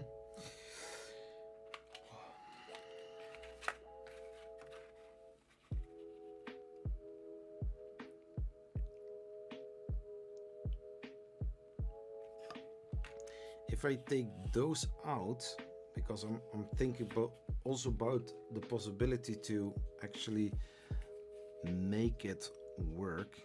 If I take those out, because I'm thinking about also about the possibility to actually make it work.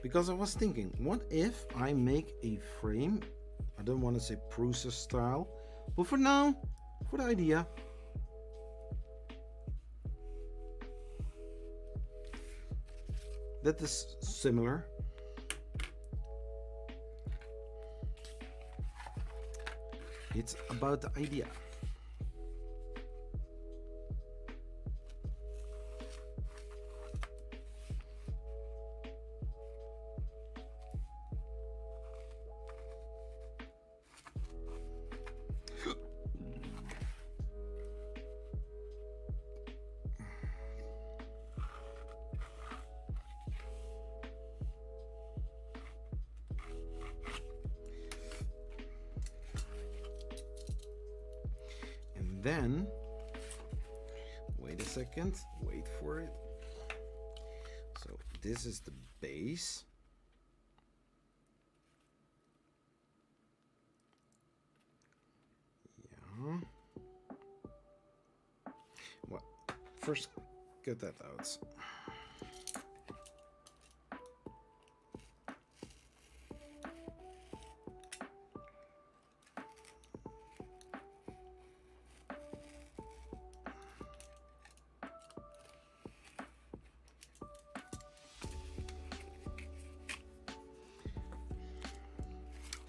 Because I was thinking, what if I make a frame? I don't want to say Prusa style, but for now, for the idea, that is similar. It's about the idea. Then, wait a second, wait for it. So this is the base. Yeah. Well, first get that out.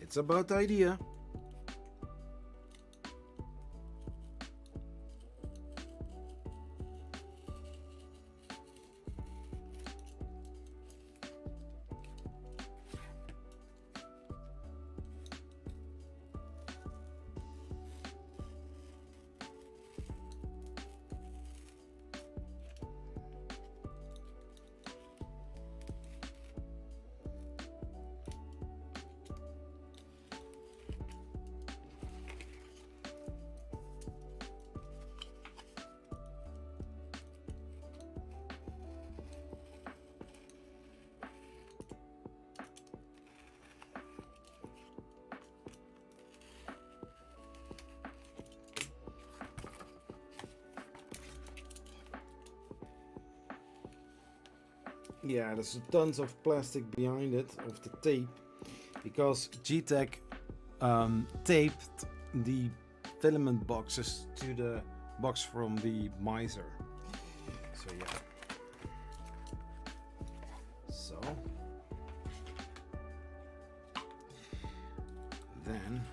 It's about the idea. Yeah, there's tons of plastic behind it, of the tape, because G-Tech taped the filament boxes to the box from the miser. So yeah. So then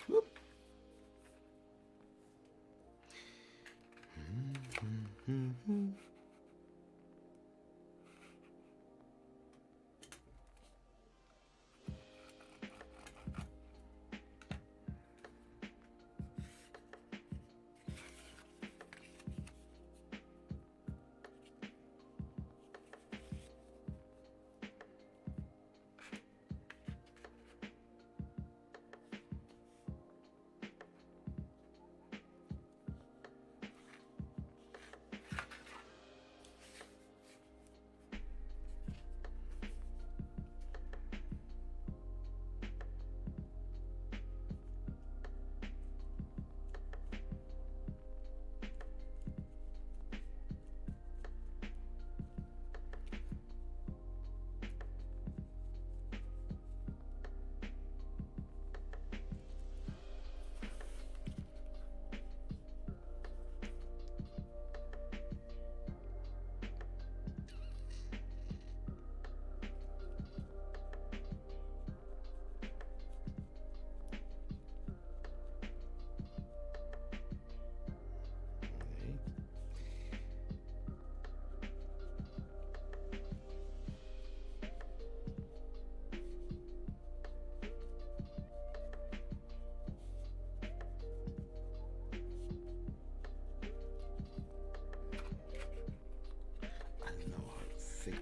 whoop.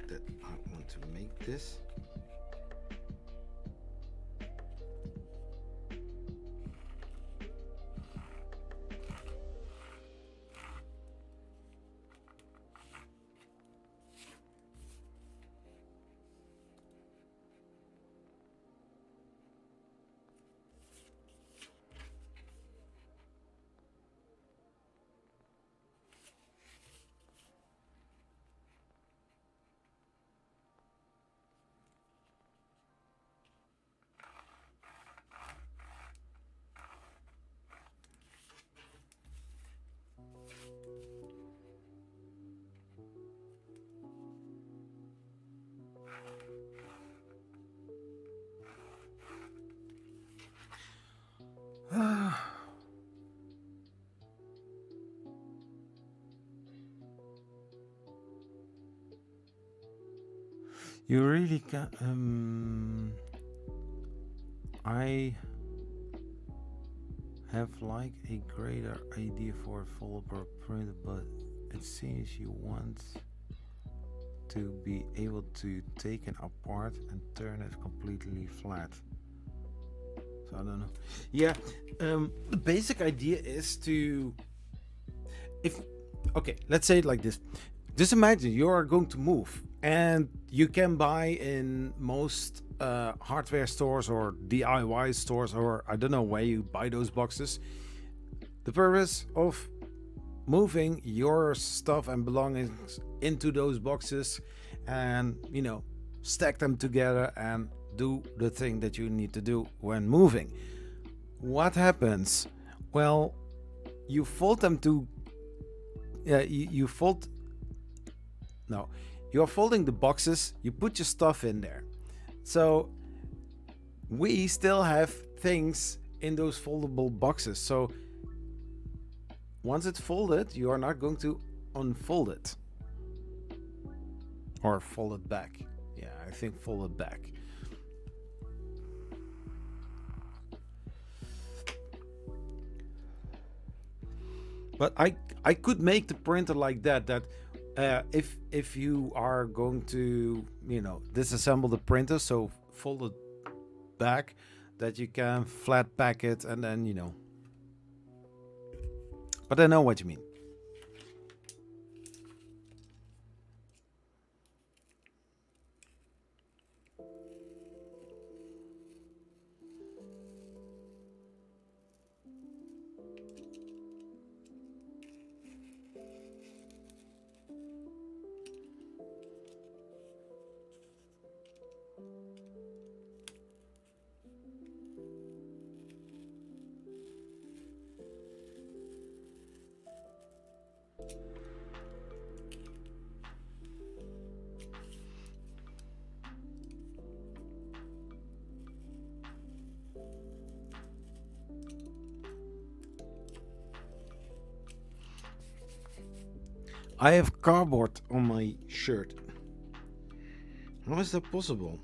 That I want to make this. You really can. I have like a greater idea for a foldable printer, but it seems you want to be able to take it apart and turn it completely flat. So I don't know. Yeah, the basic idea is to, if, okay, let's say it like this. Just imagine you are going to move, and you can buy in most hardware stores or DIY stores, or I don't know where you buy those boxes. The purpose of moving your stuff and belongings into those boxes, and you know, stack them together and do the thing that you need to do when moving. What happens? Well, you fold them to you fold, no, you're folding the boxes, you put your stuff in there. So we still have things in those foldable boxes. So once it's folded, you are not going to unfold it or fold it back. Yeah, I think fold it back. But I could make the printer like that if you are going to, you know, disassemble the printer, so fold it back, that you can flat pack it and then, you know. But I know what you mean. I have cardboard on my shirt. How is that possible?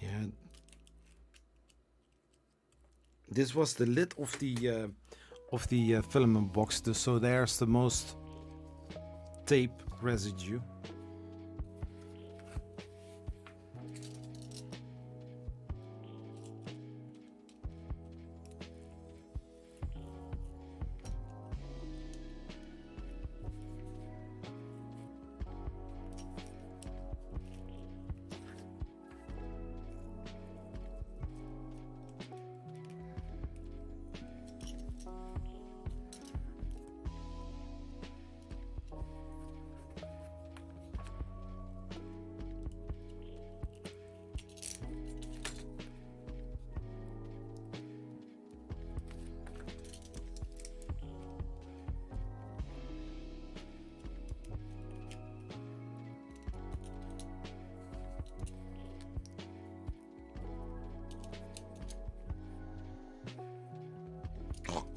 Yeah. This was the lid of the filament box, so there's the most tape residue.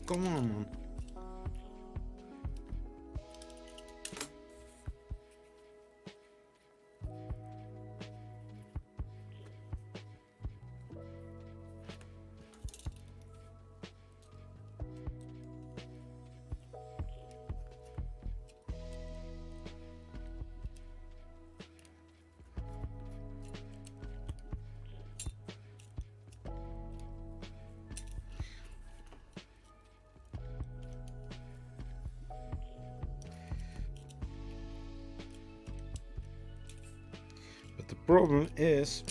Come on, man. But the problem is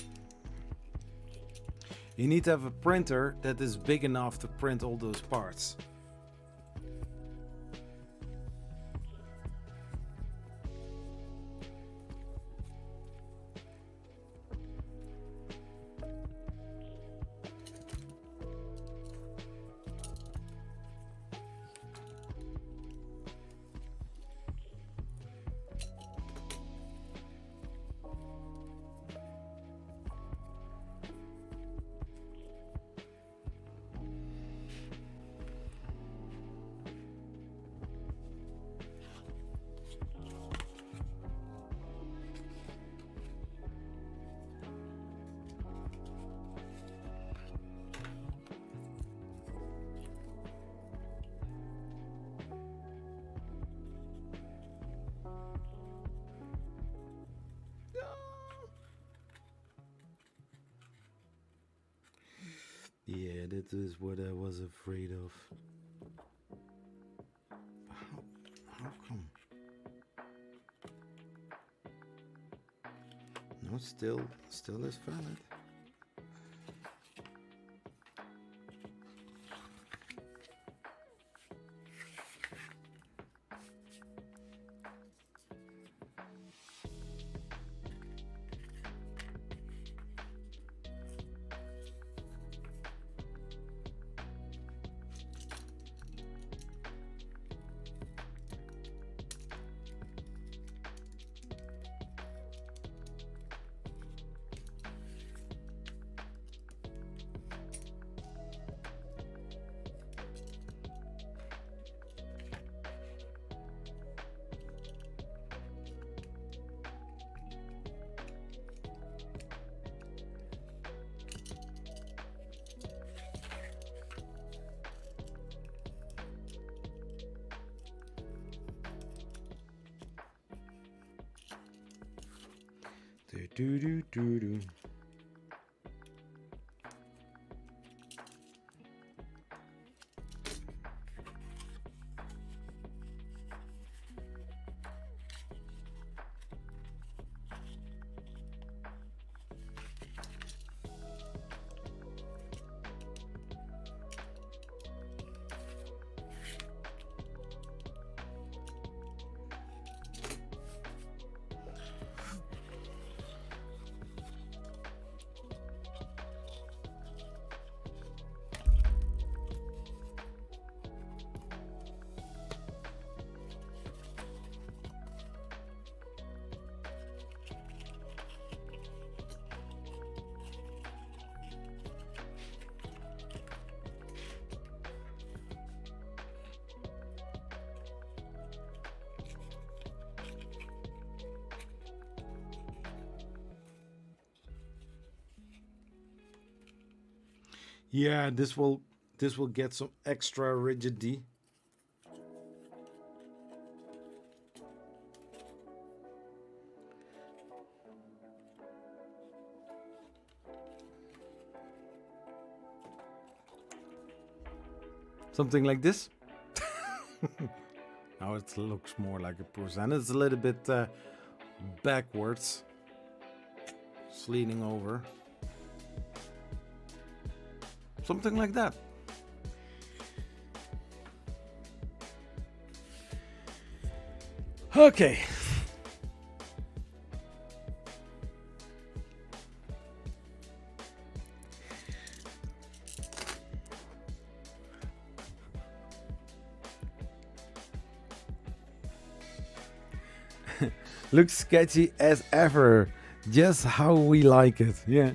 you need to have a printer that is big enough to print all those parts. Yeah, that is what I was afraid of. How come? No, still is valid. Do do do do. Yeah, this will get some extra rigidity. Something like this. Now it looks more like a Prusa, and it's a little bit backwards. It's leaning over. Something like that. Okay. Looks sketchy as ever. Just how we like it. Yeah.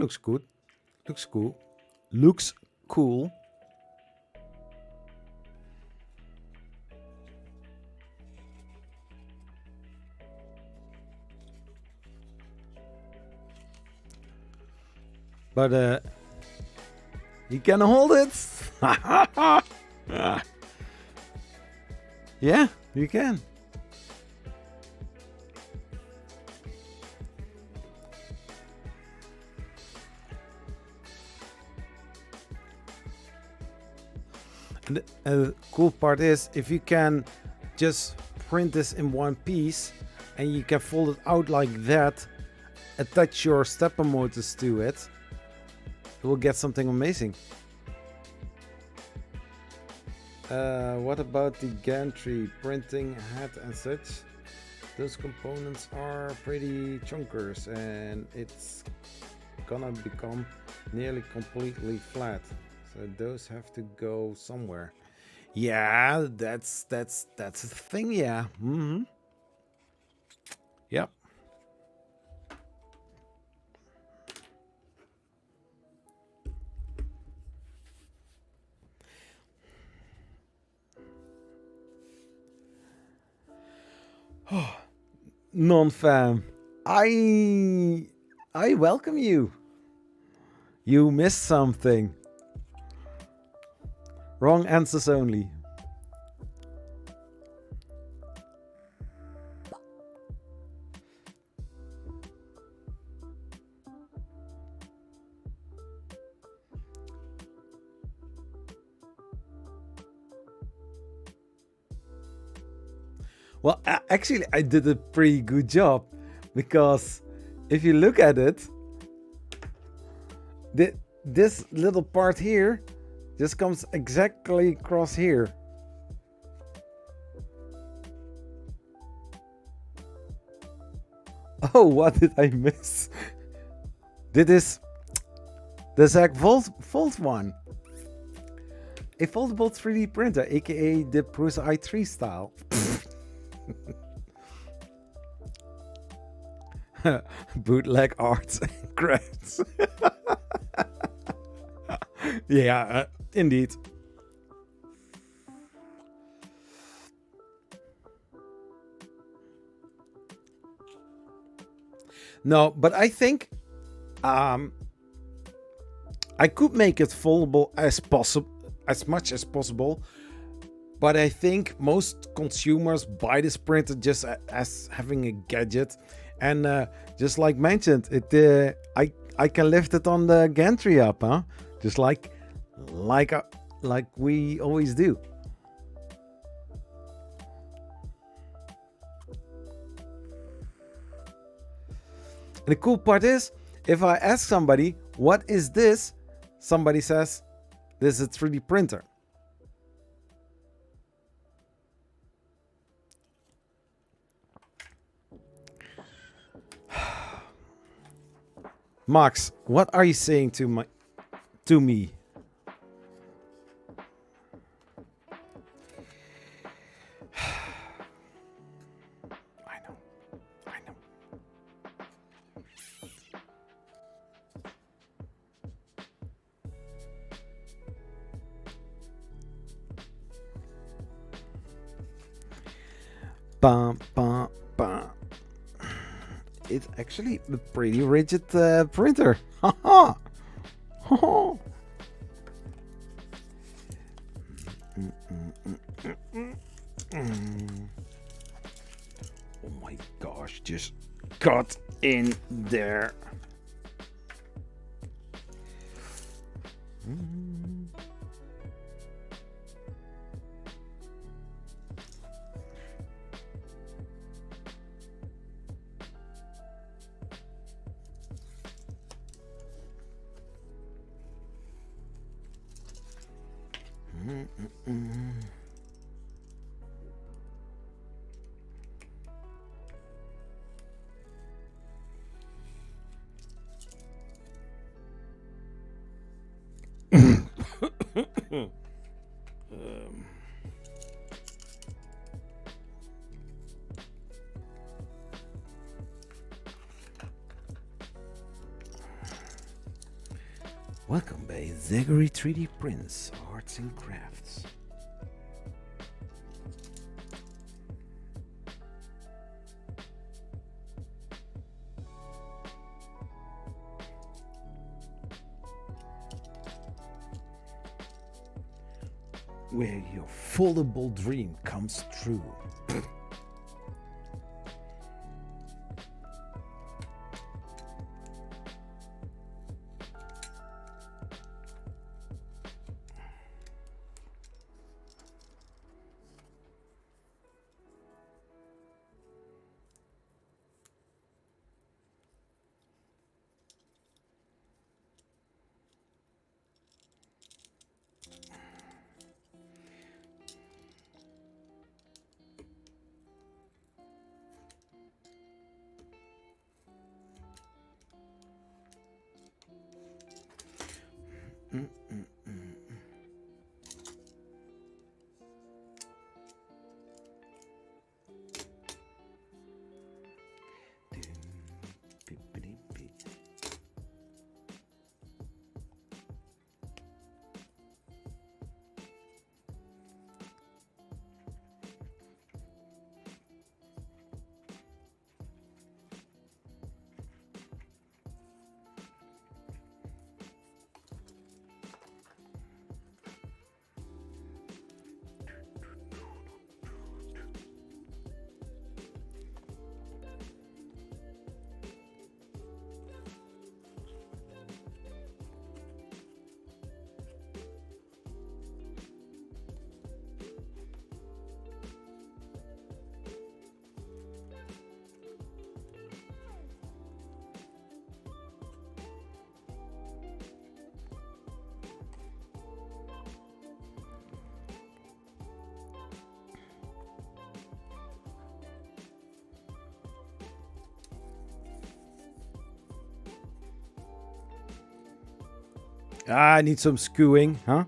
looks good. Looks cool. Looks cool. But you can hold it. Yeah, you can. And the cool part is if you can just print this in one piece and you can fold it out like that, attach your stepper motors to it, you will get something amazing. What about the gantry printing head and such? Those components are pretty chunkers and it's gonna become nearly completely flat. So those have to go somewhere. Yeah, that's the thing. Yeah. Mm-hmm. Yep. Oh, non-fam, I welcome you. You missed something. Wrong answers only. Well, actually, I did a pretty good job because if you look at it, this little part here just comes exactly across here. Oh, what did I miss? This is the Z3DP one. A foldable 3D printer, aka the Prusa i3 style. Bootleg arts and crafts. Yeah, indeed. No, but I think I could make it foldable as much as possible. But I think most consumers buy this printer just as having a gadget, and just like mentioned, I can lift it on the gantry up, huh? Just like we always do. And the cool part is, if I ask somebody, what is this? Somebody says, this is a 3D printer. Max, what are you saying to me? I know. Bum, bum, bum. It's actually a pretty rigid printer. Haha. Oh my gosh, just got in there. Welcome by Zachary 3D Prints, Arts and Crafts. Where your foldable dream comes true. I need some skewing, huh?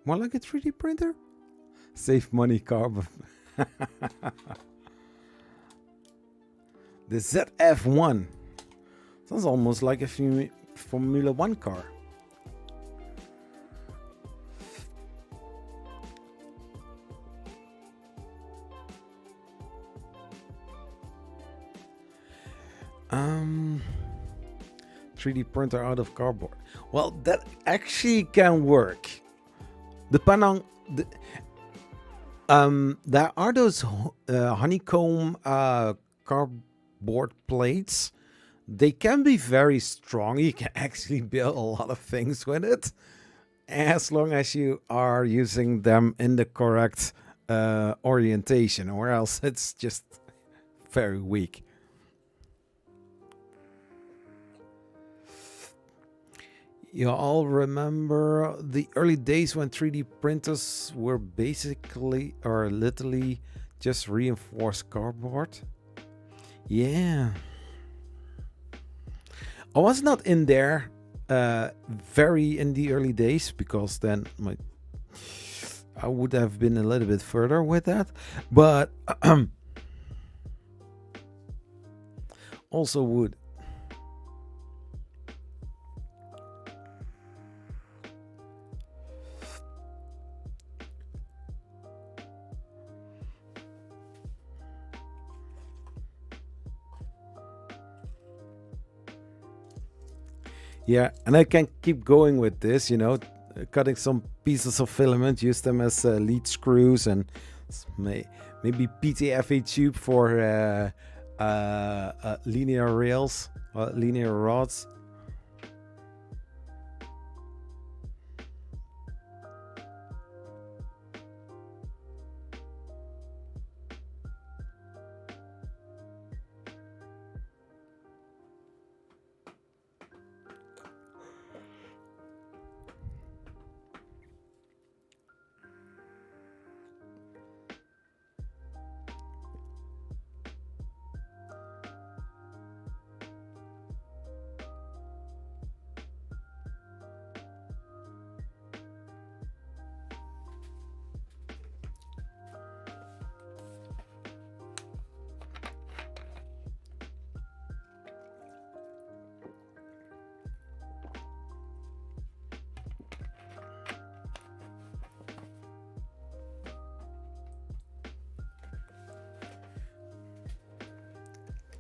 More like a 3D printer? Save money, carbon. The ZF1. Sounds almost like a Formula 1 car. Um, 3D printer out of cardboard. Well, that actually can work. Depending on the, there are those honeycomb cardboard plates. They can be very strong. You can actually build a lot of things with it, as long as you are using them in the correct orientation, or else it's just very weak. You all remember the early days when 3D printers were basically or literally just reinforced cardboard? Yeah. I was not in there very in the early days, because then I would have been a little bit further with that. But also would. Yeah, and I can keep going with this, you know, cutting some pieces of filament, use them as lead screws, and maybe PTFE tube for linear rails, linear rods.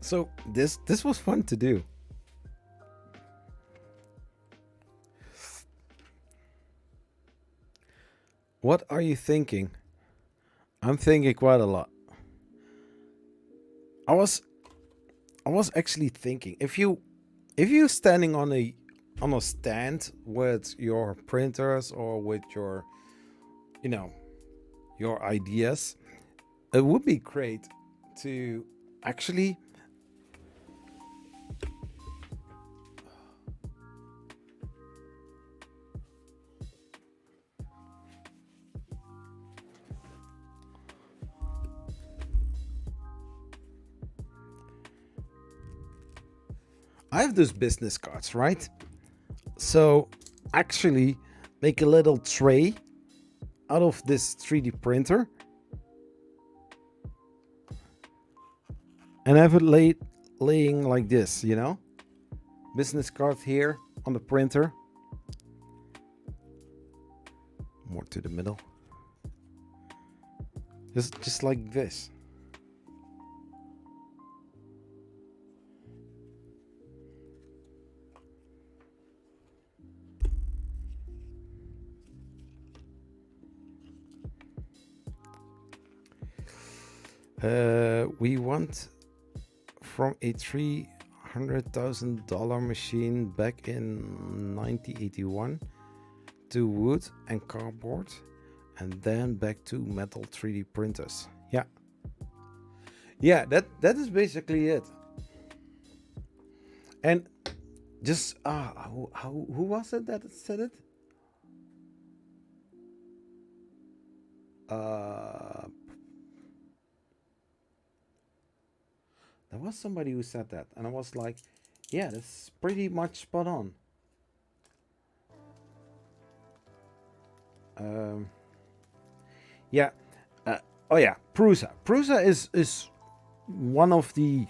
So this was fun to do. What are you thinking? I'm thinking quite a lot. I was actually thinking, if you're standing on a stand with your printers or with your, you know, your ideas, it would be great to actually I have those business cards, right? So actually make a little tray out of this 3D printer and have it laying like this, you know? Business card here on the printer. More to the middle. Just like this. We want from a $300,000 machine back in 1981 to wood and cardboard, and then back to metal 3D printers. Yeah, that is basically it. And just who was it that said it? There was somebody who said that, and I was like, yeah, that's pretty much spot on. Yeah. Oh yeah, Prusa. Prusa is one of the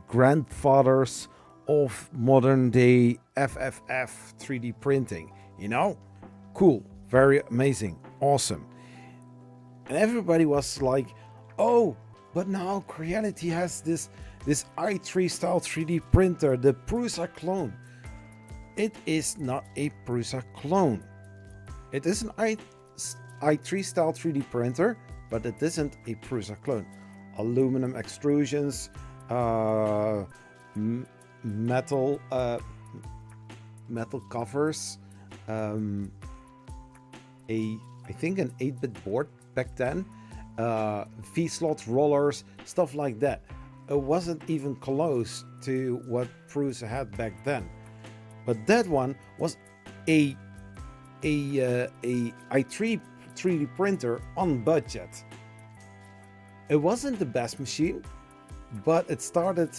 grandfathers of modern day FFF 3D printing. You know, cool, very amazing, awesome. And everybody was like, oh, but now Creality has this i3 style 3D printer, the Prusa clone. It is not a Prusa clone. It is an i3 style 3D printer, but it isn't a Prusa clone. Aluminum extrusions, metal covers, I think an 8-bit board back then, V-slot rollers, stuff like that. It wasn't even close to what Prusa had back then. But that one was a i3 3D printer on budget. It wasn't the best machine, but it started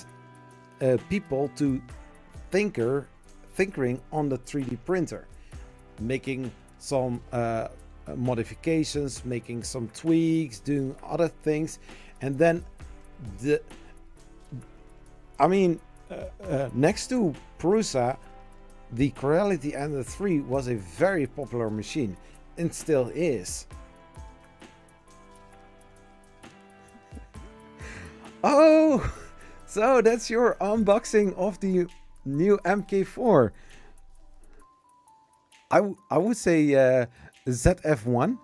people to tinkering on the 3D printer, making some modifications, making some tweaks, doing other things, and then next to Prusa, the Creality Ender 3 was a very popular machine and still is. Oh, so that's your unboxing of the new MK4. I would say ZF1.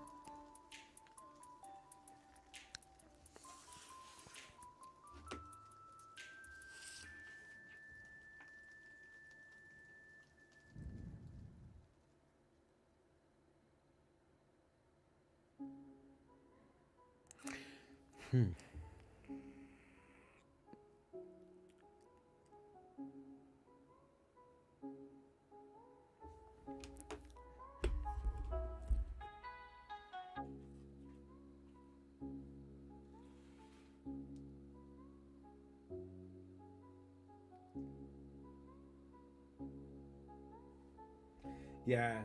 Yeah.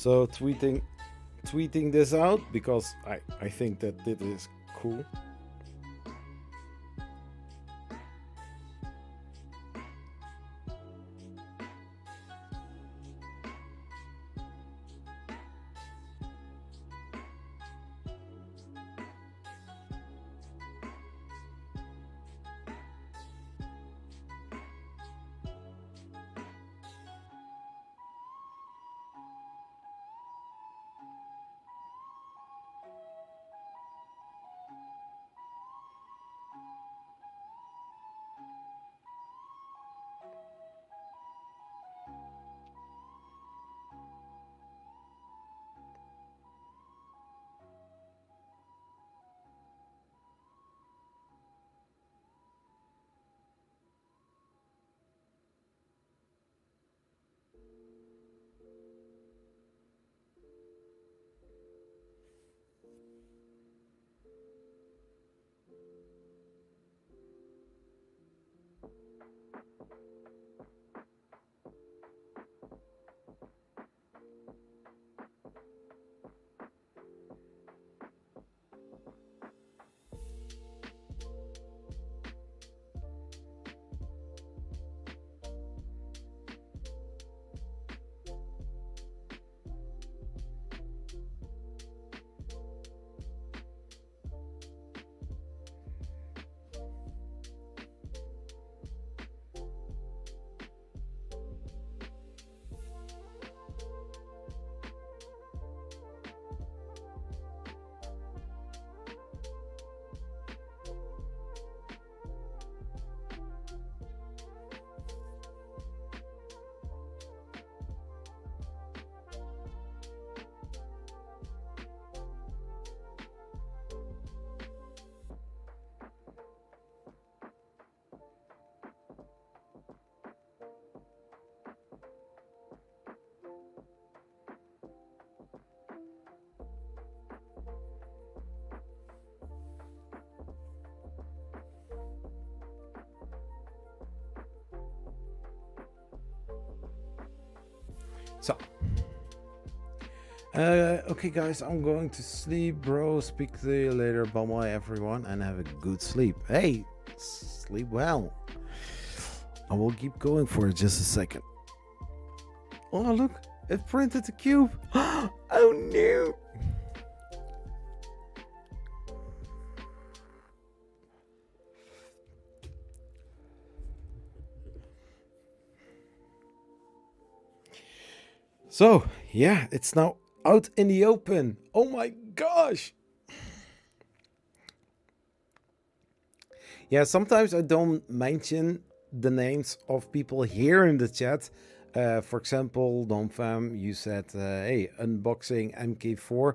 So tweeting this out because I think that it is cool. So, okay, guys, I'm going to sleep, bro. Speak to you later. Bye bye, everyone, and have a good sleep. Hey, sleep well. I will keep going for just a second. Oh, look, it printed the cube. Oh no. So, yeah, it's now out in the open. Oh my gosh. Yeah, sometimes I don't mention the names of people here in the chat. For example, Domfam, you said, hey, unboxing MK4.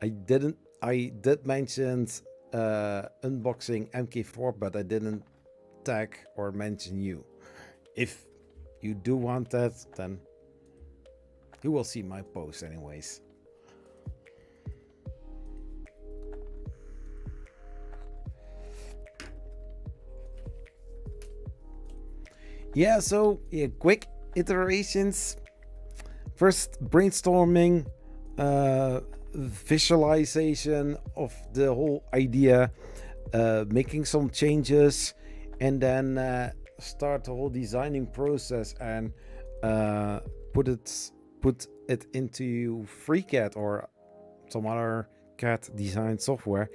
I did mention unboxing MK4, but I didn't tag or mention you. If you do want that, then you will see my post anyways. Yeah, so yeah, quick iterations. First, brainstorming, visualization of the whole idea, making some changes, and then start the whole designing process and put it into FreeCAD or some other CAD design software,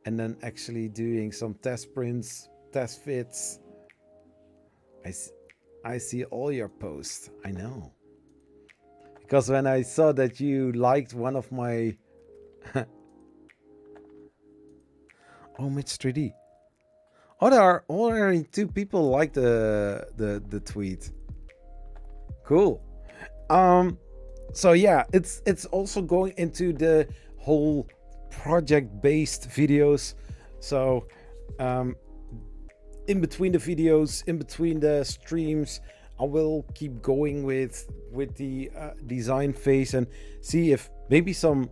and then actually doing some test prints, test fits. I see all your posts. I know. Because when I saw that you liked one of my... Oh, Mitch 3D. Oh, there are already 2 people like the tweet. Cool. So yeah, it's also going into the whole project-based videos. So in between the videos, in between the streams, I will keep going with the design phase and see if maybe some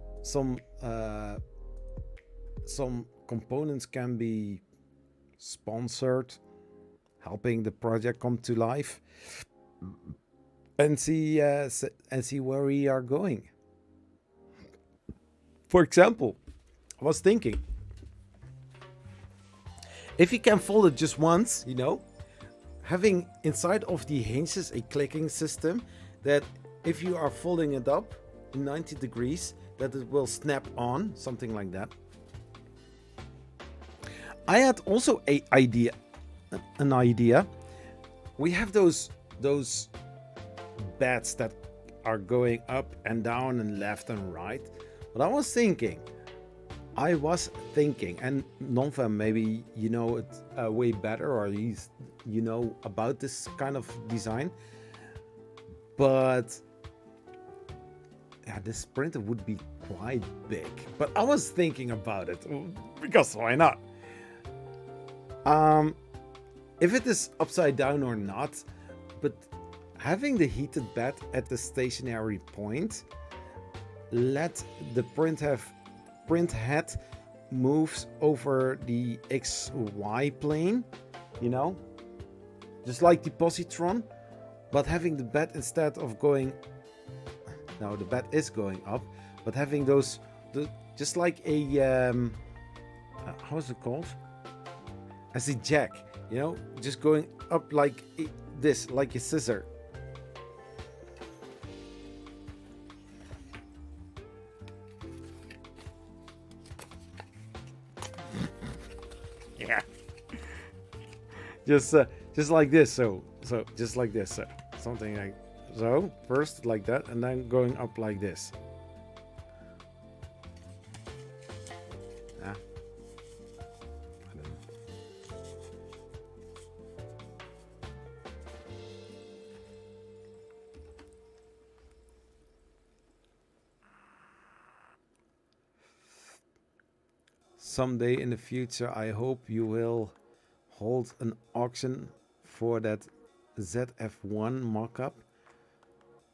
components can be sponsored, helping the project come to life, and see where we are going. For example, I was thinking, if you can fold it just once, you know, having inside of the hinges a clicking system that if you are folding it up in 90 degrees, that it will snap on, something like that. I had also an idea. We have those beds that are going up and down and left and right. But I was thinking, and Nonfa, maybe you know it way better, or at least you know about this kind of design. But yeah, this printer would be quite big. But I was thinking about it because why not? If it is upside down or not, but having the heated bed at the stationary point, let the print head moves over the XY plane, you know, just like the positron, but having the bed instead of going, now the bed is going up, but having those, just like a, how is it called? As a jack, you know, just going up like this, like a scissor. Yeah. Just like this. So just like this. Something like so. First like that, and then going up like this. Someday in the future, I hope you will hold an auction for that ZF1 mock-up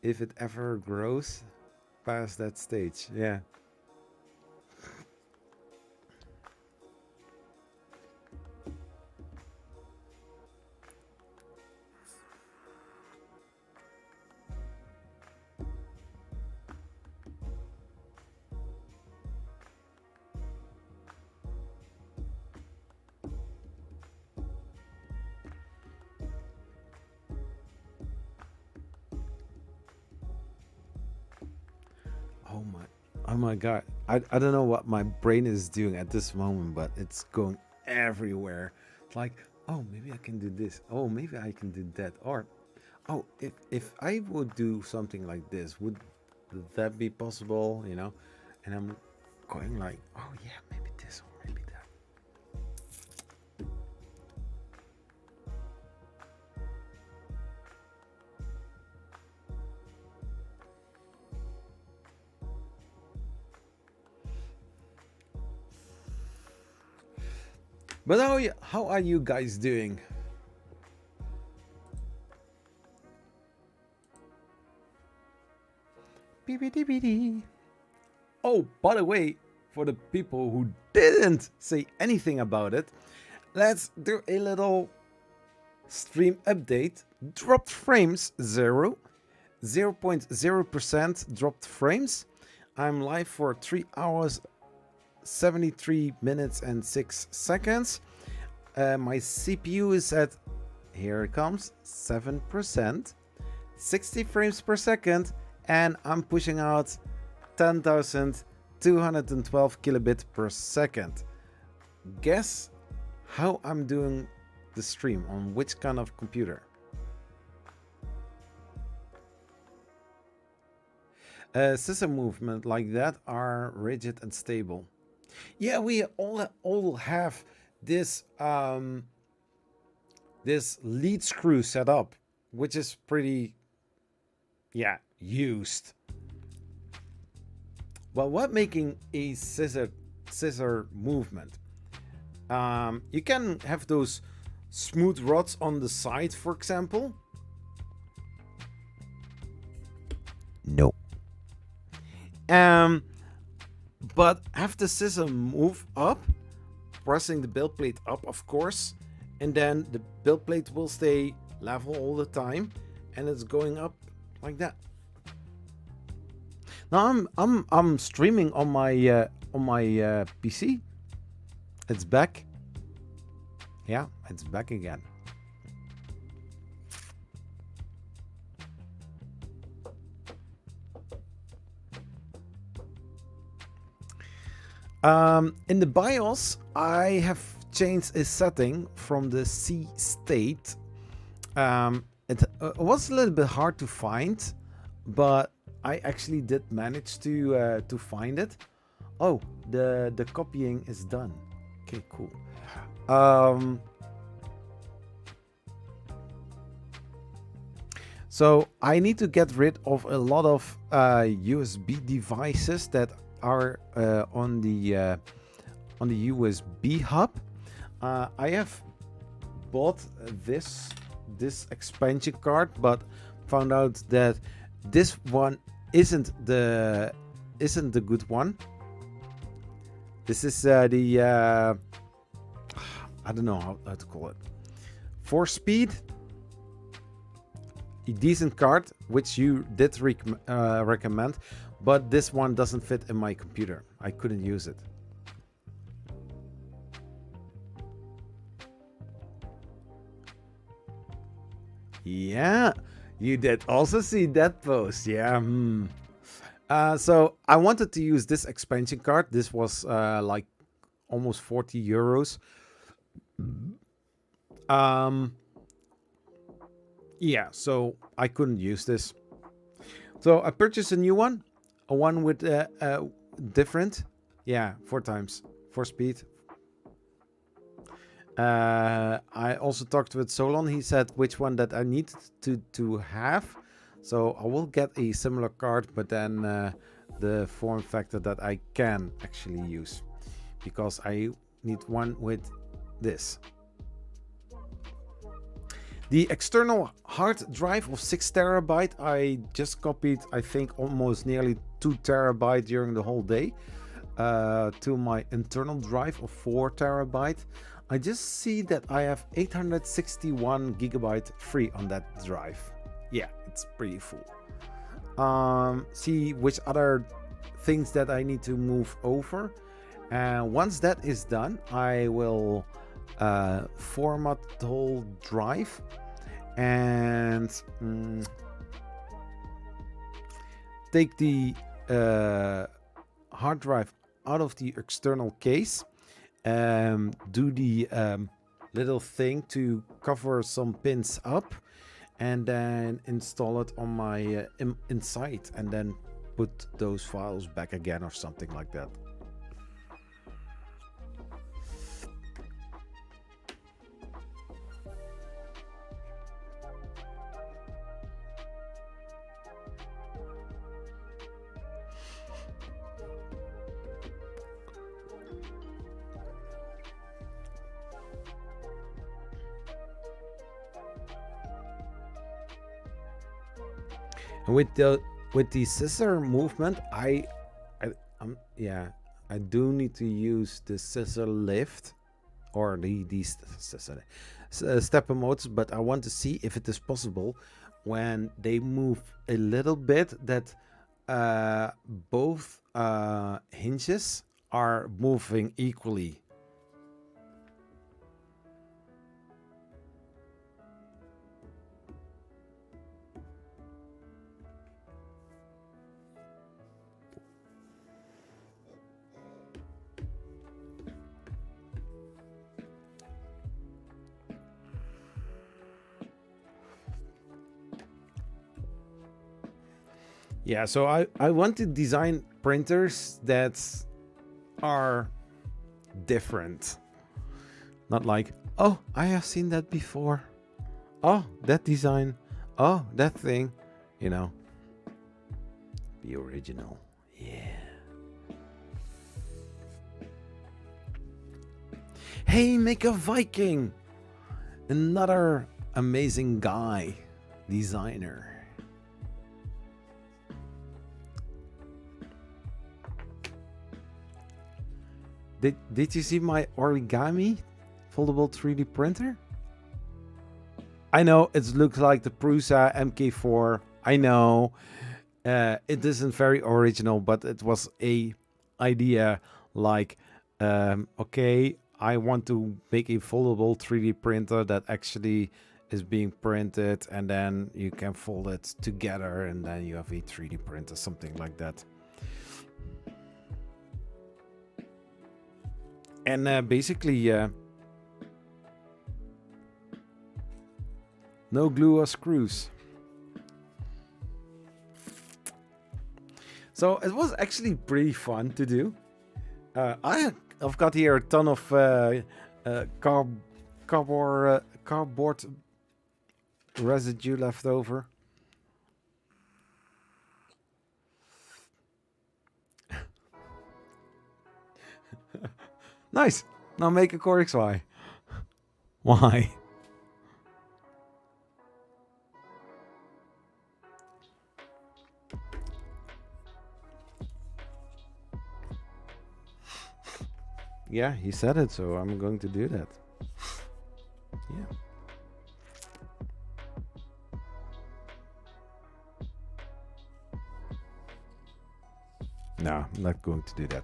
if it ever grows past that stage. Yeah. Oh my god, I don't know what my brain is doing at this moment, but it's going everywhere. It's like, oh, maybe I can do this, oh, maybe I can do that, or oh, if I would do something like this, would that be possible, you know? And I'm going like, oh yeah, maybe this or maybe that. But how are you guys doing? Oh, by the way, for the people who didn't say anything about it, let's do a little stream update. Dropped frames 0.0% dropped frames. I'm live for 3 hours 73 minutes and 6 seconds. My CPU is at, here it comes, 7%, 60 frames per second, and I'm pushing out 10,212 kilobits per second. Guess how I'm doing the stream, on which kind of computer? System movement like that are rigid and stable. Yeah, we all have this this lead screw set up, which is pretty, yeah, used. Well, what making a scissor movement? You can have those smooth rods on the side, for example. No. But have the scissor move up, pressing the build plate up, of course, and then the build plate will stay level all the time, and it's going up like that. No, I'm streaming on my PC. It's back. Yeah, it's back again. In the BIOS, I have changed a setting from the C state. It was a little bit hard to find, but I actually did manage to find it. Oh, the copying is done. Okay, cool. So I need to get rid of a lot of USB devices that are on the USB hub. I have bought this expansion card, but found out that this one isn't the good one. This is the I don't know how to call it. 4-speed, a decent card, which you did recommend, but this one doesn't fit in my computer. I couldn't use it. Yeah, you did also see that post. Yeah. So I wanted to use this expansion card. This was like almost 40 euros. Yeah, so I couldn't use this. So I purchased a new one, a one with different, 4 times, 4-speed. I also talked with Solon. He said which one that I need to have. So I will get a similar card, but then the form factor that I can actually use, because I need one with this. The external hard drive of 6 terabyte, I just copied, I think, almost nearly 2 terabyte during the whole day to my internal drive of 4 terabyte. I just see that I have 861 gigabyte free on that drive. Yeah, it's pretty full. See which other things that I need to move over. And once that is done, I will format the whole drive and take the hard drive out of the external case, do the little thing to cover some pins up, and then install it on my inside, and then put those files back again or something like that. And with the scissor movement, I do need to use the scissor lift or the stepper modes, but I want to see if it is possible when they move a little bit that both hinges are moving equally. Yeah, so I want to design printers that are different. Not like, oh, I have seen that before. Oh, that design. Oh, that thing. You know. Be original. Yeah. Hey, make a Viking. Another amazing guy. Designer. Did you see my origami foldable 3D printer? I know it looks like the Prusa MK4. I know It isn't very original, but it was a idea like, okay, I want to make a foldable 3D printer that actually is being printed, and then you can fold it together, and then you have a 3D printer, something like that. And basically, no glue or screws. So it was actually pretty fun to do. I've got here a ton of cardboard residue left over. Nice. Now make a Core XY. Why? Yeah, he said it, so I'm going to do that. Yeah. No, I'm not going to do that.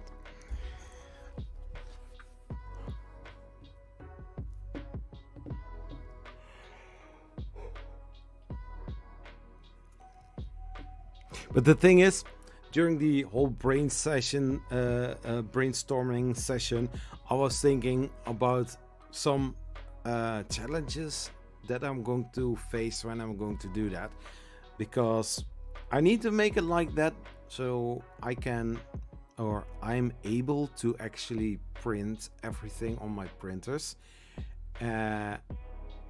But the thing is, during the whole brainstorming session, I was thinking about some challenges that I'm going to face when I'm going to do that, because I need to make it like that so I can, or I'm able to actually print everything on my printers, and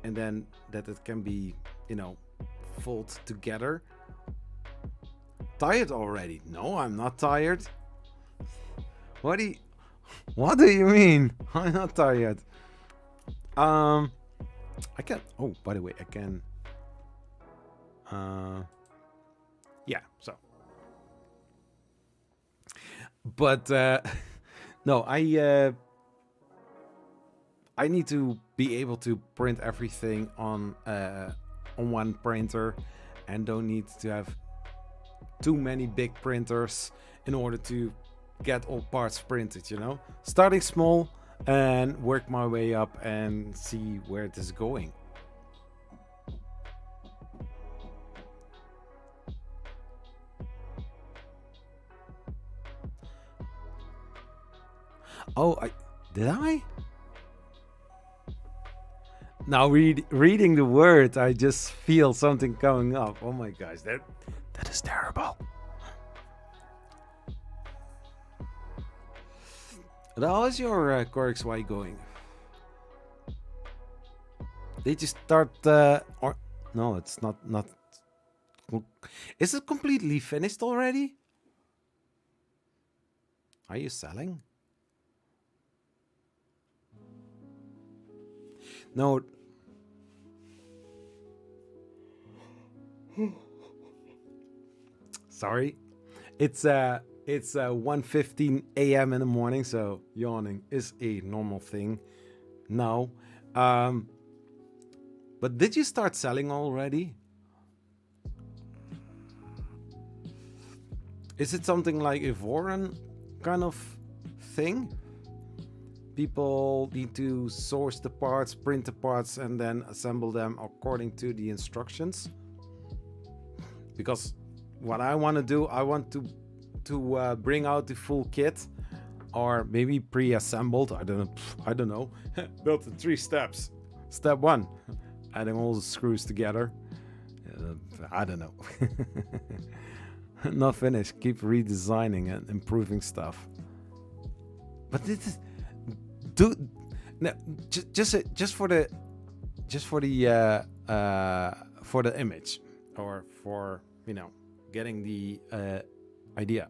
then that it can be, you know, fold together. Tired already? No, I'm not tired. What do you mean? I'm not tired. I can. Oh, by the way, I can. Yeah. So. But no, I need to be able to print everything on one printer, and don't need to have too many big printers in order to get all parts printed, you know? Starting small and work my way up and see where it is going. Oh, did I? Now reading the word, I just feel something coming up. Oh my gosh, that is terrible. But how is your Core XY going? Did you start or no? It's not. Is it completely finished already? Are you selling? No. Sorry, it's 1:15 a.m. in the morning, so yawning is a normal thing now. But did you start selling already? Is it something like a foreign kind of thing? People need to source the parts, print the parts, and then assemble them according to the instructions. Because what I want to do, I want to bring out the full kit, or maybe pre-assembled. I don't know. Built in 3 steps. Step 1, adding all the screws together. I don't know. Not finished. Keep redesigning and improving stuff. But this is just for the image, or for, you know, getting the idea.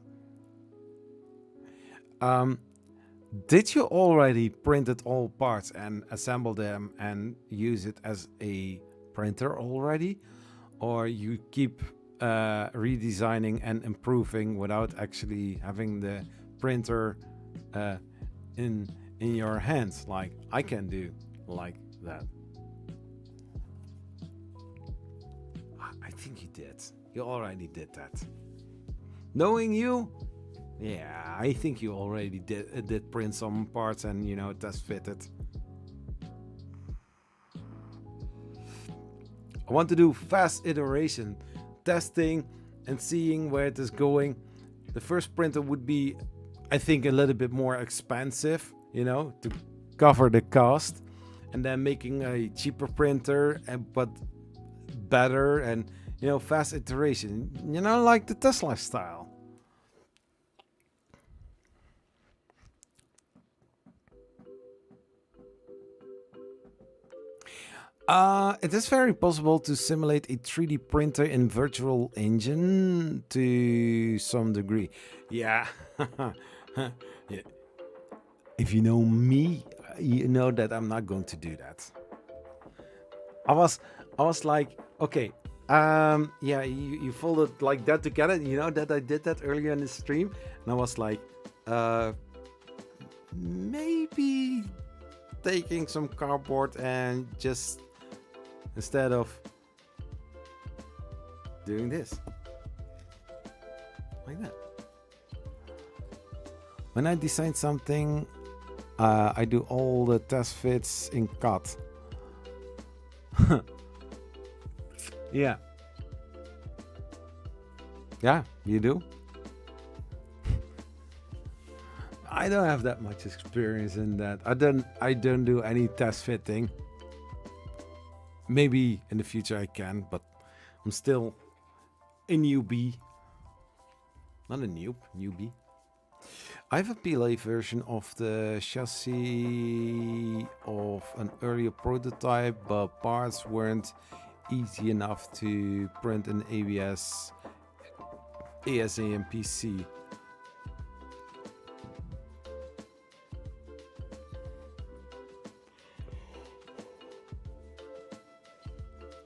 Did you already printed all parts and assemble them and use it as a printer already, or you keep redesigning and improving without actually having the printer in your hands, like I can do like that? I think you did. You already did that. Knowing you, yeah, I think you already did print some parts and, you know, test fit it. I want to do fast iteration, testing and seeing where it is going. The first printer would be, I think, a little bit more expensive, you know, to cover the cost, and then making a cheaper printer, but better, and, you know, fast iteration, you know, like the Tesla style. It is very possible to simulate a 3D printer in virtual engine to some degree. Yeah. Yeah. If you know me, you know that I'm not going to do that. I was like, okay, yeah, you folded like that together. You know that I did that earlier in the stream, and I was like, maybe taking some cardboard and just, instead of doing this like that. When I design something, I do all the test fits in cut. Yeah. Yeah, you do. I don't have that much experience in that. I don't do any test fitting. Maybe in the future I can, but I'm still a newbie. Not a noob, newbie. I have a PLA version of the chassis of an earlier prototype, but parts weren't easy enough to print in ABS, ASA and PC.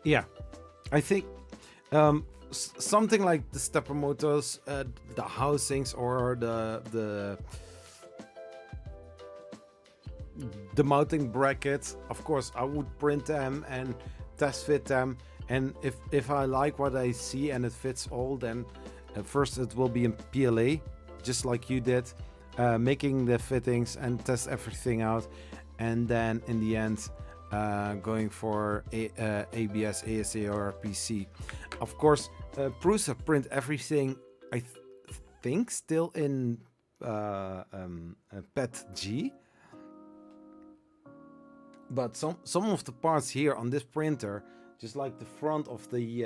Yeah, I think something like the stepper motors, the housings, or the mounting brackets. Of course, I would print them and test fit them. And if I like what I see and it fits all, then first it will be in PLA, just like you did, making the fittings and test everything out, and then in the end, going for ABS, ASA, or PC. Of course, Prusa print everything, I think, still in PET-G. But some of the parts here on this printer, just like the front of the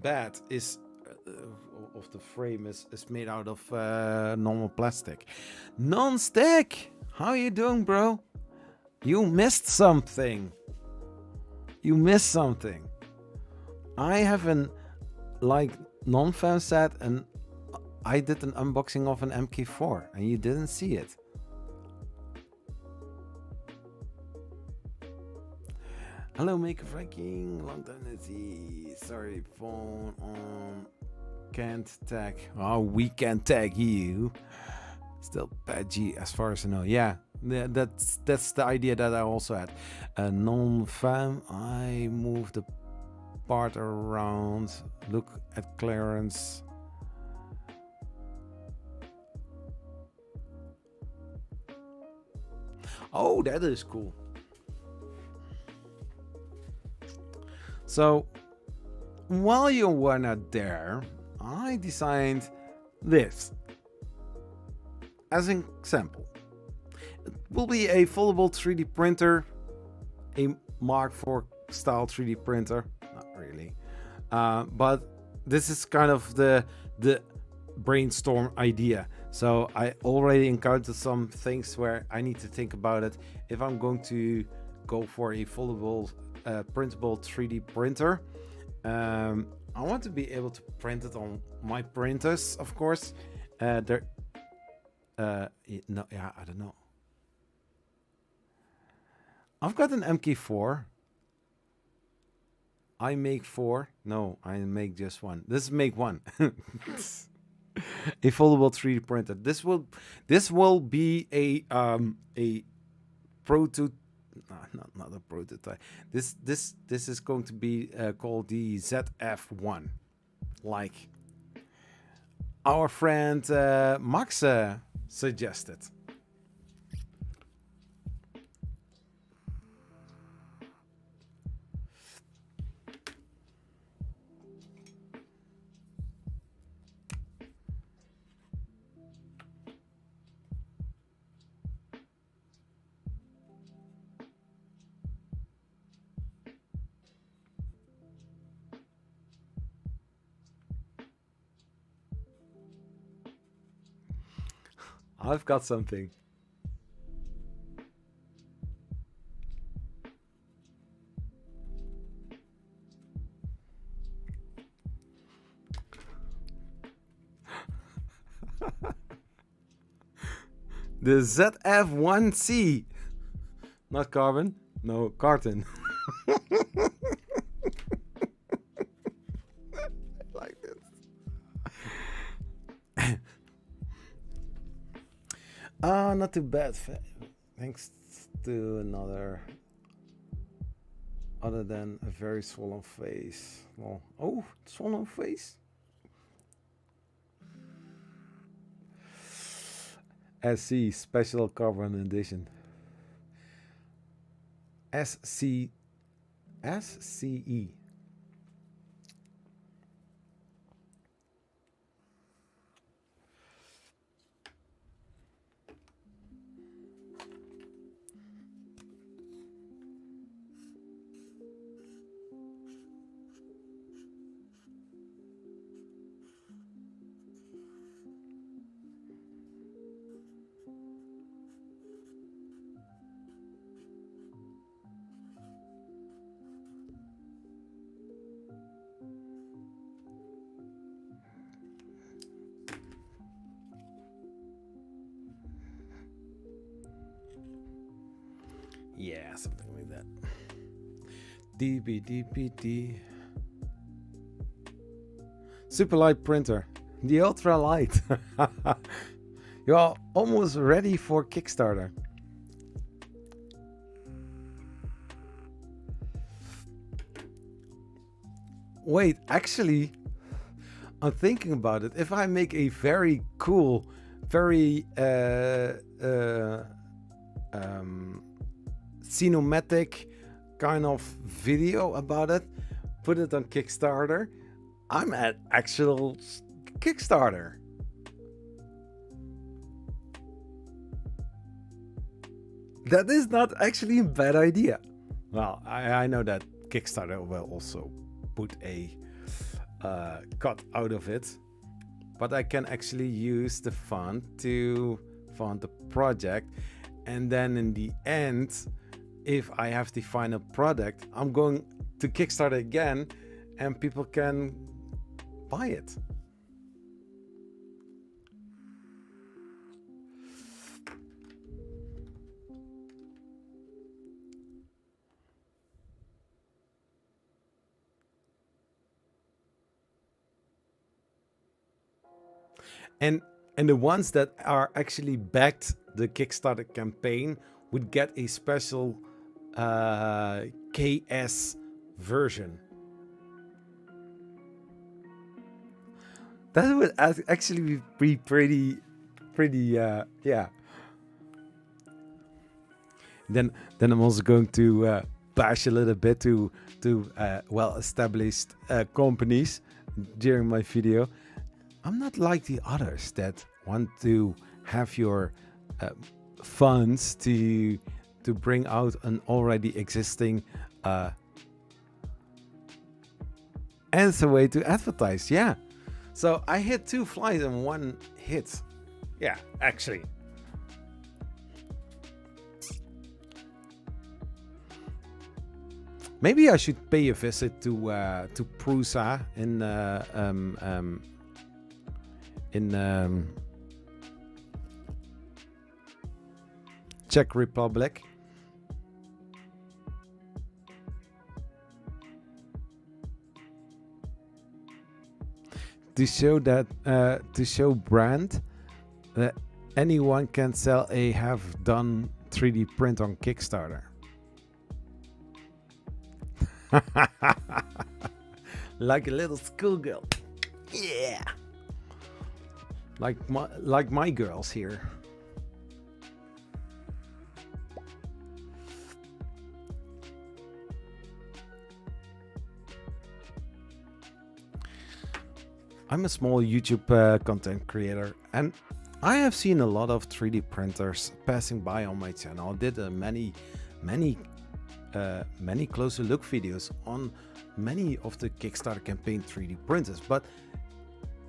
bed is of the frame is made out of normal plastic. Non-stick. How you doing, bro? You missed something. You missed something. I have an like non-fam set, and I did an unboxing of an MK4, and you didn't see it. Hello, Maker Viking. Long time no see. Sorry, phone on. Can't tag. Oh, we can tag you. Still PET-G as far as I know. Yeah, that's the idea that I also had. Non-fam. I moved the part around. Look at clearance. Oh, that is cool. So while you were not there, I designed this as an example. It will be a foldable 3D printer, a Mark IV style 3D printer. Not really, but this is kind of the brainstorm idea. So I already encountered some things where I need to think about it. If I'm going to go for a foldable printable 3D printer, I want to be able to print it on my printers, of course. No, yeah, I don't know. I've got an MK4. I make 4. No, I make just 1. This is make 1. A foldable 3D printer. This will be a not a prototype. This is going to be called the ZF1, like our friend Max suggested. I've got something. The ZF1C. Not carbon, no, carton. Like this. Not too bad. Thanks to another. Other than a very swollen face. Well, oh, swollen face. SC Special Carbon Edition. SCE. Yeah, something like that. DBDPD. Super light printer. The ultra light. You are almost ready for Kickstarter. Wait, actually, I'm thinking about it. If I make a very cool, very cinematic kind of video about it, put it on Kickstarter, I'm at actual Kickstarter. That is not actually a bad idea. Well, I know that Kickstarter will also put a cut out of it, but I can actually use the fund to fund the project, and then in the end, if I have the final product, I'm going to Kickstarter again and people can buy it. And the ones that are actually backed the Kickstarter campaign would get a special KS version. That would actually be pretty yeah. Then I'm also going to bash a little bit to well-established companies during my video. I'm not like the others that want to have your funds to bring out an already existing and it's a way to advertise. Yeah, so I hit 2 flies in 1 hit. Yeah, actually. Maybe I should pay a visit to Prusa in Czech Republic. To show that to show brand that anyone can sell a half done 3D print on Kickstarter. Like a little schoolgirl. Yeah. Like my girls here. I'm a small YouTube content creator, and I have seen a lot of 3D printers passing by on my channel. I did many closer look videos on many of the Kickstarter campaign 3D printers, but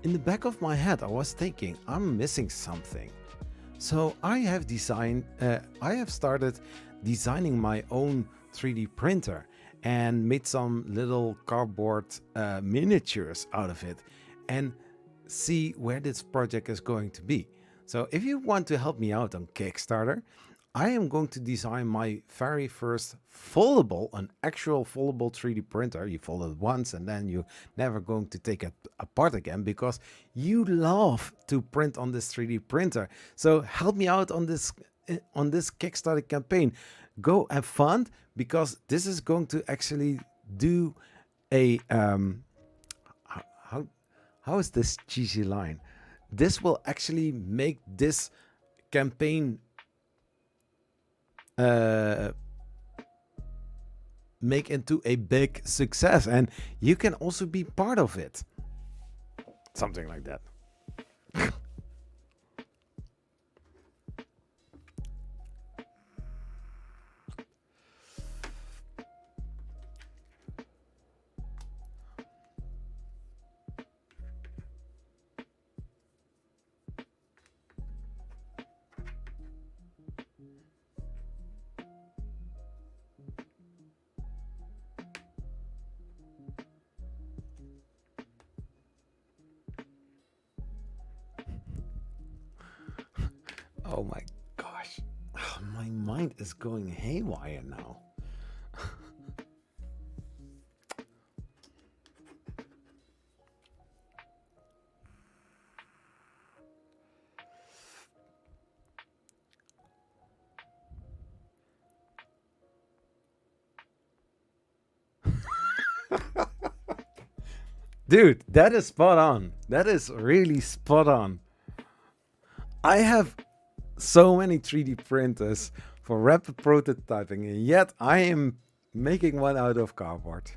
in the back of my head I was thinking I'm missing something. So I have started designing my own 3D printer and made some little cardboard miniatures out of it, and see where this project is going to be. So if you want to help me out on Kickstarter, I am going to design my very first foldable, an actual foldable 3D printer. You fold it once and then you're never going to take it apart again, because you love to print on this 3D printer. So help me out on this Kickstarter campaign. Go have fun, because this is going to actually do a how is this cheesy line? This will actually make this campaign make into a big success, and you can also be part of it. Something like that. Oh my gosh, my mind is going haywire now. Dude, that is spot on. That is really spot on. I have so many 3D printers for rapid prototyping, and yet I am making one out of cardboard.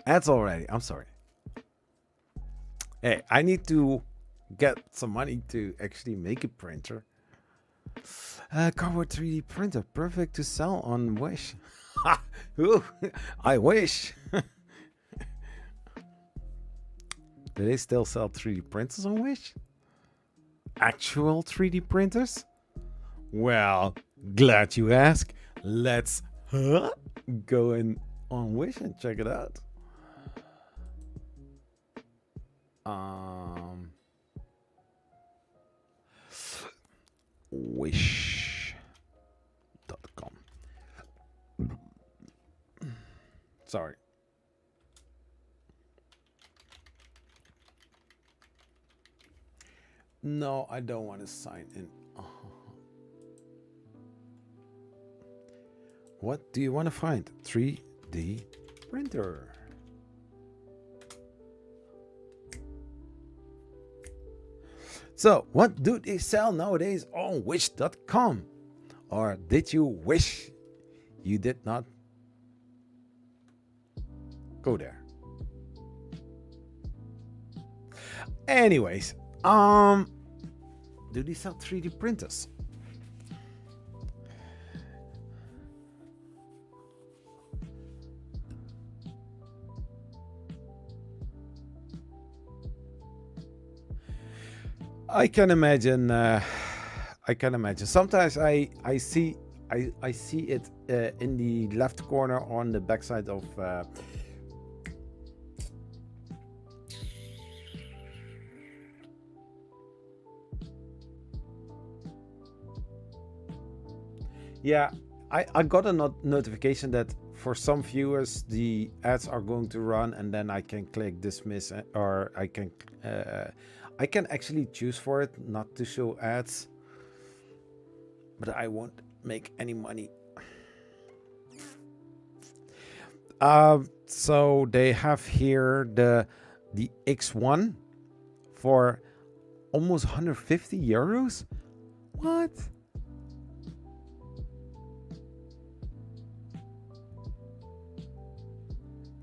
That's already, I'm sorry. Hey, I need to get some money to actually make a printer. Cardboard 3D printer, perfect to sell on Wish. Ooh, I wish. Do they still sell 3D printers on Wish? Actual 3D printers? Well, glad you ask. Let's go in on Wish and check it out. Wish.com. Sorry. No, I don't want to sign in. What do you want to find? 3D printer. So, what do they sell nowadays on Wish.com? Or did you wish you did not go there? Anyways, do they sell 3D printers? I can imagine. Sometimes I see it in the left corner on the backside of. Yeah, I got a notification that for some viewers the ads are going to run, and then I can click dismiss, or I can actually choose for it not to show ads, but I won't make any money. So they have here the X1 for almost 150 euros. What?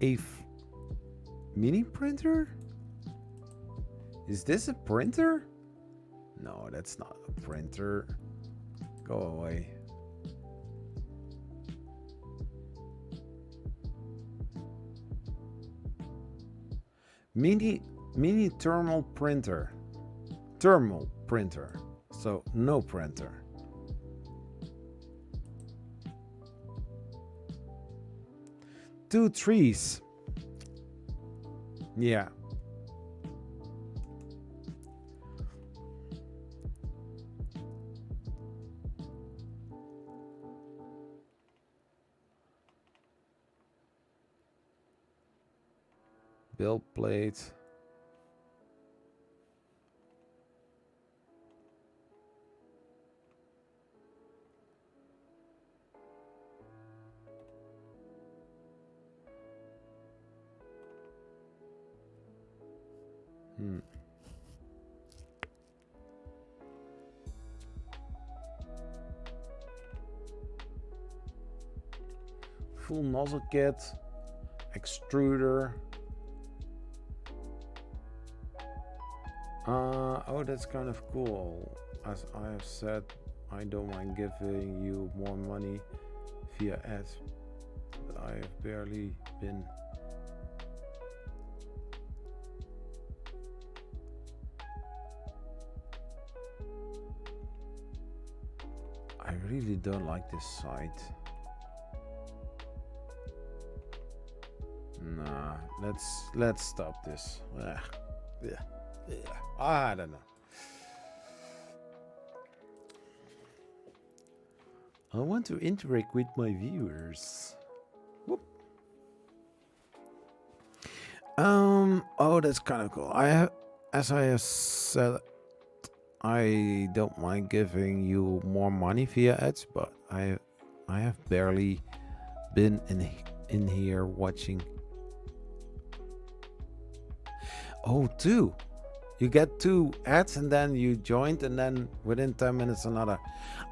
A mini printer? Is this a printer? No, that's not a printer. Go away. Mini thermal printer. Thermal printer. So no printer. Two trees. Yeah. Build plate. Full nozzle kit, extruder. Oh, that's kind of cool. As I have said, I don't mind giving you more money via ads, but I have barely been. I really don't like this site. Nah, let's stop this. Yeah. I don't know. I want to interact with my viewers. Whoop. Oh, that's kind of cool. As I have said, I don't mind giving you more money via ads, but I have barely been in here watching. Oh, two. You get 2 ads and then you joined, and then within 10 minutes another.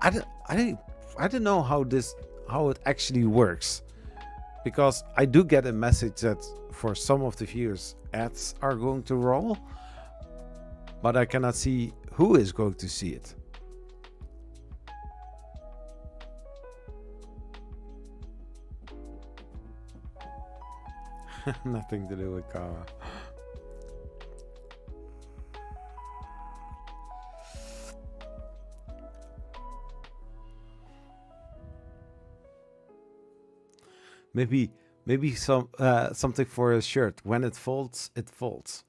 I don't know how it actually works, because I do get a message that for some of the viewers ads are going to roll, but I cannot see who is going to see it. Nothing to do with Kara. Maybe something for a shirt. When it folds, it folds.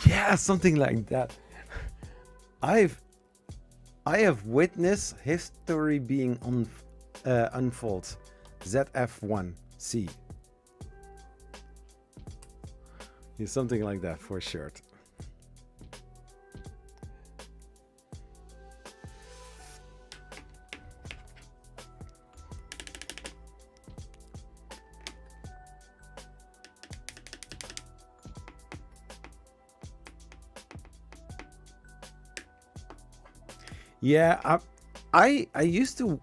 Yeah, something like that. I have witnessed history being unfold. ZF1C. Yeah, something like that for a shirt. Yeah, I used to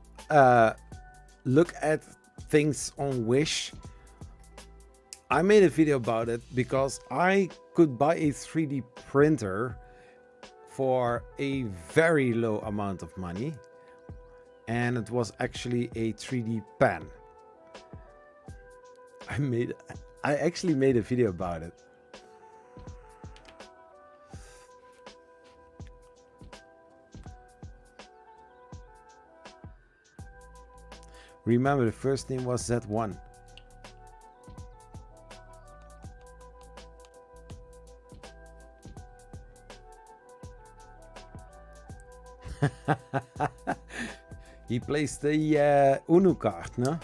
look at things on Wish. I made a video about it because I could buy a 3D printer for a very low amount of money, and it was actually a 3D pen. I actually made a video about it. Remember, the first name was Z1. He plays the Uno card, no?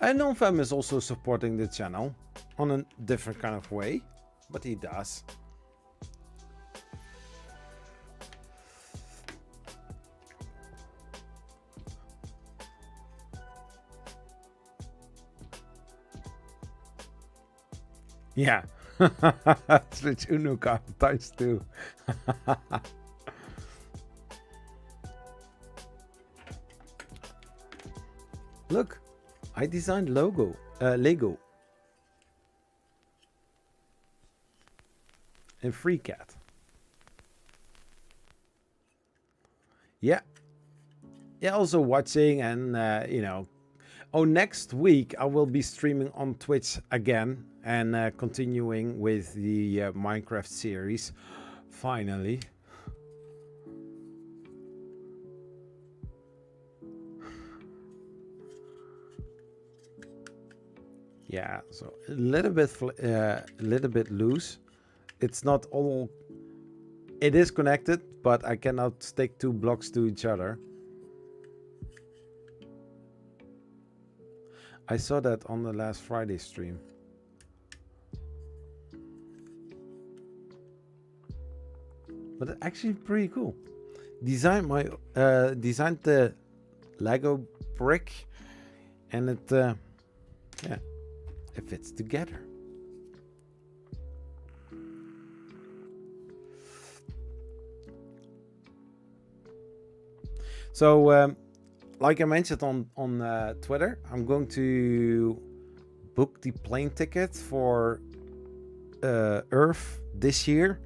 And NonFam is also supporting the channel on a different kind of way, but he does. Yeah. Switch Uno card times 2. Look, I designed Lego. In FreeCAD. Yeah. Yeah, also watching and, you know. Oh, next week I will be streaming on Twitch again and continuing with the Minecraft series. Finally. Yeah, so a little bit loose. It's not all. It is connected, but I cannot stick 2 blocks to each other. I saw that on the last Friday stream. But it's actually pretty cool. Designed the Lego brick, and it yeah, it fits together. So like I mentioned on Twitter, I'm going to book the plane ticket for Earth this year,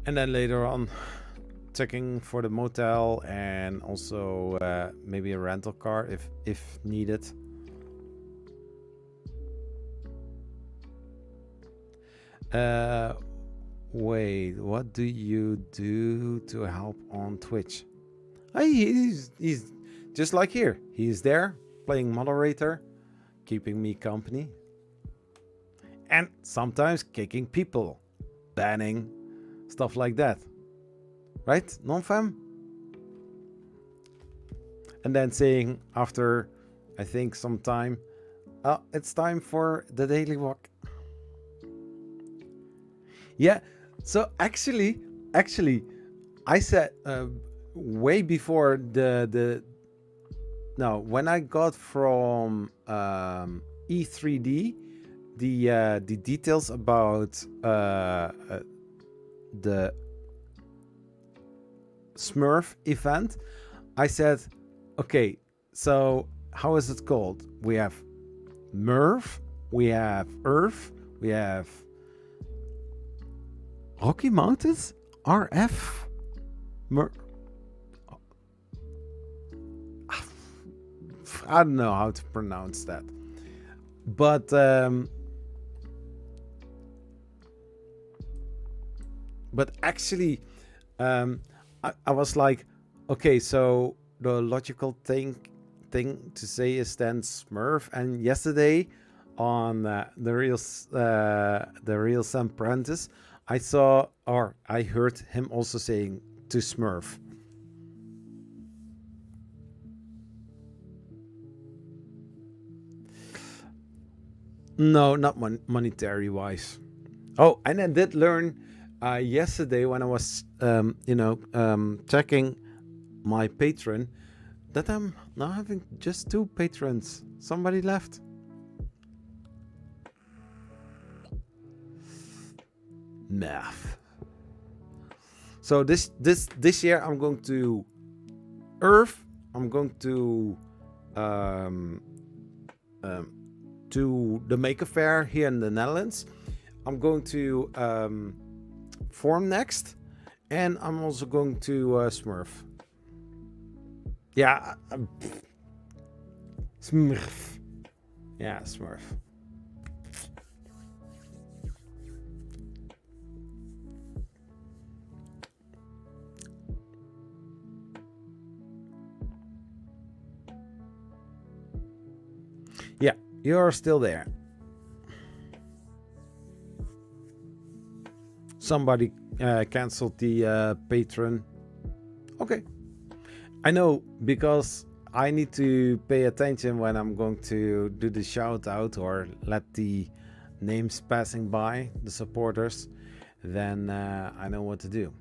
and then later on checking for the motel and also maybe a rental car if needed. Wait, what do you do to help on Twitch? He's just like here. He's there playing moderator, keeping me company, and sometimes kicking people, banning, stuff like that. Right, NonFam? And then saying after, I think, some time, oh, it's time for the daily walk. Yeah, so actually, I said way before when I got from E3D the details about the Smurf event, I said, okay, so how is it called? We have Murph, we have Earth, we have Rocky Mountains, RF, I don't know how to pronounce that, but actually, I was like, okay, so the logical thing to say is then Smurf. And yesterday on the real Sam Prentice, I saw, or I heard him also saying to Smurf. No, not monetary wise. Oh, and I did learn yesterday when I was, checking my patron, that I'm now having just 2 patrons. Somebody left. Math. So this year I'm going to Earth. I'm going to the Maker Fair here in the Netherlands. I'm going to Form next, and I'm also going to Smurf. Yeah, Smurf. Yeah, Smurf. Yeah, you're still there. Somebody canceled the patron. Okay. I know, because I need to pay attention when I'm going to do the shout out or let the names passing by, the supporters, then I know what to do.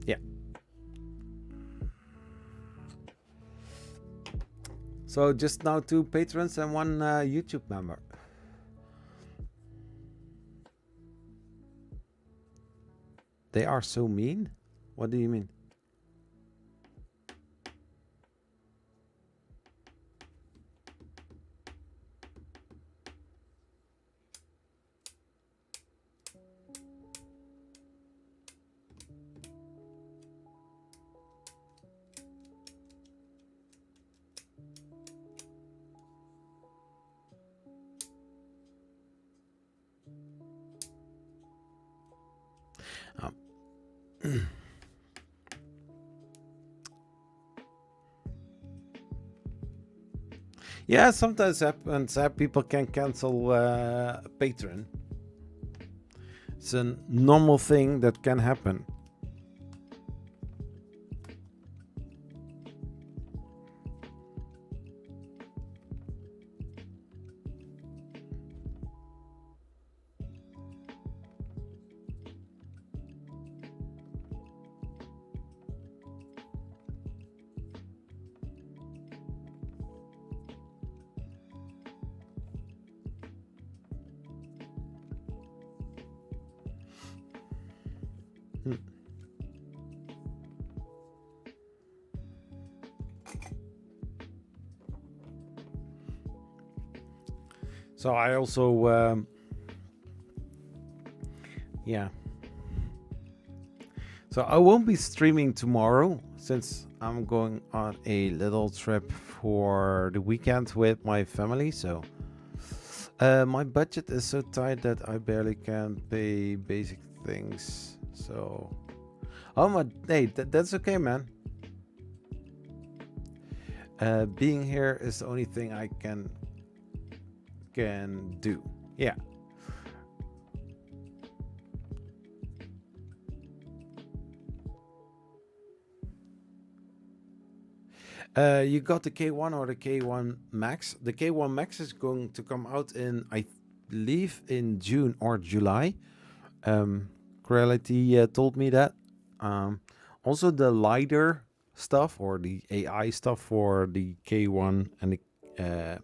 Yeah. So just now 2 patrons and 1 YouTube member. They are so mean? What do you mean? Yeah, sometimes happens. People can cancel a patron. It's a normal thing that can happen. So I also, yeah. So I won't be streaming tomorrow since I'm going on a little trip for the weekend with my family. So my budget is so tight that I barely can pay basic things. So, oh my, hey, that's okay, man. Being here is the only thing I can do. Yeah. You got the K1 or the K1 Max. The K1 Max is going to come out in, I believe, in June or July. Creality told me that. Also the LiDAR stuff or the AI stuff for the K1 and the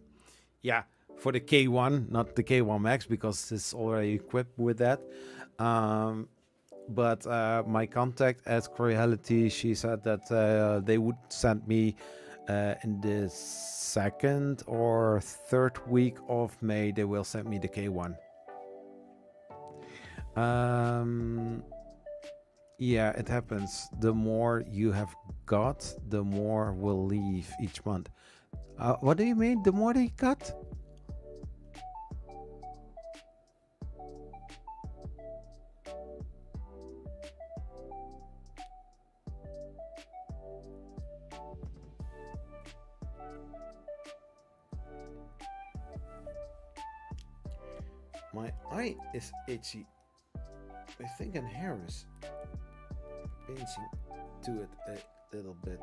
yeah, for the K1, not the K1 Max, because it's already equipped with that. But my contact at Creality, she said that they would send me in the 2nd or 3rd week of May, they will send me the K1. Yeah, it happens. The more you have got, the more will leave each month. What do you mean? The more they got? My eye is itchy. I think an hair is pinching to it a little bit.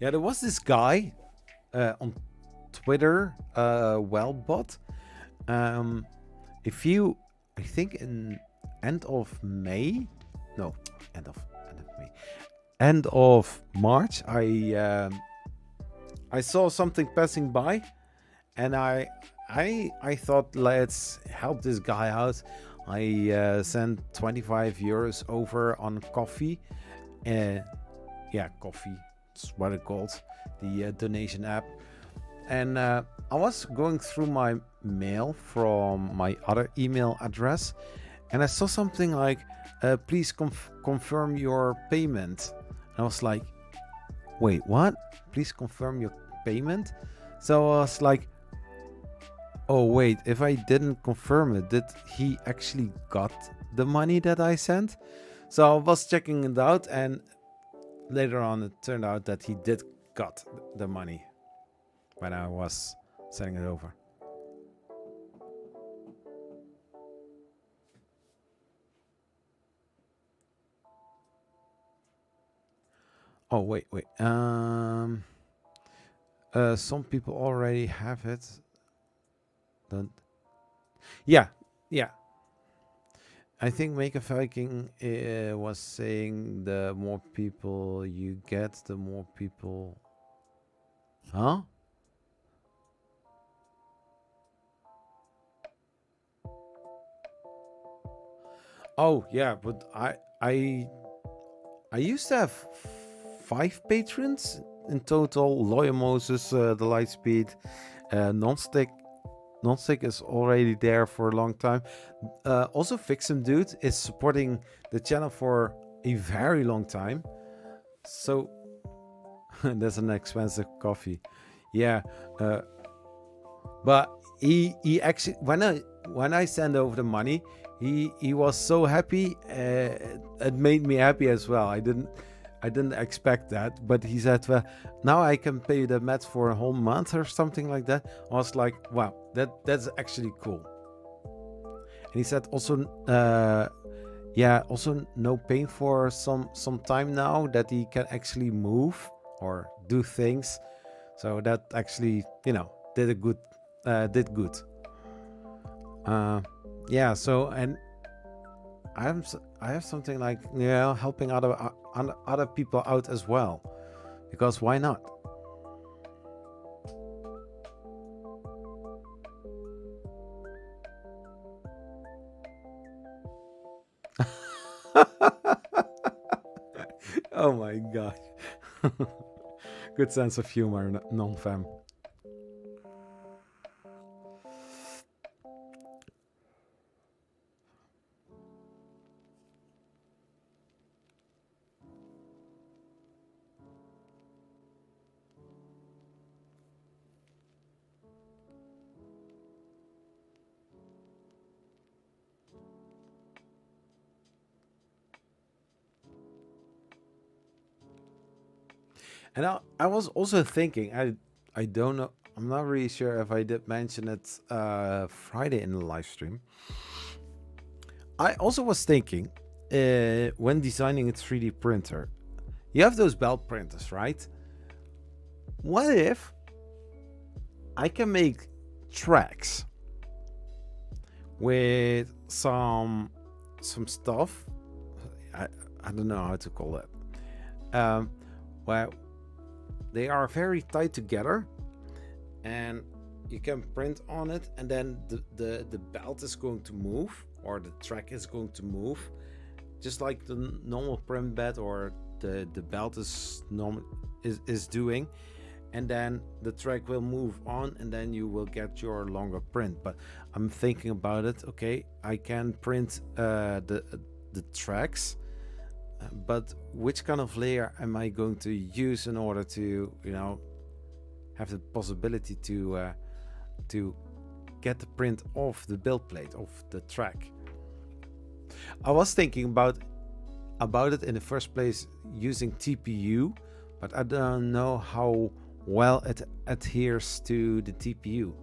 Yeah, there was this guy on Twitter, Wellbot. If you, I think in end of May, no, end of May, end of March, I saw something passing by, and I thought, let's help this guy out. I sent 25 euros over on coffee, yeah, coffee. It's what it called, the donation app. And I was going through my mail from my other email address, and I saw something like, please confirm your payment. And I was like, wait, what? Please confirm your payment? So I was like, Oh wait, if I didn't confirm it, did he actually got the money that I sent? So I was checking it out, and later on it turned out that he did got the money when I was sending it over. Oh wait. Some people already have it. Don't. Yeah. I think Make a Viking was saying the more people you get, the more people. Huh? Oh yeah, but I used to have 5 patrons in total. Lawyer Moses, the Lightspeed, Nonstick. Nonstick is already there for a long time. Also, Fixum Dude is supporting the channel for a very long time. So that's an expensive coffee. Yeah, but he actually when I send over the money, he was so happy. It made me happy as well. I didn't expect that, but he said, well, now I can pay the Mets for a whole month or something like that. I was like, wow, that's actually cool. And he said also, also no pain for some time now, that he can actually move or do things. So that actually, did good. Yeah. So, and I have something like, helping other people out as well, because why not? Oh my god. Good sense of humor, non-fam. And I was also thinking, I don't know, I'm not really sure if I did mention it Friday in the live stream. I also was thinking, when designing a 3D printer, you have those belt printers, right? What if I can make tracks with some stuff? I don't know how to call it. Where they are very tight together, and you can print on it, and then the belt is going to move, or the track is going to move, just like the normal print bed or the belt is doing, and then the track will move on, and then you will get your longer print. But I'm thinking about it. Okay, I can print the tracks, but which kind of layer am I going to use in order to have the possibility to get the print off the build plate of the track? I was thinking about it in the first place using TPU, but I don't know how well it adheres to the TPU.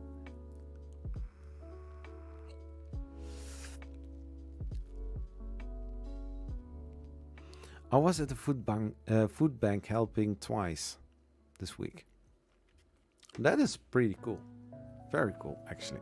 I was at the food bank helping twice this week. That is pretty cool. Very cool, actually.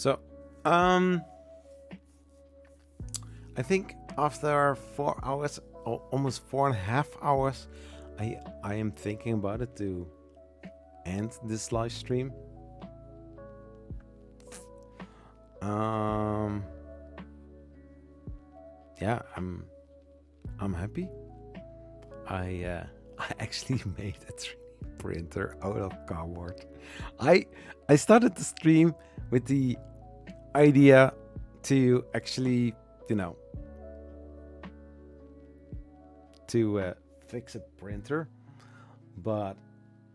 So, I think after 4 hours, almost 4.5 hours, I am thinking about it to end this live stream. Yeah, I'm happy. I actually made a 3D printer out of cardboard. I started the stream with the idea to actually, you know, to fix a printer, but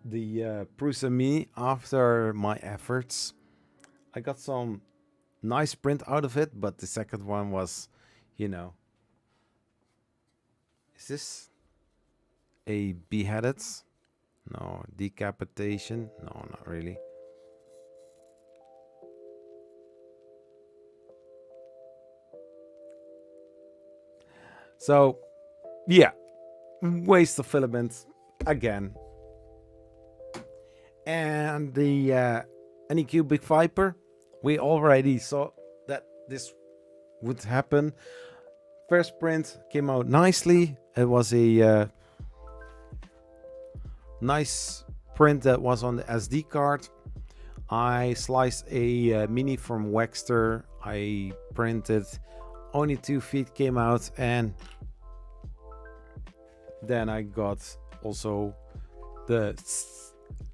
the Prusa Mini, after my efforts, I got some nice print out of it, but the second one was, you know, is this a beheaded? No. Decapitation? No, not really. So, yeah, waste of filaments again. And the Anycubic Viper, we already saw that this would happen. First print came out nicely. It was a nice print that was on the SD card. I sliced a mini from Wexter. I printed, only 2 feet came out, and then I got also the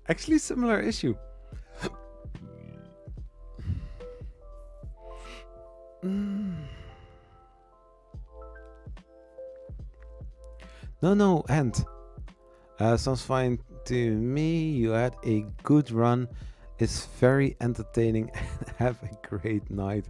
actually similar issue. No, and sounds fine to me. You had a good run. It's very entertaining. Have a great night.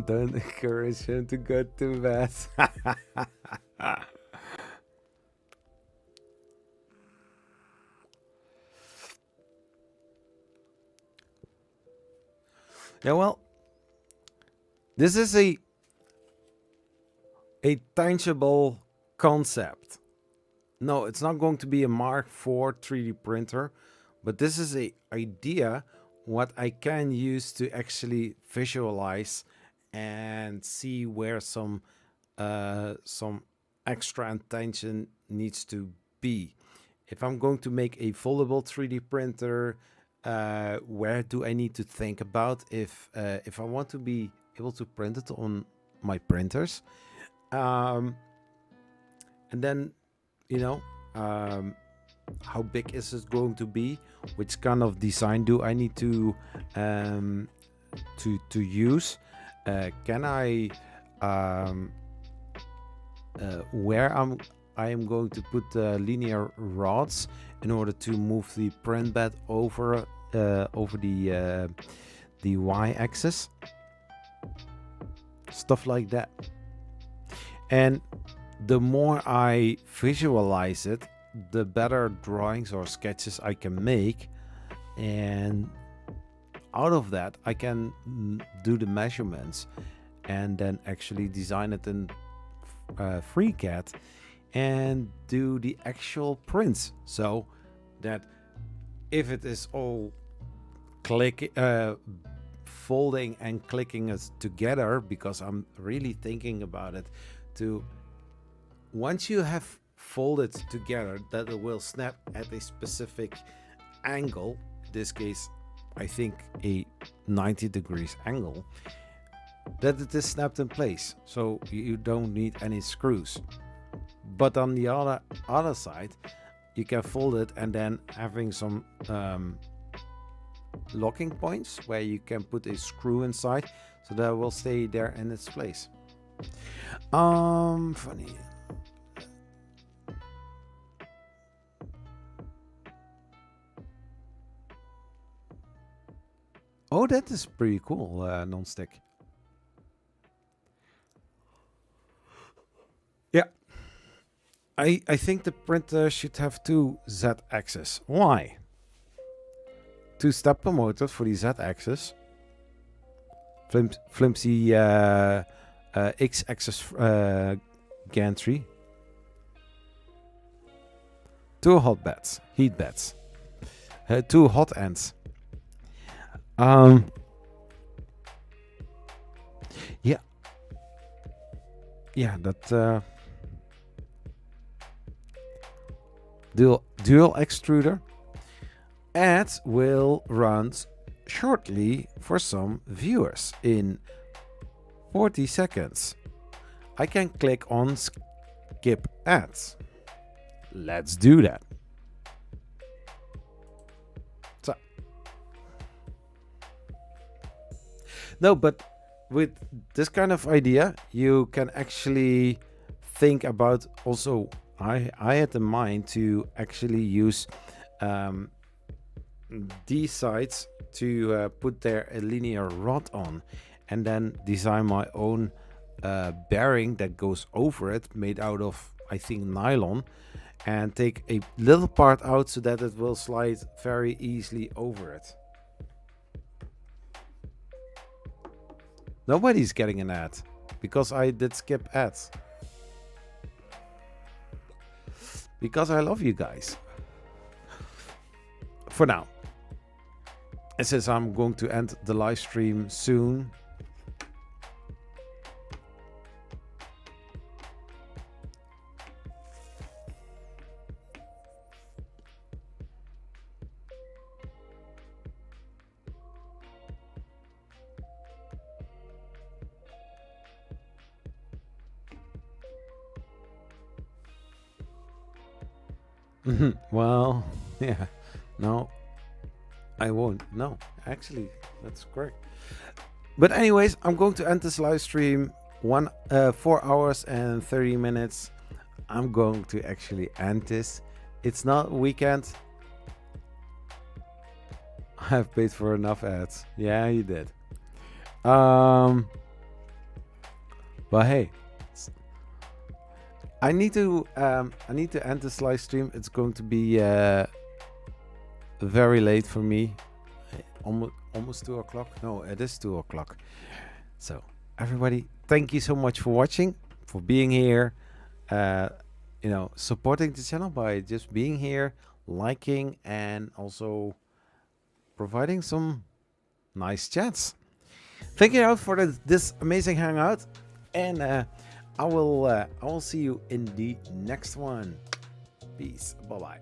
Don't encourage him to go to bed. Yeah, well, this is a tangible concept. No, it's not going to be a Mark IV 3D printer, but this is a idea what I can use to actually visualize and see where some extra attention needs to be. If I'm going to make a foldable 3D printer, where do I need to think about if I want to be able to print it on my printers, and then, you know, how big is it going to be? Which kind of design do I need to use? Can I where I am going to put linear rods in order to move the print bed over the y-axis, stuff like that. And the more I visualize it, the better drawings or sketches I can make, and out of that I can do the measurements and then actually design it in FreeCAD and do the actual prints, so that if it is all folding and clicking us together, because I'm really thinking about it, to once you have folded together, that it will snap at a specific angle. In this case, I think a 90 degrees angle, that it is snapped in place, so you don't need any screws. But on the other side, you can fold it and then having some locking points where you can put a screw inside, so that will stay there in its place. Funny. Oh, that is pretty cool, non-stick. Yeah. I think the printer should have 2 Z-axis. Why? 2 stepper motors for the Z-axis. Flimsy x-axis gantry. 2 hot beds, heat beds, 2 hot ends. Yeah, that dual extruder. Ads will run shortly for some viewers in 40 seconds. I can click on skip ads. Let's do that. So, no, but with this kind of idea, you can actually think about also. I had in mind to actually use these sides to put there a linear rod on, and then design my own bearing that goes over it, made out of, I think, nylon, and take a little part out so that it will slide very easily over it. Nobody's getting an ad because I did skip ads. Because I love you guys. For now. And since I'm going to end the live stream soon, well, yeah, no, I won't. No, actually, that's correct. But anyways, I'm going to end this live stream 4 hours and 30 minutes. I'm going to actually end this. It's not weekend. I've paid for enough ads. Yeah, you did. But hey, I need to end this live stream. It's going to be very late for me. Almost 2 o'clock. No, it is 2 o'clock. So everybody, thank you so much for watching, for being here. You know, supporting the channel by just being here, liking, and also providing some nice chats. Thank you out for this amazing hangout, and I will see you in the next one. Peace. Bye bye.